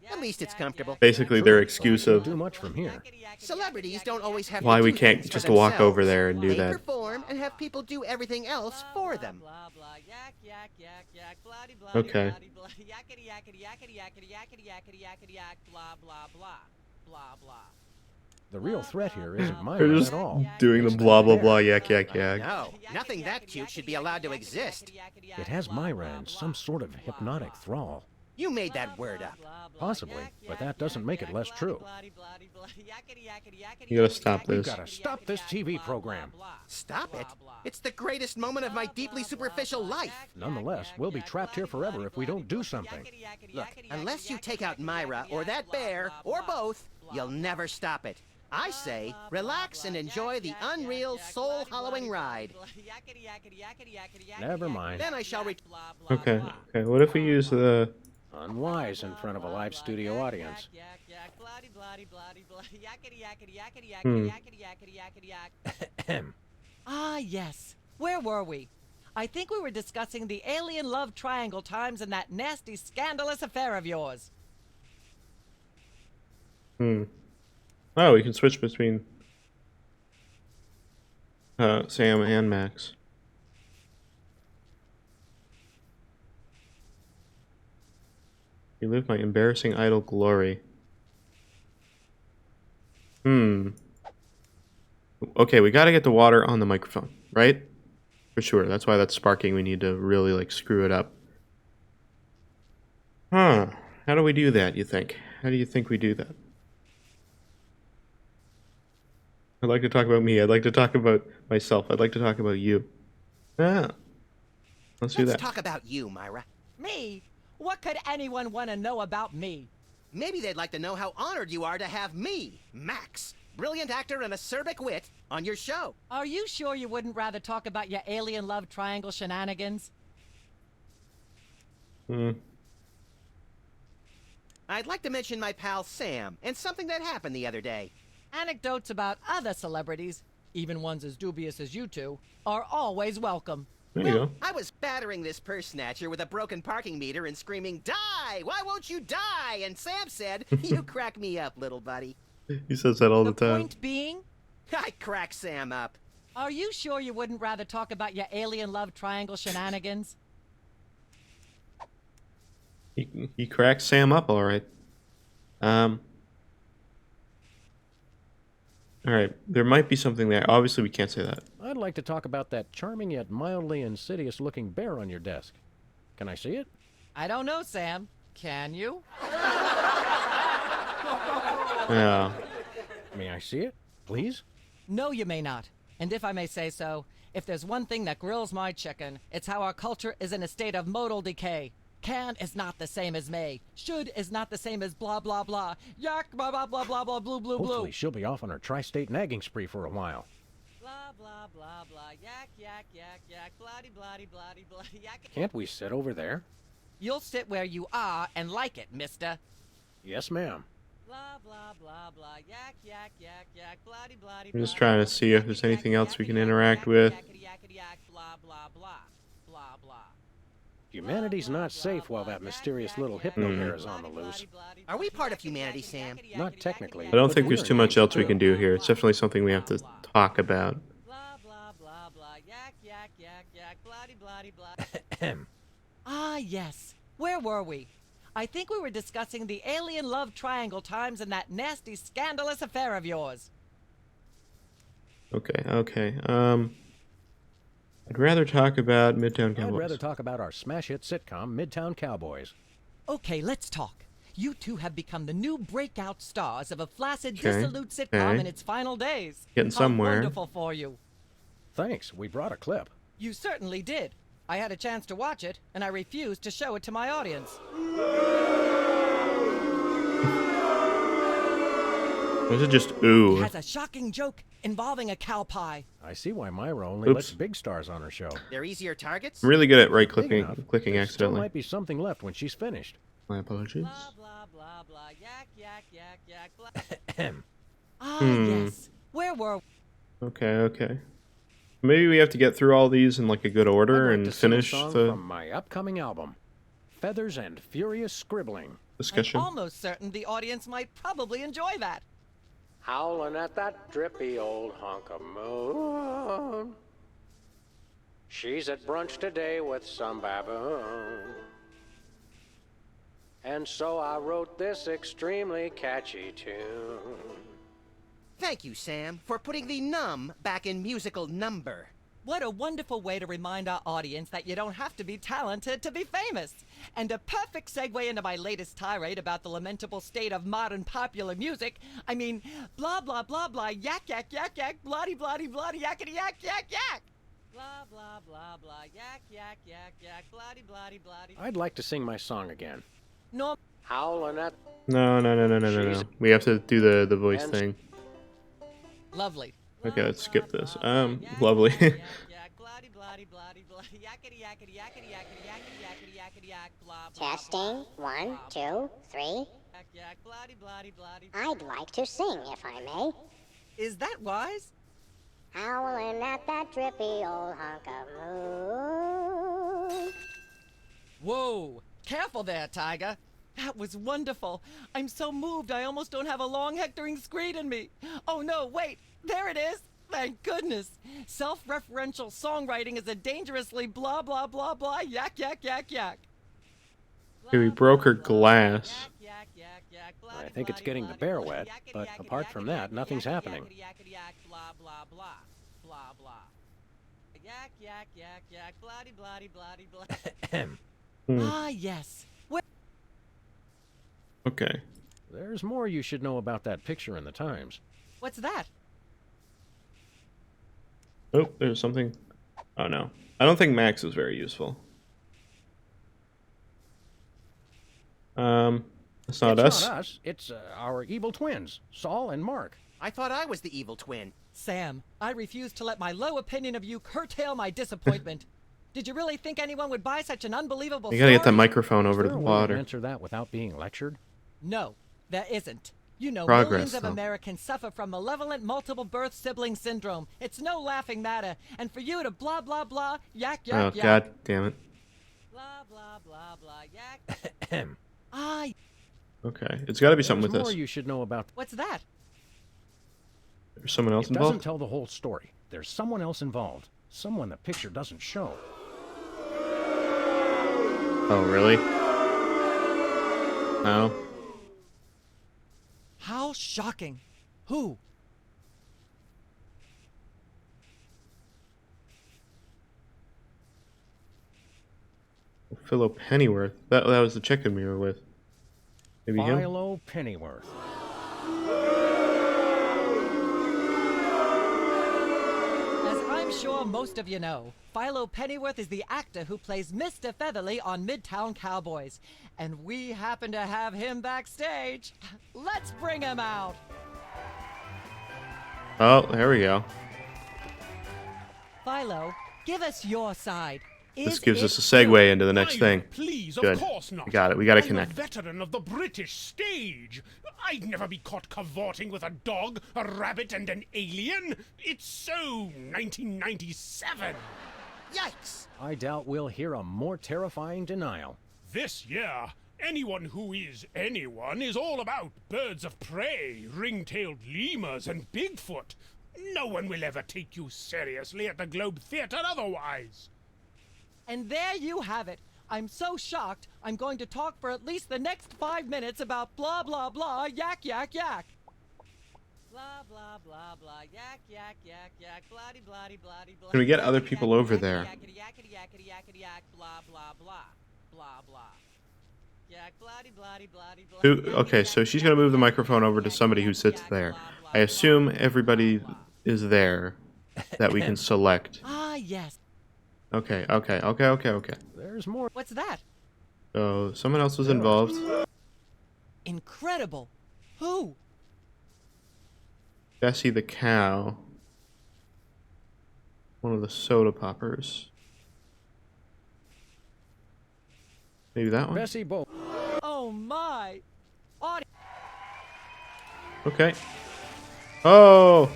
At least it's comfortable. Basically, their excuse of Do much from here. Celebrities don't always have why to we do can't things for just walk themselves. over there and do They that. perform and have people do everything else for them. Okay. The real threat here isn't They're Myra just at all. doing the blah blah blah yak yak yak. No, nothing that cute should be allowed to exist. It has Myra in some sort of hypnotic thrall. You made that word up. Possibly, but that doesn't make it less true. You gotta stop We've this. gotta stop this TV program. Stop it. It's the greatest moment of my deeply superficial life. Nonetheless, we'll be trapped here forever if we don't do something. Look, unless you take out Myra or that bear, or both, you'll never stop it. I say, relax and enjoy the unreal, soul-hollowing ride. Never mind. Then I shall Okay. Okay. What if we use the? Unwise in front of a live studio audience. Ah, yes. Where were we? I think we were discussing the alien love triangle times and that nasty, scandalous affair of yours. Oh, we can switch between Sam and Max. You live my embarrassing idol glory. Okay, we gotta get the water on the microphone, right? For sure. That's why that's sparking. We need to really, like, screw it up. Huh. How do we do that, you think? How do you think we do that? I'd like to talk about me. I'd like to talk about myself. I'd like to talk about you. Ah. Let's do Let's that. talk about you, Myra. Me? What could anyone want to know about me? Maybe they'd like to know how honored you are to have me, Max, brilliant actor and acerbic wit, on your show. Are you sure you wouldn't rather talk about your alien love triangle shenanigans? I'd like to mention my pal Sam and something that happened the other day. Anecdotes about other celebrities, even ones as dubious as you two, are always welcome. There you go. I was battering this purse snatcher with a broken parking meter and screaming, "Die! Why won't you die?" And Sam said, "You crack me up, little buddy." He says that all the time. Point being? I crack Sam up. Are you sure you wouldn't rather talk about your alien love triangle shenanigans? He cracks Sam up, all right. All right, there might be something there. Obviously, we can't say that. I'd like to talk about that charming yet mildly insidious-looking bear on your desk. Can I see it? I don't know, Sam. Can you? Yeah. May I see it, please? No, you may not. And if I may say so, if there's one thing that grills my chicken, it's how our culture is in a state of modal decay. Can is not the same as may. Should is not the same as blah, blah, blah. Yak, blah, blah, blah, blah, blah, blue, blue, blue. Hopefully she'll be off on her tri-state nagging spree for a while. Blah, blah, blah, blah. Yak, yak, yak, yak. Bloody, bloody, bloody, bloody, yak. Can't we sit over there? You'll sit where you are and like it, mister. Yes, ma'am. Blah, blah, blah, blah. Yak, yak, yak, yak. Bloody, bloody, I'm just trying to see if there's anything else we can interact with. blah, blah, blah. Blah, blah. Humanity's not safe while that mysterious little hypno bear is on the loose. Are we part of humanity, Sam? Not technically. I don't but think there's we're too much else we engaged can do here. It's definitely something we have to talk about. Blah, blah, blah, blah. Yak, yak, yak, yak. Bloody, bloody, blah. Ah, yes. Where were we? I think we were discussing the alien love triangle times and that nasty, scandalous affair of yours. Okay. I'd rather talk about Midtown Cowboys. I'd rather talk about our smash hit sitcom, Midtown Cowboys. Okay, let's talk. You two have become the new breakout stars of a flaccid, Okay, dissolute sitcom okay. in its final days. Getting How somewhere. wonderful for you. Thanks, we brought a clip. You certainly did. I had a chance to watch it, and I refused to show it to my audience. Was it just ooh? It has a shocking joke involving a cow pie. I see why Myra only Oops. lets big stars on her show. They're easier targets? I'm really good at Big clicking enough. clicking There still accidentally. might be something left when she's finished. My apologies. Blah, blah, blah, blah. Yak, yak, yak, yak, blah. Ah, Hmm. yes. Where were we? Okay. Maybe we have to get through all these in like a good order I'd like and to sing a finish song the from my upcoming album, Feathers and Furious Scribbling. discussion. I'm almost certain the audience might probably enjoy that. Howling at that drippy old hunk of moon. She's at brunch today with some baboon. And so I wrote this extremely catchy tune. Thank you, Sam, for putting the num back in musical number. What a wonderful way to remind our audience that you don't have to be talented to be famous. And a perfect segue into my latest tirade about the lamentable state of modern popular music. I mean, blah, blah, blah, blah, yak, yak, yak, yak, bloody, bloody, bloody, yakety, yak, yak, yak. Blah, blah, blah, blah, yak, yak, yak, yak, bloody, bloody, bloody. I'd like to sing my song again. No. Howling at... No. We have to do the voice thing. Lovely. Okay, let's skip this. Lovely. Testing. 1, 2, 3. I'd like to sing, if I may. Is that wise? Howling at that drippy old hunk of moon. Whoa! Careful there, Tiger. That was wonderful. I'm so moved I almost don't have a long hectoring screed in me. Oh no, wait! There it is! Thank goodness! Self-referential songwriting is a dangerously blah blah blah blah yak yak yak yak. Okay, we broke her glass. I think it's getting the bear wet, but apart from that, nothing's happening. Blah blah blah blah blah. Yak yak yak yak bloody bloody bloody bloody. Ah yes. Okay. There's more you should know about that picture in the Times. What's that? Oh, there's something. Oh no. I don't think Max is very useful. It's not us. It's not us. It's our evil twins, Saul and Mark. I thought I was the evil twin. Sam, I refuse to let my low opinion of you curtail my disappointment. Did you really think anyone would buy such an unbelievable You gotta get the story? microphone over to the Is there a way to water. answer that without being lectured? No, there isn't. You know, Progress, millions of though. Americans suffer from malevolent multiple birth sibling syndrome. It's no laughing matter. And for you to blah, blah, blah, yak, yak, Oh yak. god damn it. Blah, blah, blah, blah, yak. Ah, Okay, it's got to be something There's with more this. you should know about. what's that? There's someone else It doesn't involved. tell the whole story. There's someone else involved. Someone the picture doesn't show. Oh really? No. How shocking. Who? Philo Pennyworth. That was the chicken we were with. Maybe him. Philo Pennyworth. As I'm sure most of you know, Philo Pennyworth is the actor who plays Mr. Featherly on Midtown Cowboys. And we happen to have him backstage. Let's bring him out. Oh, there we go. Philo, give us your side. This gives us a segue into the next thing. Please, Good. of course not. We got it. We got to I'm connect. a veteran of the British stage. I'd never be caught cavorting with a dog, a rabbit, and an alien. It's so 1997. Yikes! I doubt we'll hear a more terrifying denial. This year, anyone who is anyone is all about birds of prey, ring-tailed lemurs, and Bigfoot. No one will ever take you seriously at the Globe Theatre otherwise. And there you have it. I'm so shocked, I'm going to talk for at least the next 5 minutes about blah, blah, blah, yak, yak, yak. Blah, blah, blah, blah, yak, yak, yak, yak, blah-de, blah-de, blah-de, blah. Can we get other people over there? Yakety, yakety, yakety, yakety, yak, blah, blah, blah, blah, blah. Yak, blah-de, blah-de, blah-de, blah. Okay, so she's gonna move the microphone over to somebody who sits there. I assume everybody is there that we can select. Ah, yes. Okay. There's more. What's that? So someone else was involved. Incredible. Who? Bessie the cow. One of the soda poppers. Maybe that one? Bessie Bo. Oh my. Audi. Okay. Oh!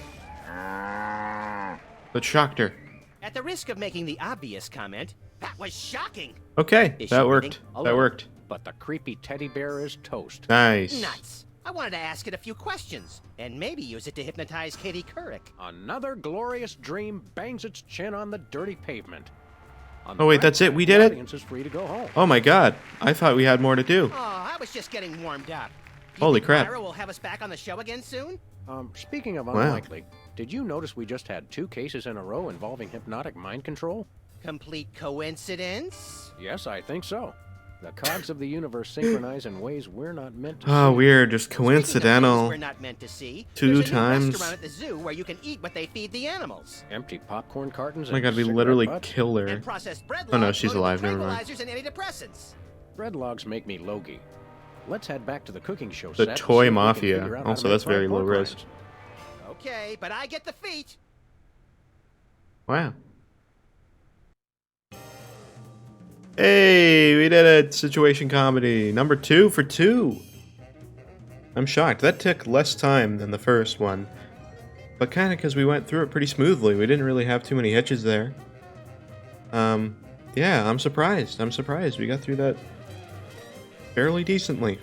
That shocked her. At the risk of making the obvious comment, that was shocking. Okay, Is she that worked. reading? That worked. But the creepy teddy bear is toast. Nice. Nuts. I wanted to ask it a few questions, and maybe use it to hypnotize Katie Couric. Another glorious dream bangs its chin on the dirty pavement. On Oh wait, the that's it? bright We side, did the it? audience is free to go home. Oh my god. I thought we had more to do. Oh, I was just getting warmed up. Do you Holy think crap. Myra will have us back on the show again soon? Speaking of Wow. unlikely, did you notice we just had 2 cases in a row involving hypnotic mind control? Complete coincidence? Yes, I think so. The cogs of the universe synchronize in ways we're not meant to Oh, see. weird. Just Speaking of things coincidental. we're not meant to see. 2 there's a new times. restaurant at the zoo where you can eat what they feed the animals. Empty popcorn cartons Oh my and god, we cigarette literally butts? killed her. And processed bread Oh no, logs she's loaded alive. with Never mind. tranquilizers and antidepressants. Bread logs make me logy. Let's head back to the cooking show The set and see Toy if we can Mafia. figure out how Also, to make that's very fried low pork res. rinds. Okay, but I get the feet. Wow. Hey, we did it! Situation comedy. Number 2 for 2. I'm shocked. That took less time than the first one. But kind of because we went through it pretty smoothly. We didn't really have too many hitches there. Yeah, I'm surprised. We got through that fairly decently.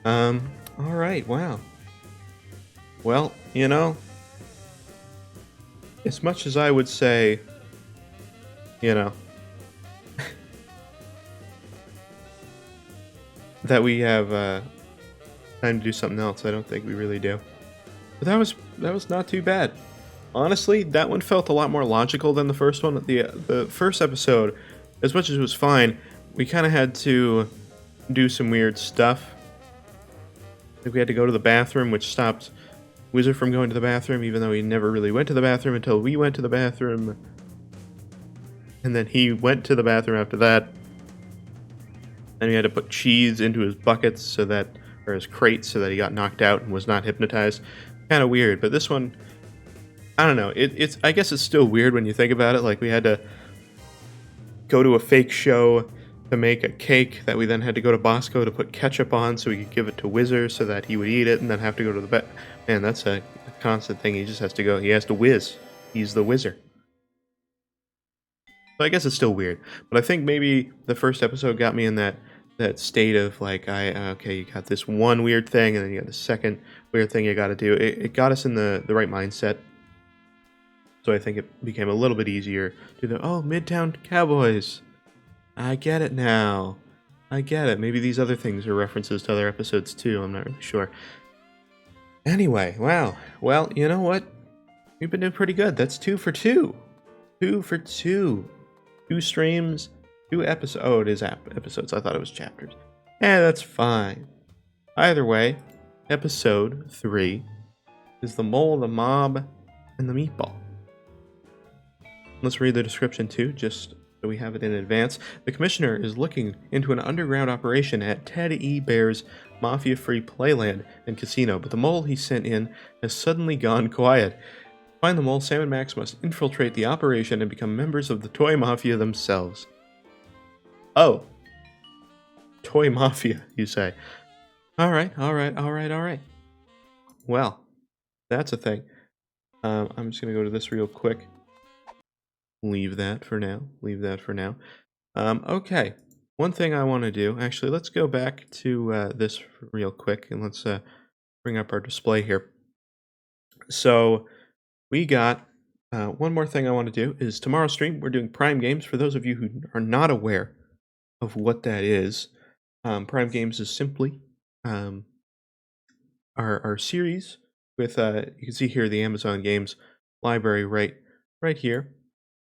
Alright, wow. Well, you know, as much as I would say, you know, that we have time to do something else, I don't think we really do. But that was not too bad. Honestly, that one felt a lot more logical than the first one. The first episode, as much as it was fine, we kind of had to do some weird stuff. Like we had to go to the bathroom, which stopped Whizzer from going to the bathroom, even though he never really went to the bathroom until we went to the bathroom. And then he went to the bathroom after that. And we had to put cheese into his buckets so that, or his crates, so that he got knocked out and was not hypnotized. Kind of weird, but this one, I don't know. It's I guess it's still weird when you think about it. Like, we had to go to a fake show to make a cake that we then had to go to Bosco to put ketchup on so we could give it to Whizzer so that he would eat it and then have to go to the bed. Man, that's a constant thing. He just has to go. He has to whiz. He's the Whizzer. So I guess it's still weird. But I think maybe the first episode got me in that state of like, okay, you got this one weird thing and then you got the second weird thing you got to do. It got us in the right mindset. So I think it became a little bit easier to do Midtown Cowboys. I get it now. I get it. Maybe these other things are references to other episodes too. I'm not really sure. Anyway, wow. Well, you know what? We've been doing pretty good. That's 2 for 2. 2 for 2. 2 streams, 2 episodes. Oh, it is episodes. I thought it was chapters. That's fine. Either way, episode 3 is the mole, the mob, and the meatball. Let's read the description too, just so we have it in advance. The commissioner is looking into an underground operation at Ted E. Bear's mafia-free playland and casino, but the mole he sent in has suddenly gone quiet. To find the mole, Sam and Max must infiltrate the operation and become members of the toy mafia themselves. Oh. Toy mafia, you say. Alright. Well, that's a thing. I'm just going to go to this real quick. Leave that for now. Okay. One thing I want to do, actually, let's go back to this real quick and let's bring up our display here. So we got one more thing I want to do is tomorrow's stream, we're doing Prime Games. For those of you who are not aware of what that is, Prime Games is simply our series with, you can see here the Amazon Games library right here.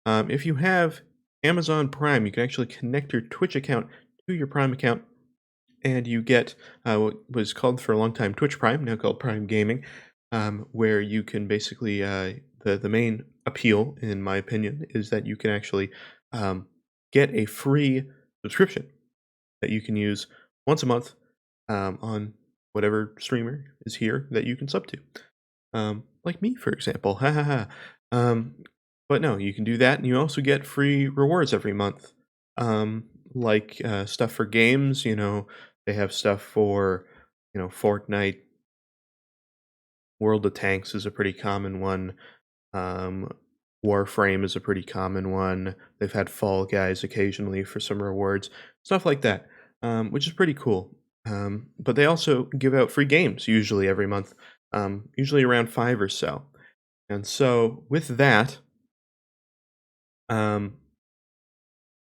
If you have Amazon Prime, you can actually connect your Twitch account to your Prime account, and you get what was called for a long time Twitch Prime, now called Prime Gaming, where you can basically, the main appeal, in my opinion, is that you can actually get a free subscription that you can use once a month on whatever streamer is here that you can sub to. Like me, for example. But no, you can do that, and you also get free rewards every month. Like stuff for games, they have stuff for, Fortnite. World of Tanks is a pretty common one. Warframe is a pretty common one. They've had Fall Guys occasionally for some rewards. Stuff like that, which is pretty cool. But they also give out free games, usually every month. Usually around 5 or so. And so, with that,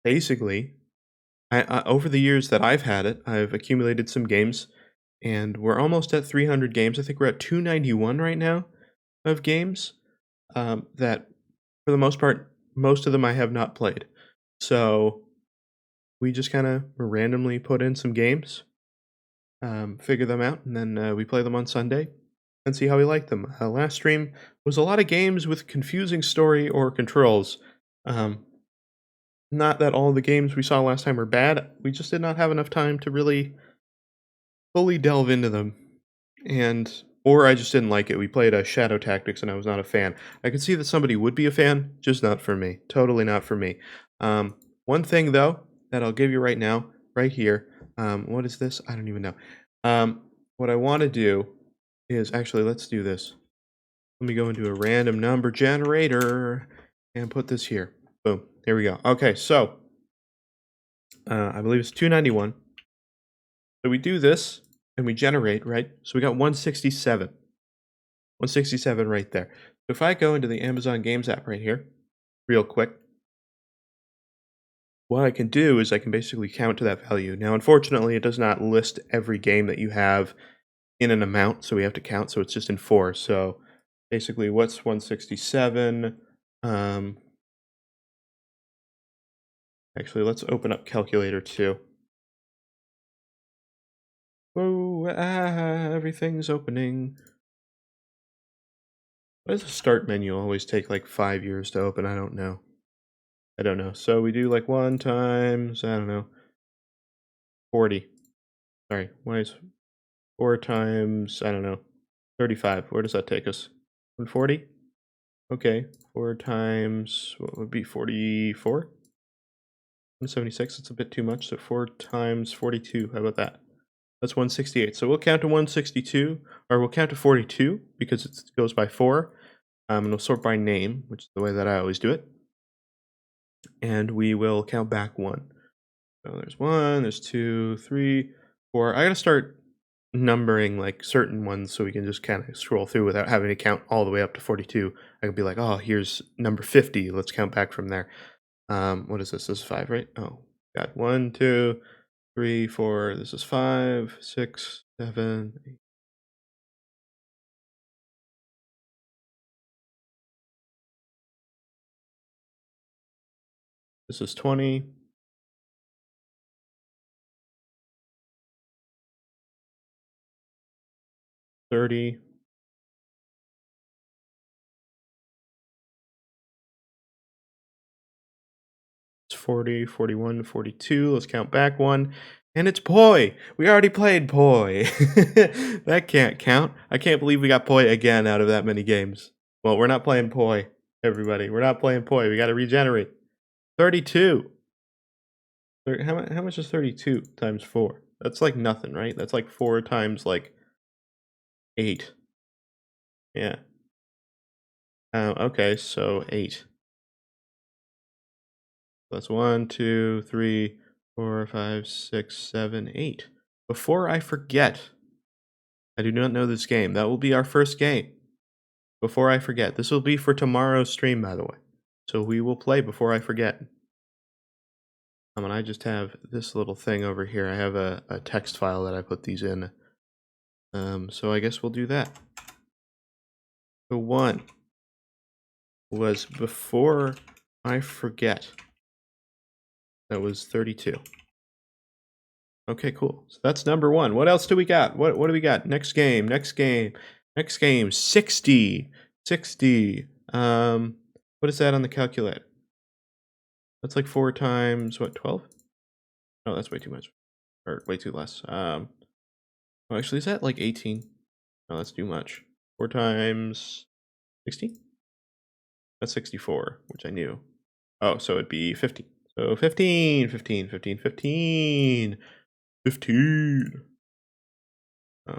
basically, I over the years that I've had it, I've accumulated some games, and we're almost at 300 games. I think we're at 291 right now of games that, for the most part, most of them I have not played. So we just kind of randomly put in some games, figure them out, and then we play them on Sunday and see how we like them. Last stream was a lot of games with confusing story or controls. Not that all the games we saw last time were bad, we just did not have enough time to really fully delve into them. Or I just didn't like it. We played Shadow Tactics and I was not a fan. I could see that somebody would be a fan, just not for me. Totally not for me. One thing though, that I'll give you right now, right here. What is this? I don't even know. What I want to do is, actually, let's do this. Let me go into a random number generator and put this here. Boom. Here we go. Okay, so I believe it's 291. So we do this and we generate, right? So we got 167. 167 right there. So if I go into the Amazon Games app right here, real quick, what I can do is I can basically count to that value. Now, unfortunately, it does not list every game that you have in an amount, so we have to count, so it's just in 4. So basically, what's 167? Actually, let's open up calculator too. Oh, everything's opening. Why does the start menu always take like 5 years to open? I don't know. I don't know. So we do like 1 times, I don't know, 40. Sorry, why is 4 times, I don't know, 35. Where does that take us? 140? Okay, 4 times, what would be 44? 176, it's a bit too much, so 4 times 42, how about that? That's 168. So we'll count to 162, or we'll count to 42, because it goes by 4, and we'll sort by name, which is the way that I always do it. And we will count back 1. So there's 1, there's 2, 3, 4. I gotta start numbering like certain ones so we can just kind of scroll through without having to count all the way up to 42. I could be like, oh, here's number 50. Let's count back from there. What is this? This is 5, right? Oh, got 1, 2, 3, 4. This is 5, 6, 7, 8. This is 20. 30. 40, 41, 42. Let's count back 1. And it's Poi. We already played Poi. That can't count. I can't believe we got Poi again out of that many games. Well, we're not playing Poi, everybody. We're not playing Poi. We got to regenerate. 32. How much is 32 times 4? That's like nothing, right? That's like 4 times like 8. Yeah. Okay, so 8. That's 1, 2, 3, 4, 5, 6, 7, 8. Before I forget, I do not know this game. That will be our first game. Before I forget. This will be for tomorrow's stream, by the way. So we will play before I forget. And I just have this little thing over here. I have a text file that I put these in. So I guess we'll do that. The 1 was before I forget. That was 32. Okay, cool. So that's number 1. What else do we got? What do we got? Next game, next game, next game. 60. 60. What is that on the calculator? That's like 4 times, what, 12? No, that's way too much. Or way too less. Well, actually, is that like 18? No, that's too much. 4 times 60? That's 64, which I knew. Oh, so it'd be 50. So 15, 15, 15, 15. 15.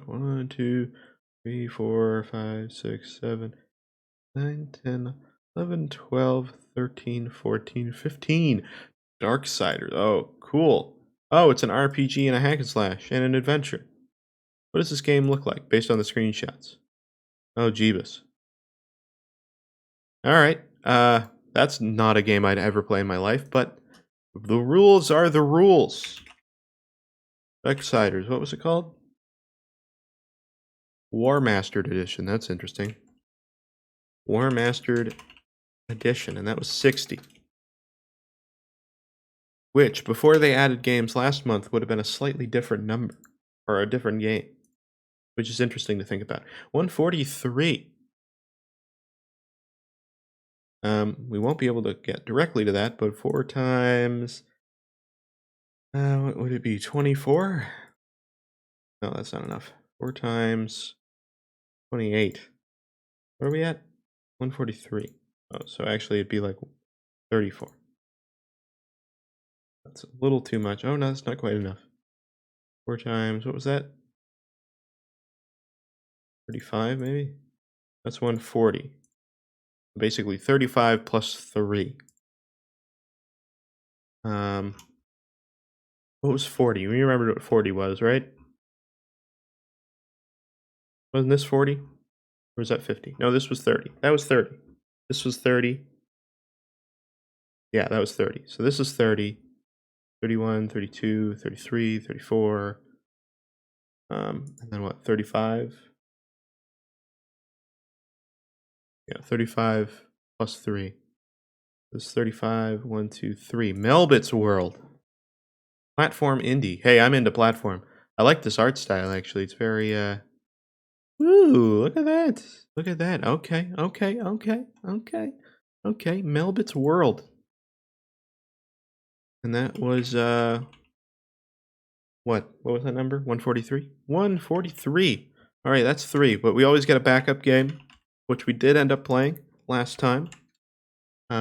1, 2, 3, 4, 5, 6, 7, 9, 10, 11, 12, 13, 14, 15. Darksiders. Oh, cool. Oh, it's an RPG and a hack and slash and an adventure. What does this game look like based on the screenshots? Oh, Jeebus. Alright. That's not a game I'd ever play in my life, but the rules are the rules. Darksiders. What was it called? War Mastered Edition. That's interesting. War Mastered Edition, and that was 60. Which, before they added games last month, would have been a slightly different number, or a different game. Which is interesting to think about. 143. We won't be able to get directly to that, but 4 times... what would it be? 24? No, that's not enough. 4 times 28. Where are we at? 143. Oh, so actually it'd be like 34. That's a little too much. Oh, no, that's not quite enough. 4 times, what was that? 35, maybe? That's 140. Basically 35 plus 3. What was 40? You remember what 40 was, right? Wasn't this 40? Or was that 50? No, this was 30. That was 30. This was 30. Yeah, that was 30. So this is 30. 31, 32, 33, 34. And then what? 35? Yeah, 35 plus 3. This is 35. 1, 2, 3. Melbit's World. Platform indie. Hey, I'm into platform. I like this art style, actually. It's very Ooh, look at that. Look at that. Okay. Melbit's World. And that was what? What was that number? 143? 143. All right, that's 3, but we always get a backup game, which we did end up playing last time.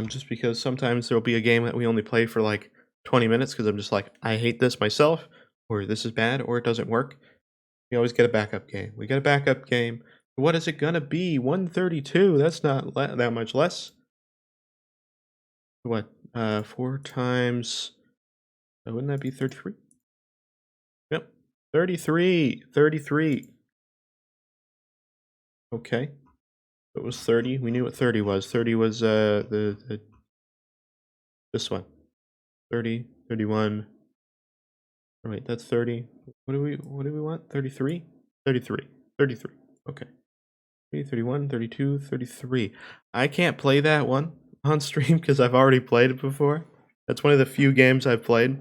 Just because sometimes there'll be a game that we only play for like 20 minutes because I'm just like, I hate this myself, or this is bad, or it doesn't work. We always get a backup game. We get a backup game. What is it gonna be? 132. That's not that much less. What? 4 times. Wouldn't that be 33? Yep. 33. 33. Okay. It was 30. We knew what 30 was. 30 was this one. 30, 31. Oh, wait, that's 30. What do we want? 33? 33. 33. Okay. 30, 31, 32, 33. I can't play that one on stream because I've already played it before. That's one of the few games I've played.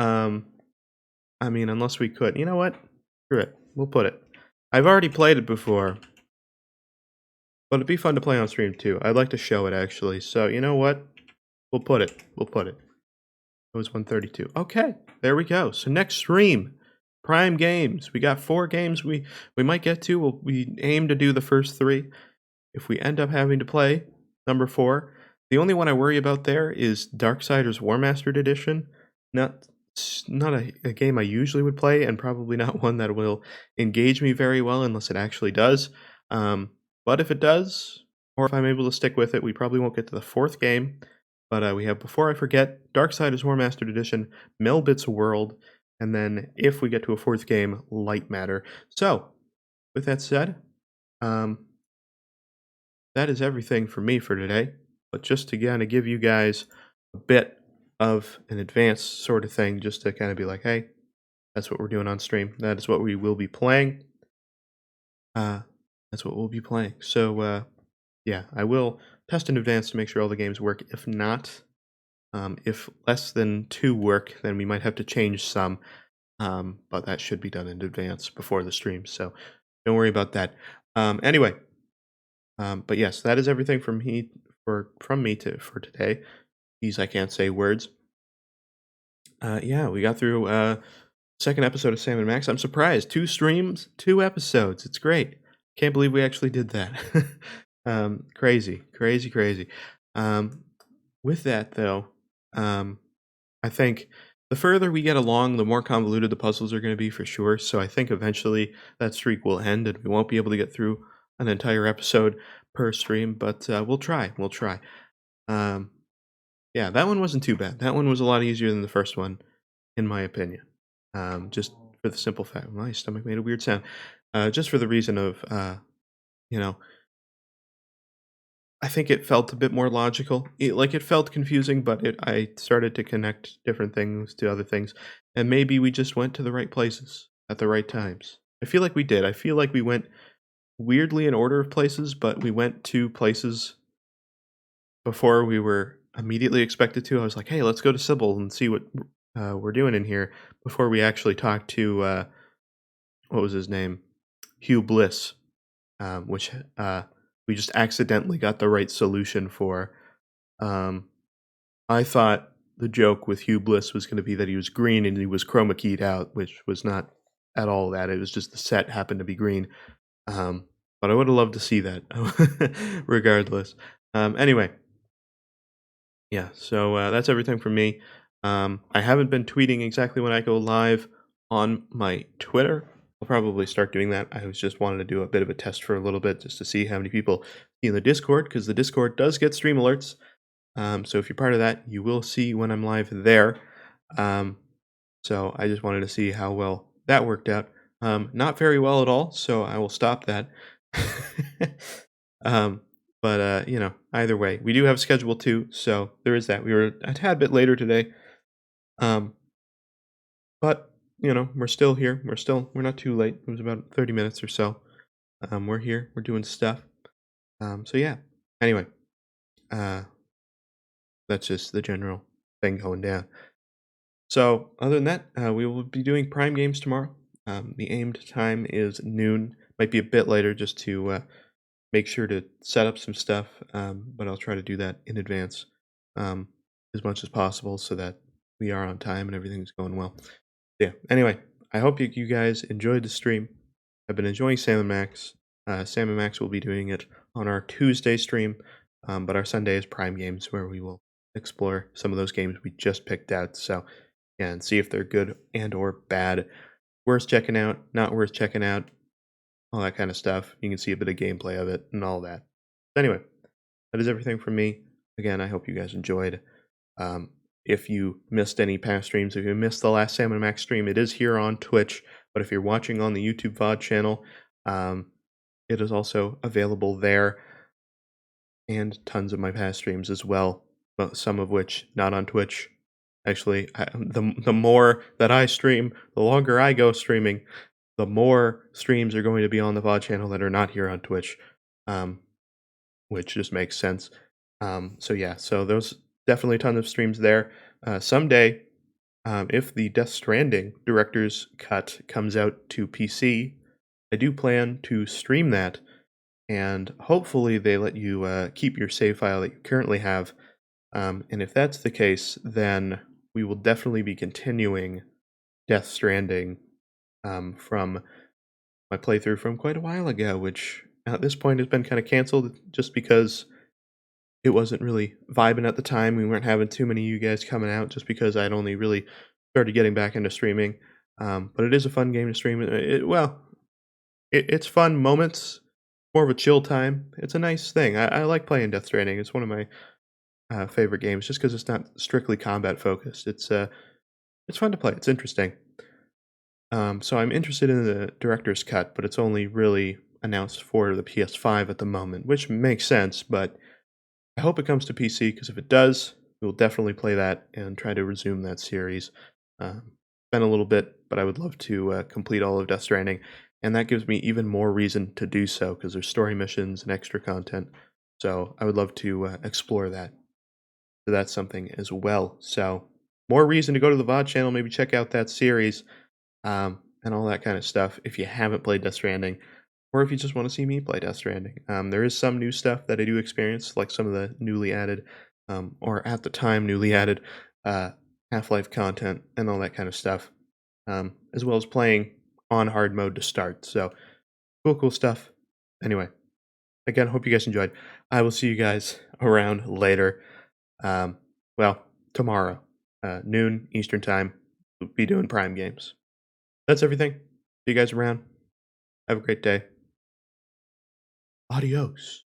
I mean, unless we could. You know what? Screw it. We'll put it. I've already played it before. But it'd be fun to play on stream too. I'd like to show it actually. So, you know what? We'll put it. We'll put it. It was 132. Okay. There we go. So next stream, Prime Games. We got 4 games we might get to. We aim to do the first 3. If we end up having to play number 4, the only one I worry about there is Darksiders War Mastered Edition. Not a game I usually would play, and probably not one that will engage me very well unless it actually does. But if it does, or if I'm able to stick with it, we probably won't get to the 4th game. But we have, before I forget, Darksiders War Mastered Edition, Melbit's World, and then if we get to a 4th game, Light Matter. So, with that said, that is everything for me for today. But just to kind of give you guys a bit of an advanced sort of thing, just to kind of be like, hey, that's what we're doing on stream. That is what we will be playing. That's what we'll be playing. So, yeah, I will test in advance to make sure all the games work. If not, if less than 2 work, then we might have to change some. But that should be done in advance before the stream. So don't worry about that. Anyway, but yes, that is everything from me for today. These I can't say words. Yeah, we got through second episode of Sam and Max. I'm surprised. 2 streams, 2 episodes. It's great. Can't believe we actually did that. Crazy. With that though, I think the further we get along, the more convoluted the puzzles are going to be for sure. So I think eventually that streak will end and we won't be able to get through an entire episode per stream, but we'll try. Yeah, that one wasn't too bad. That one was a lot easier than the first one, in my opinion. Just for the simple fact, my stomach made a weird sound. Just for the reason of, I think it felt a bit more logical. It felt confusing, but I started to connect different things to other things, and maybe we just went to the right places at the right times. I feel like we did. I feel like we went weirdly in order of places, but we went to places before we were immediately expected to. I was like, hey, let's go to Sybil and see what we're doing in here before we actually talked to, what was his name? Hugh Bliss, which we just accidentally got the right solution for. I thought the joke with Hugh Bliss was going to be that he was green and he was chroma keyed out, which was not at all that. It was just the set happened to be green. But I would have loved to see that regardless. Anyway. Yeah, so that's everything from me. I haven't been tweeting exactly when I go live on my Twitter. I'll probably start doing that. I was just wanted to do a bit of a test for a little bit just to see how many people see in the Discord, because the Discord does get stream alerts. So if you're part of that, you will see when I'm live there. So I just wanted to see how well that worked out. Not very well at all, so I will stop that. But either way, we do have schedule 2, so there is that. We were a tad bit later today. But we're still here. We're not too late. It was about 30 minutes or so. We're here. We're doing stuff. So yeah. Anyway, that's just the general thing going down. So other than that, we will be doing Prime Games tomorrow. The aimed time is noon. Might be a bit later just to make sure to set up some stuff, but I'll try to do that in advance as much as possible so that we are on time and everything's going well. Yeah, anyway, I hope you guys enjoyed the stream. I've been enjoying Sam and Max. Sam and Max will be doing it on our Tuesday stream, but our Sunday is Prime Games, where we will explore some of those games we just picked out. So, yeah, and see if they're good and or bad, worth checking out, not worth checking out, all that kind of stuff. You can see a bit of gameplay of it and all that. Anyway, that is everything from me. Again, I hope you guys enjoyed. If you missed any past streams, if you missed the last Sam and Max stream, it is here on Twitch. But if you're watching on the YouTube VOD channel, it is also available there. And tons of my past streams as well, but some of which not on Twitch. Actually, the more that I stream, the longer I go streaming, the more streams are going to be on the VOD channel that are not here on Twitch, which just makes sense. So yeah, so there's definitely tons of streams there. Someday, if the Death Stranding Director's Cut comes out to PC, I do plan to stream that, and hopefully they let you keep your save file that you currently have. And if that's the case, then we will definitely be continuing Death Stranding from my playthrough from quite a while ago, which at this point has been kind of canceled just because it wasn't really vibing at the time. We weren't having too many of you guys coming out just because I'd only really started getting back into streaming. But it is a fun game to stream. It's fun moments, more of a chill time. It's a nice thing. I like playing Death Stranding. It's one of my favorite games just because it's not strictly combat focused. It's fun to play. It's interesting. So I'm interested in the director's cut, but it's only really announced for the PS5 at the moment, which makes sense, but I hope it comes to PC, because if it does, we'll definitely play that and try to resume that series. Been a little bit, but I would love to complete all of Death Stranding, and that gives me even more reason to do so, because there's story missions and extra content, so I would love to explore that. So that's something as well. So more reason to go to the VOD channel, maybe check out that series, and all that kind of stuff if you haven't played Death Stranding, or if you just want to see me play Death Stranding. There is some new stuff that I do experience, like some of the newly added, or at the time newly added, Half-Life content and all that kind of stuff, as well as playing on hard mode to start. So cool stuff. Anyway, again, hope you guys enjoyed. I will see you guys around later. Well, tomorrow, noon Eastern time. We'll be doing Prime Games. That's everything. See you guys around. Have a great day. Adios.